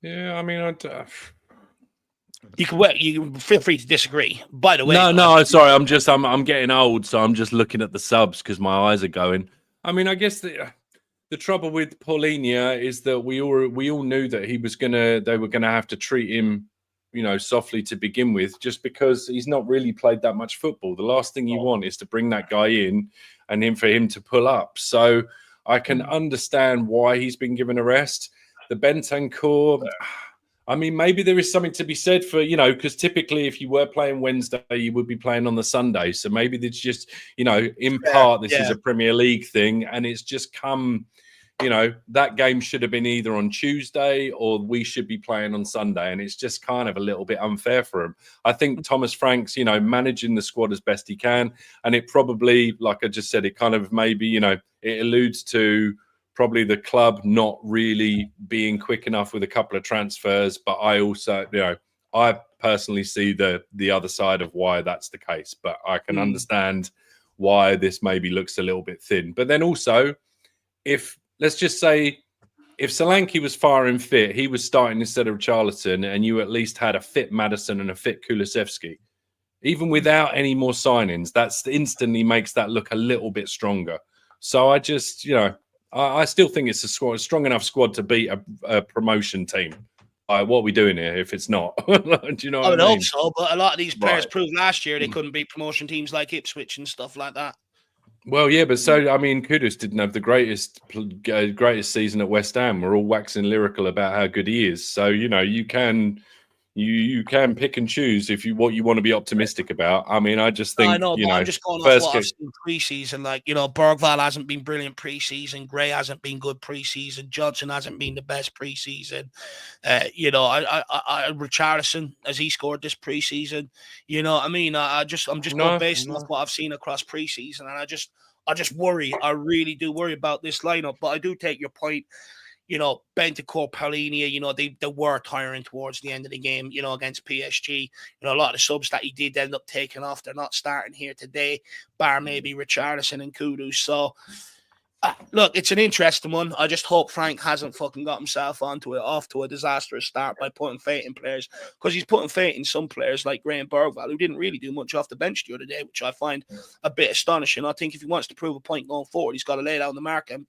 Yeah, I mean, You can feel free to disagree. By the way, no, sorry, I'm getting old, so I'm just looking at the subs because my eyes are going. I mean, I guess the trouble with Paulinho is that we all knew that they were gonna have to treat him, you know, softly to begin with, just because he's not really played that much football. The last thing you want is to bring that guy in and for him to pull up. So I can understand why he's been given a rest. The Bentancur, I mean, maybe there is something to be said for, you know, because typically if you were playing Wednesday, you would be playing on the Sunday. So maybe it's just, you know, in part, this is a Premier League thing, and it's just come, you know, that game should have been either on Tuesday or we should be playing on Sunday. And it's just kind of a little bit unfair for him. I think Thomas Frank's, you know, managing the squad as best he can. And it probably, like I just said, it kind of maybe, you know, it alludes to probably the club not really being quick enough with a couple of transfers. But I also, you know, I personally see the other side of why that's the case. But I can understand why this maybe looks a little bit thin. But then also, let's just say if Solanke was firing fit, he was starting instead of Charlton, and you at least had a fit Maddison and a fit Kulusevski. Even without any more signings, that's instantly makes that look a little bit stronger. So I just, you know, I still think it's a strong enough squad to beat a promotion team. What are we doing here if it's not? Do you know what I mean? I would hope so, but a lot of these players proved last year they couldn't beat promotion teams like Ipswich and stuff like that. Well, yeah, but so, I mean, Kudus didn't have the greatest season at West Ham. We're all waxing lyrical about how good he is. So, you know, you can pick and choose what you want to be optimistic about. I mean, I just think, I know, you but know, I'm just going off what I've seen pre-season. Like, you know, Bergvall hasn't been brilliant pre-season. Gray hasn't been good pre-season. Johnson hasn't been the best pre-season. You know, Richarlison, has he scored this pre-season? You know what I mean? I'm just going based off what I've seen across pre-season, and I just worry. I really do worry about this lineup. But I do take your point. You know, Bentancur, Paulinho, you know, they were tiring towards the end of the game, you know, against PSG. You know, a lot of the subs that he did end up taking off, they're not starting here today, bar maybe Richarlison and Kudus. So, look, it's an interesting one. I just hope Frank hasn't fucking got himself off to a disastrous start by putting faith in players, because he's putting faith in some players like Graham Bergvall, who didn't really do much off the bench the other day, which I find a bit astonishing. I think if he wants to prove a point going forward, he's got to lay down the mark and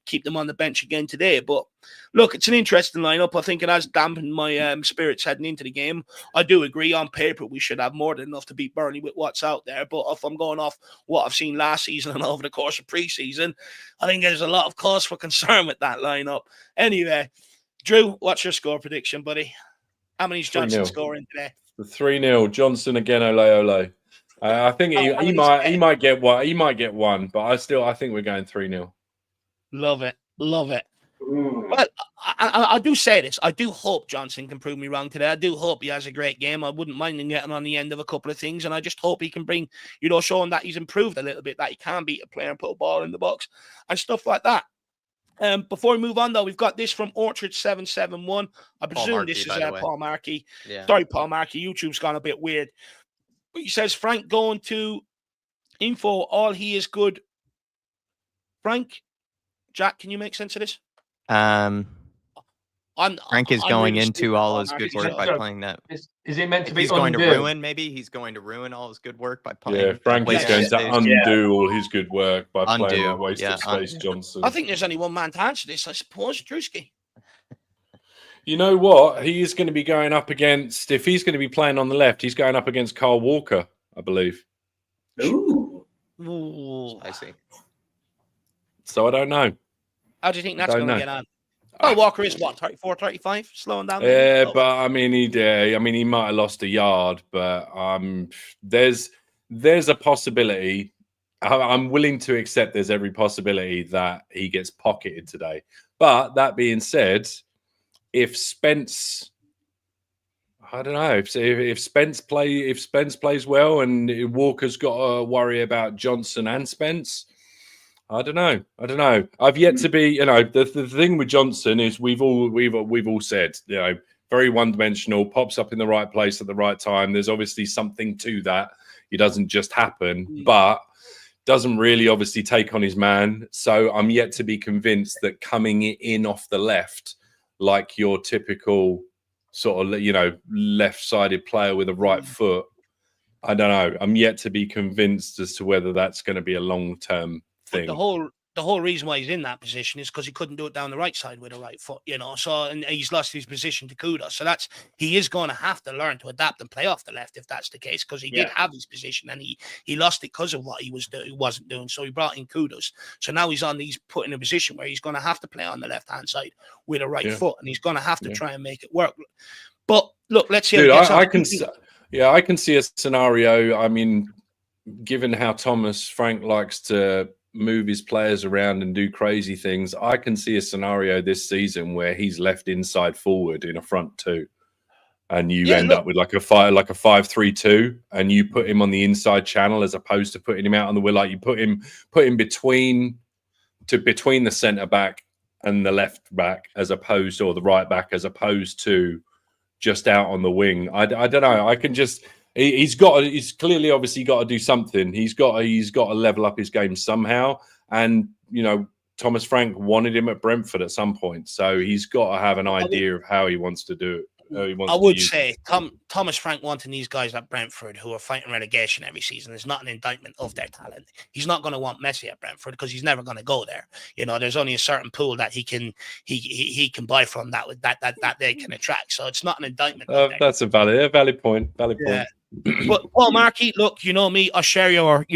keep them on the bench again today. But look, it's an interesting lineup. I think it has dampened my spirits heading into the game. I do agree, on paper we should have more than enough to beat Burnley with what's out there. But if I'm going off what I've seen last season and over the course of pre-season, I think there's a lot of cause for concern with that lineup. Anyway, Drew, what's your score prediction, buddy? How many's Johnson scoring today? 3-0. Johnson again, ole. I think he might get one. He might get one, but I think we're going 3-0. Love it. Well, I do say this. I do hope Johnson can prove me wrong today. I do hope he has a great game. I wouldn't mind him getting on the end of a couple of things. And I just hope he can bring, you know, showing that he's improved a little bit, that he can beat a player and put a ball in the box and stuff like that. Before we move on, though, we've got this from Orchard771. I presume this is Paul Markey. Yeah. Sorry, Paul Markey. YouTube's gone a bit weird. But he says, Frank going to info, all he is good. Frank, Jack, can you make sense of this? Frank is going really into all his good work by playing that. Is he meant to be he's going to ruin? Maybe he's going to ruin all his good work by playing. Yeah, Frank is going to undo all his good work by playing a waste of space Johnson. I think there's only one man to answer this, I suppose, Drewski. You know what? He is going to be going up against, if he's going to be playing on the left, he's going up against Carl Walker, I believe. Ooh. I see. So I don't know. How do you think that's going to get on? Oh, Walker is what, 34, 35? Slowing down? Yeah, but I mean, he might have lost a yard, but there's a possibility I'm willing to accept there's every possibility that he gets pocketed today. But that being said, if Spence, I don't know, if Spence plays well and Walker's got to worry about Johnson and Spence, I don't know. I've yet to be, the thing with Johnson is we've all said, very one-dimensional, pops up in the right place at the right time. There's obviously something to that. It doesn't just happen, but doesn't really obviously take on his man. So I'm yet to be convinced that coming in off the left, like your typical sort of, left-sided player with a right foot, I don't know. I'm yet to be convinced as to whether that's going to be a long-term thing. The whole reason why he's in that position is because he couldn't do it down the right side with a right foot, So, and he's lost his position to Kudos. So he is going to have to learn to adapt and play off the left if that's the case, because he did have his position and he lost it because of what he wasn't doing. So he brought in Kudos. So now he's put in a position where he's going to have to play on the left hand side with a right foot, and he's going to have to try and make it work. But look, let's see. Dude, I can see a scenario. I mean, given how Thomas Frank likes to move his players around and do crazy things, I can see a scenario this season where he's left inside forward in a front two, and you end up with like a 5-3-2, and you put him on the inside channel as opposed to putting him out on the wheel. Like you put him between the centre back and the left back, or the right back, as opposed to just out on the wing. I don't know. I can just. He's clearly obviously got to do something. He's got to level up his game somehow. And, Thomas Frank wanted him at Brentford at some point. So he's got to have an idea of how he wants to do it. I would say Thomas Frank wanting these guys at Brentford who are fighting relegation every season is not an indictment of their talent. He's not going to want Messi at Brentford because he's never going to go there. There's only a certain pool that he can buy from that they can attract. So it's not an indictment. That's a valid point. Yeah. But Paul Markey, look, you know me, I share your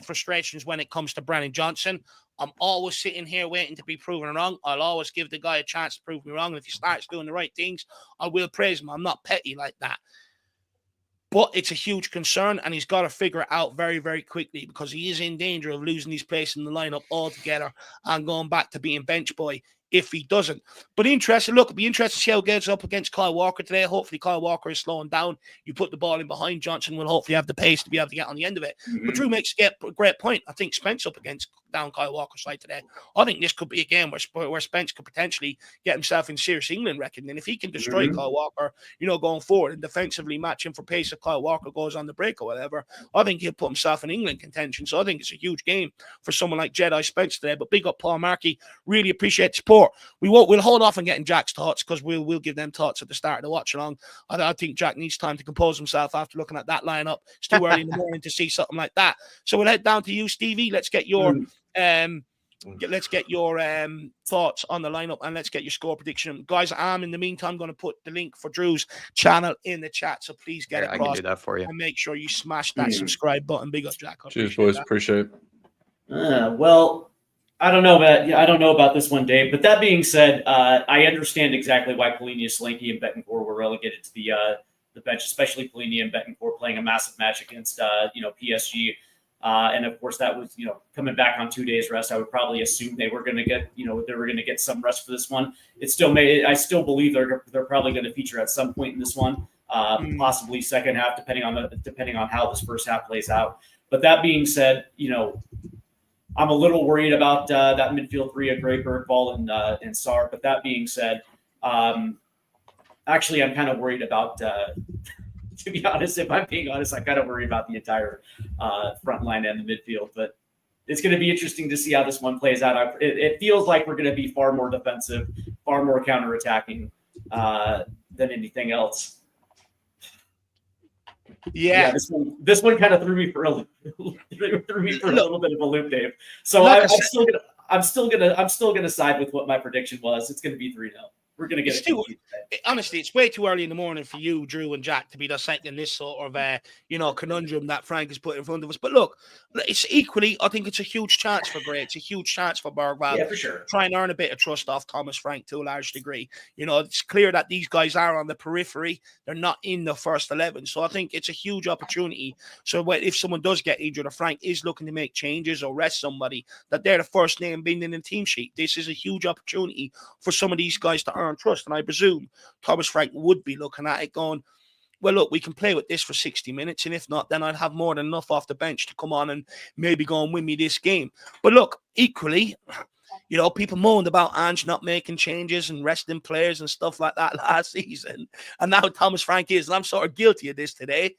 frustrations when it comes to Brennan Johnson. I'm always sitting here waiting to be proven wrong. I'll always give the guy a chance to prove me wrong. And if he starts doing the right things, I will praise him. I'm not petty like that. But it's a huge concern, and he's got to figure it out very, very quickly, because he is in danger of losing his place in the lineup altogether and going back to being bench boy if he doesn't. But it'll be interesting to see how he gets up against Kyle Walker today. Hopefully Kyle Walker is slowing down. You put the ball in behind, Johnson will hopefully have the pace to be able to get on the end of it. But Drew makes a great point. I think Spence up against down Kyle Walker's side today. I think this could be a game where Spence could potentially get himself in serious England reckoning. And if he can destroy Kyle Walker, going forward and defensively match him for pace if Kyle Walker goes on the break or whatever, I think he'll put himself in England contention. So I think it's a huge game for someone like Jedi Spence today. But big up Paul Markey. Really appreciate the support. We'll hold off on getting Jack's thoughts, because we'll give them thoughts at the start of the watch along. I think Jack needs time to compose himself after looking at that lineup. It's too early in the morning to see something like that. So we'll head down to you, Stevie. Let's get your thoughts on the lineup, and let's get your score prediction, guys. I'm in the meantime going to put the link for Drew's channel in the chat, so please get it across. I can do that for you, and make sure you smash that subscribe button. Big up, Jack. Cheers, boys. Appreciate it. Well, I don't know about this one, Dave. But that being said, I understand exactly why Polini, Slinky, and Betancourt were relegated to the bench, especially Polini and Betancourt playing a massive match against PSG. And of course, that was coming back on 2 days rest. I would probably assume they were going to get some rest for this one. It still may. I still believe they're probably going to feature at some point in this one, possibly second half, depending on how this first half plays out. But that being said, I'm a little worried about that midfield three of Draper, Ball, and Sarr. But that being said, actually, I'm kind of worried about. To be honest, if I'm being honest, I kind of worry about the entire front line and the midfield. But it's going to be interesting to see how this one plays out. It feels like we're going to be far more defensive, far more counterattacking than anything else. Yeah, this one kind of threw me for a little bit of a loop, Dave. So I'm still gonna side with what my prediction was. It's going to be 3-0. we're going to get It's too, honestly, it's way too early in the morning for you, Drew and Jack, to be dissecting this sort of, conundrum that Frank has put in front of us. But look, it's equally, I think it's a huge chance for Gray. It's a huge chance for Bergwall. Yeah, for sure. Try and earn a bit of trust off Thomas Frank to a large degree. It's clear that these guys are on the periphery. They're not in the first 11. So I think it's a huge opportunity. So if someone does get injured or Frank is looking to make changes or rest somebody, that they're the first name being in the team sheet. This is a huge opportunity for some of these guys to earn trust. And I presume Thomas Frank would be looking at it going, well, look, we can play with this for 60 minutes. And if not, then I'd have more than enough off the bench to come on and maybe go and win me this game. But look, equally, people moaned about Ange not making changes and resting players and stuff like that last season. And now Thomas Frank is, and I'm sort of guilty of this today.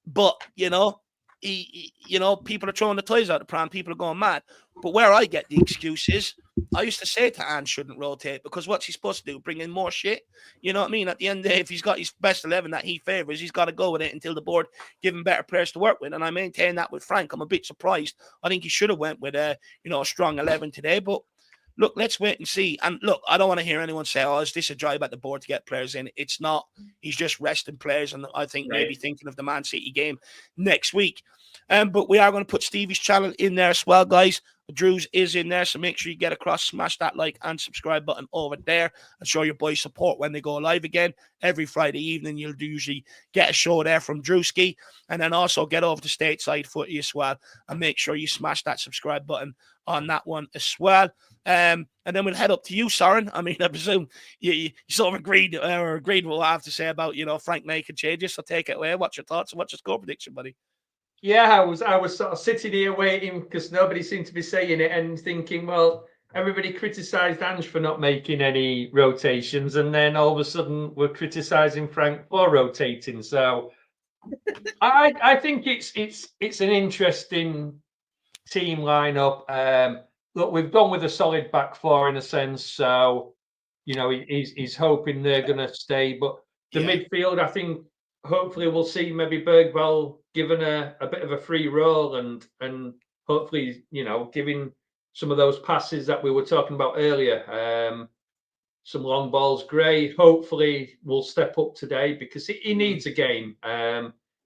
But, people are throwing the toys out the pram. People are going mad. But where I get the excuses, I used to say to Ange shouldn't rotate because what's he supposed to do? Bring in more shit? You know what I mean? At the end of the day, if he's got his best 11 that he favours, he's got to go with it until the board give him better players to work with. And I maintain that with Frank. I'm a bit surprised. I think he should have went with a strong 11 today. But look, let's wait and see. And look, I don't want to hear anyone say, oh, is this a drive at the board to get players in? It's not. He's just resting players. And I think maybe thinking of the Man City game next week. But we are going to put Stevie's channel in there as well, guys. Drew's is in there, so make sure you get across, smash that like and subscribe button over there and show your boys support when they go live again. Every Friday evening, you'll usually get a show there from Drewski, and then also get over to Stateside Footy as well, and make sure you smash that subscribe button on that one as well. And then we'll head up to you, Soren. I mean, I presume you sort of agreed with what I have to say about, Frank making changes, so take it away. What's your thoughts and what's your score prediction, buddy? Yeah, I was sort of sitting here waiting because nobody seemed to be saying it and thinking, well, everybody criticised Ange for not making any rotations, and then all of a sudden we're criticising Frank for rotating. So I think it's an interesting team lineup. Look, we've gone with a solid back four in a sense, so he's hoping they're going to stay. But the midfield, I think, hopefully we'll see maybe Bergwall given a bit of a free role and hopefully, giving some of those passes that we were talking about earlier, some long balls. Gray hopefully will step up today because he needs a game.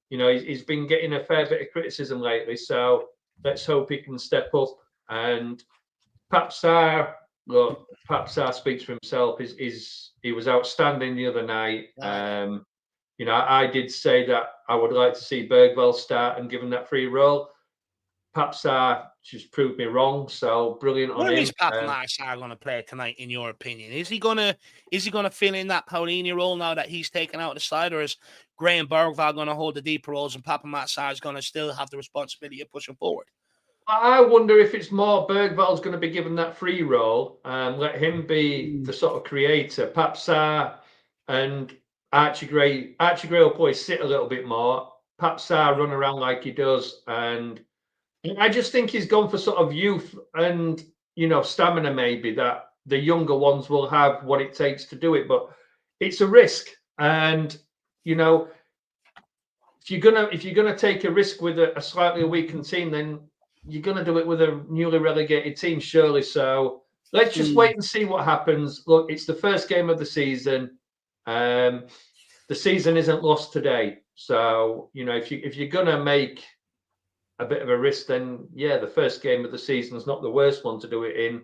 He's been getting a fair bit of criticism lately, so let's hope he can step up. And Papsar speaks for himself. He was outstanding the other night. I did say that I would like to see Bergwall start and give him that free role. Papsar just proved me wrong, so brilliant on him. Where is Papsar going to play tonight, in your opinion? Is he gonna fill in that Paulini role now that he's taken out of the side, or is Gray and Bergwall going to hold the deeper roles and Papsar is going to still have the responsibility of pushing forward? I wonder if it's more Bergwall's going to be given that free role and let him be the sort of creator. Papsar and Archie Gray will probably sit a little bit more. Papsar run around like he does, and I just think he's gone for sort of youth and stamina. Maybe that the younger ones will have what it takes to do it, but it's a risk. And if you're gonna take a risk with a slightly weakened team, then you're gonna do it with a newly relegated team, surely. So let's just wait and see what happens. Look, it's the first game of the season. The season isn't lost today, so if you're gonna make a bit of a risk, then the first game of the season is not the worst one to do it in.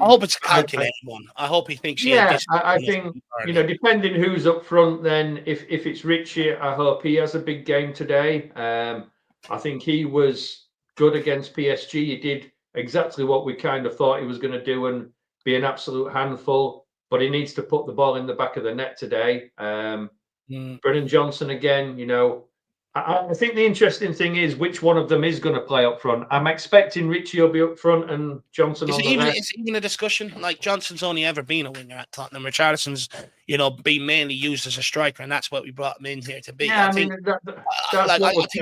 I hope it's a calculated one. I hope he thinks. I think depending who's up front, then if it's Richie, I hope he has a big game today. I think he was good against PSG. He did exactly what we kind of thought he was going to do and be an absolute handful. But he needs to put the ball in the back of the net today. Brennan Johnson again, I think the interesting thing is which one of them is going to play up front. I'm expecting Richie will be up front and Johnson on the left. Is it even a discussion? Like, Johnson's only ever been a winger at Tottenham. Richarlison's, been mainly used as a striker, and that's what we brought him in here to be. Yeah, I think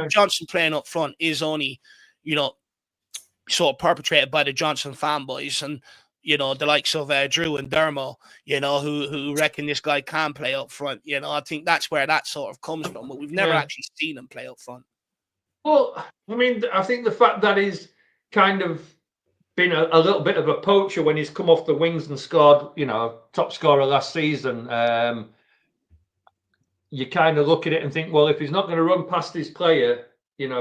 Johnson playing up front is only, sort of perpetrated by the Johnson fanboys and the likes of Drew and Dermo, who reckon this guy can play up front. I think that's where that sort of comes from. But we've never actually seen him play up front. Well, I think the fact that he's kind of been a little bit of a poacher when he's come off the wings and scored, top scorer last season. You kind of look at it and think, well, if he's not going to run past his player,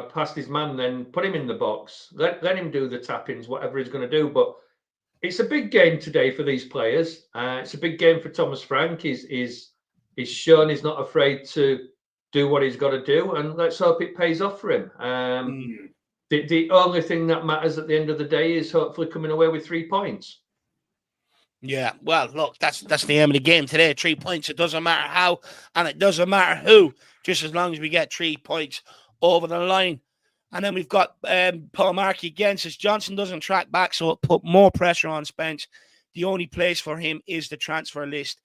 past his man, then put him in the box. Let him do the tap-ins, whatever he's going to do. But it's a big game today for these players. It's a big game for Thomas Frank. He's shown he's not afraid to do what he's got to do, and let's hope it pays off for him. The only thing that matters at the end of the day is hopefully coming away with 3 points. Yeah, well, look, that's the aim of the game today. 3 points. It doesn't matter how, and it doesn't matter who, just as long as we get 3 points over the line. And then we've got Paul Markey again, says Johnson doesn't track back, so it put more pressure on Spence. The only place for him is the transfer list.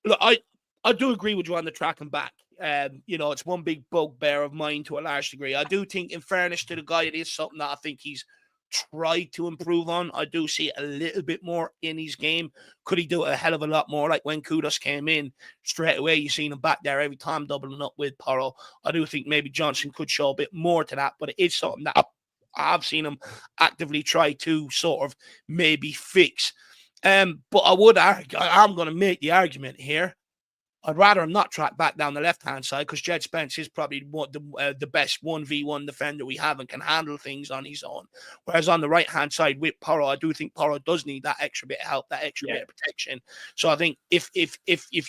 Look, I do agree with you on the tracking back. It's one big bugbear of mine to a large degree. I do think, in fairness to the guy, it is something that I think he's tried to improve on. I do see a little bit more in his game. Could he do a hell of a lot more? Like when Kudos came in, straight away you seen him back there every time doubling up with Porro. I do think maybe Johnson could show a bit more to that, but it is something that I've seen him actively try to sort of maybe fix. But I would argue, I'm going to make the argument here, I'd rather him not track back down the left-hand side, because Jed Spence is probably the best 1v1 defender we have and can handle things on his own. Whereas on the right-hand side with Porro, I do think Porro does need that extra bit of help, that extra bit of protection. So I think if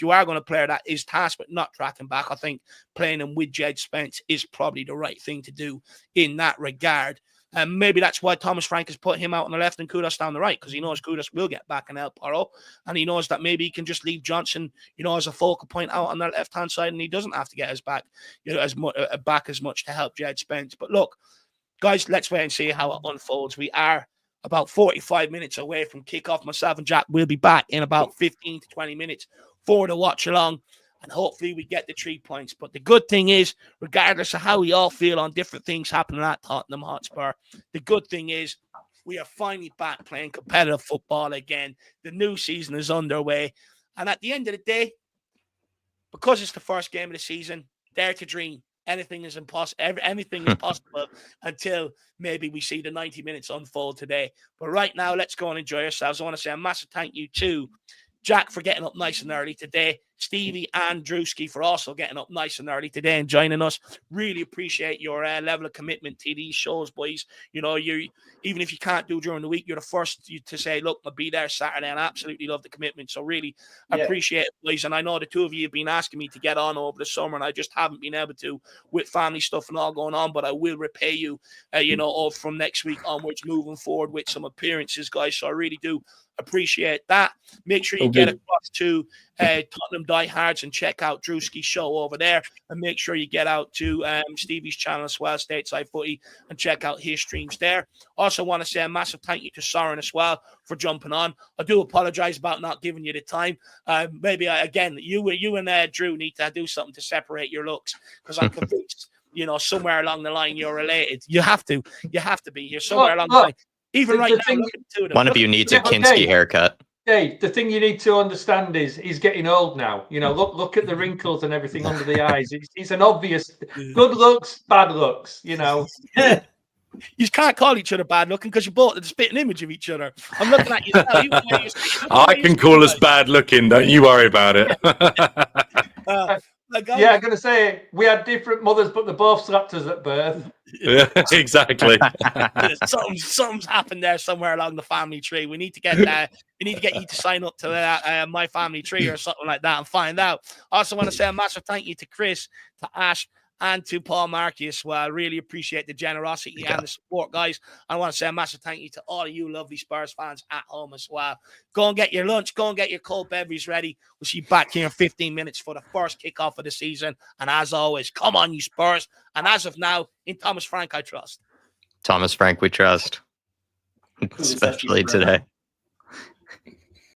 you are going to play that is tasked with not tracking back, I think playing him with Jed Spence is probably the right thing to do in that regard. And maybe that's why Thomas Frank has put him out on the left and Kudos down the right, because he knows Kudos will get back and help Porro, and he knows that maybe he can just leave Johnson, as a focal point out on the left-hand side, and he doesn't have to get his back, as much to help Jed Spence. But look, guys, let's wait and see how it unfolds. We are about 45 minutes away from kickoff. Myself and Jack will be back in about 15 to 20 minutes for the watch along. And hopefully we get the 3 points. But the good thing is, regardless of how we all feel on different things happening at Tottenham Hotspur, the good thing is we are finally back playing competitive football again. The new season is underway. And at the end of the day, because it's the first game of the season, dare to dream. Anything is impossible. Anything is possible until maybe we see the 90 minutes unfold today. But right now, let's go and enjoy ourselves. I want to say a massive thank you to Jack for getting up nice and early today. Stevie and Drewski for also getting up nice and early today and joining us. Really appreciate your level of commitment to these shows, boys. You even if you can't do during the week, you're the first to say, look, I'll be there Saturday, and I absolutely love the commitment. So really appreciate it, boys. And I know the two of you have been asking me to get on over the summer, and I just haven't been able to with family stuff and all going on, but I will repay you, all from next week onwards, moving forward with some appearances, guys. So I really do appreciate that. Make sure you get across to Tottenham Diehards and check out Drewski's show over there, and make sure you get out to Stevie's channel as well, Stateside Footy, and check out his streams there. Also want to say a massive thank you to Soren as well for jumping on. I do apologize about not giving you the time. Maybe again, you and Drew need to do something to separate your looks, because I'm convinced somewhere along the line you're related. You have to be. You're somewhere along the line. Even right now, one of you needs a Kinski haircut. Dave, the thing you need to understand is he's getting old now. Look at the wrinkles and everything under the eyes. It's an obvious good looks, bad looks. You can't call each other bad looking because you both the spitting image of each other. I'm looking at you now. I can call us bad looking. Don't you worry about it. I'm going to say we had different mothers, but they both slapped us at birth. Yeah, exactly. Something's happened there somewhere along the family tree. We need to get you to sign up to that my family tree or something like that and find out. I also want to say a massive thank you to Chris, to Ash, and to Paul Markey as well. I really appreciate the generosity and the support, guys. I want to say a massive thank you to all of you lovely Spurs fans at home as well. Go and get your lunch. Go and get your cold beverages ready. We'll see you back here in 15 minutes for the first kickoff of the season. And as always, come on, you Spurs. And as of now, in Thomas Frank, I trust. Thomas Frank, we trust. Especially today.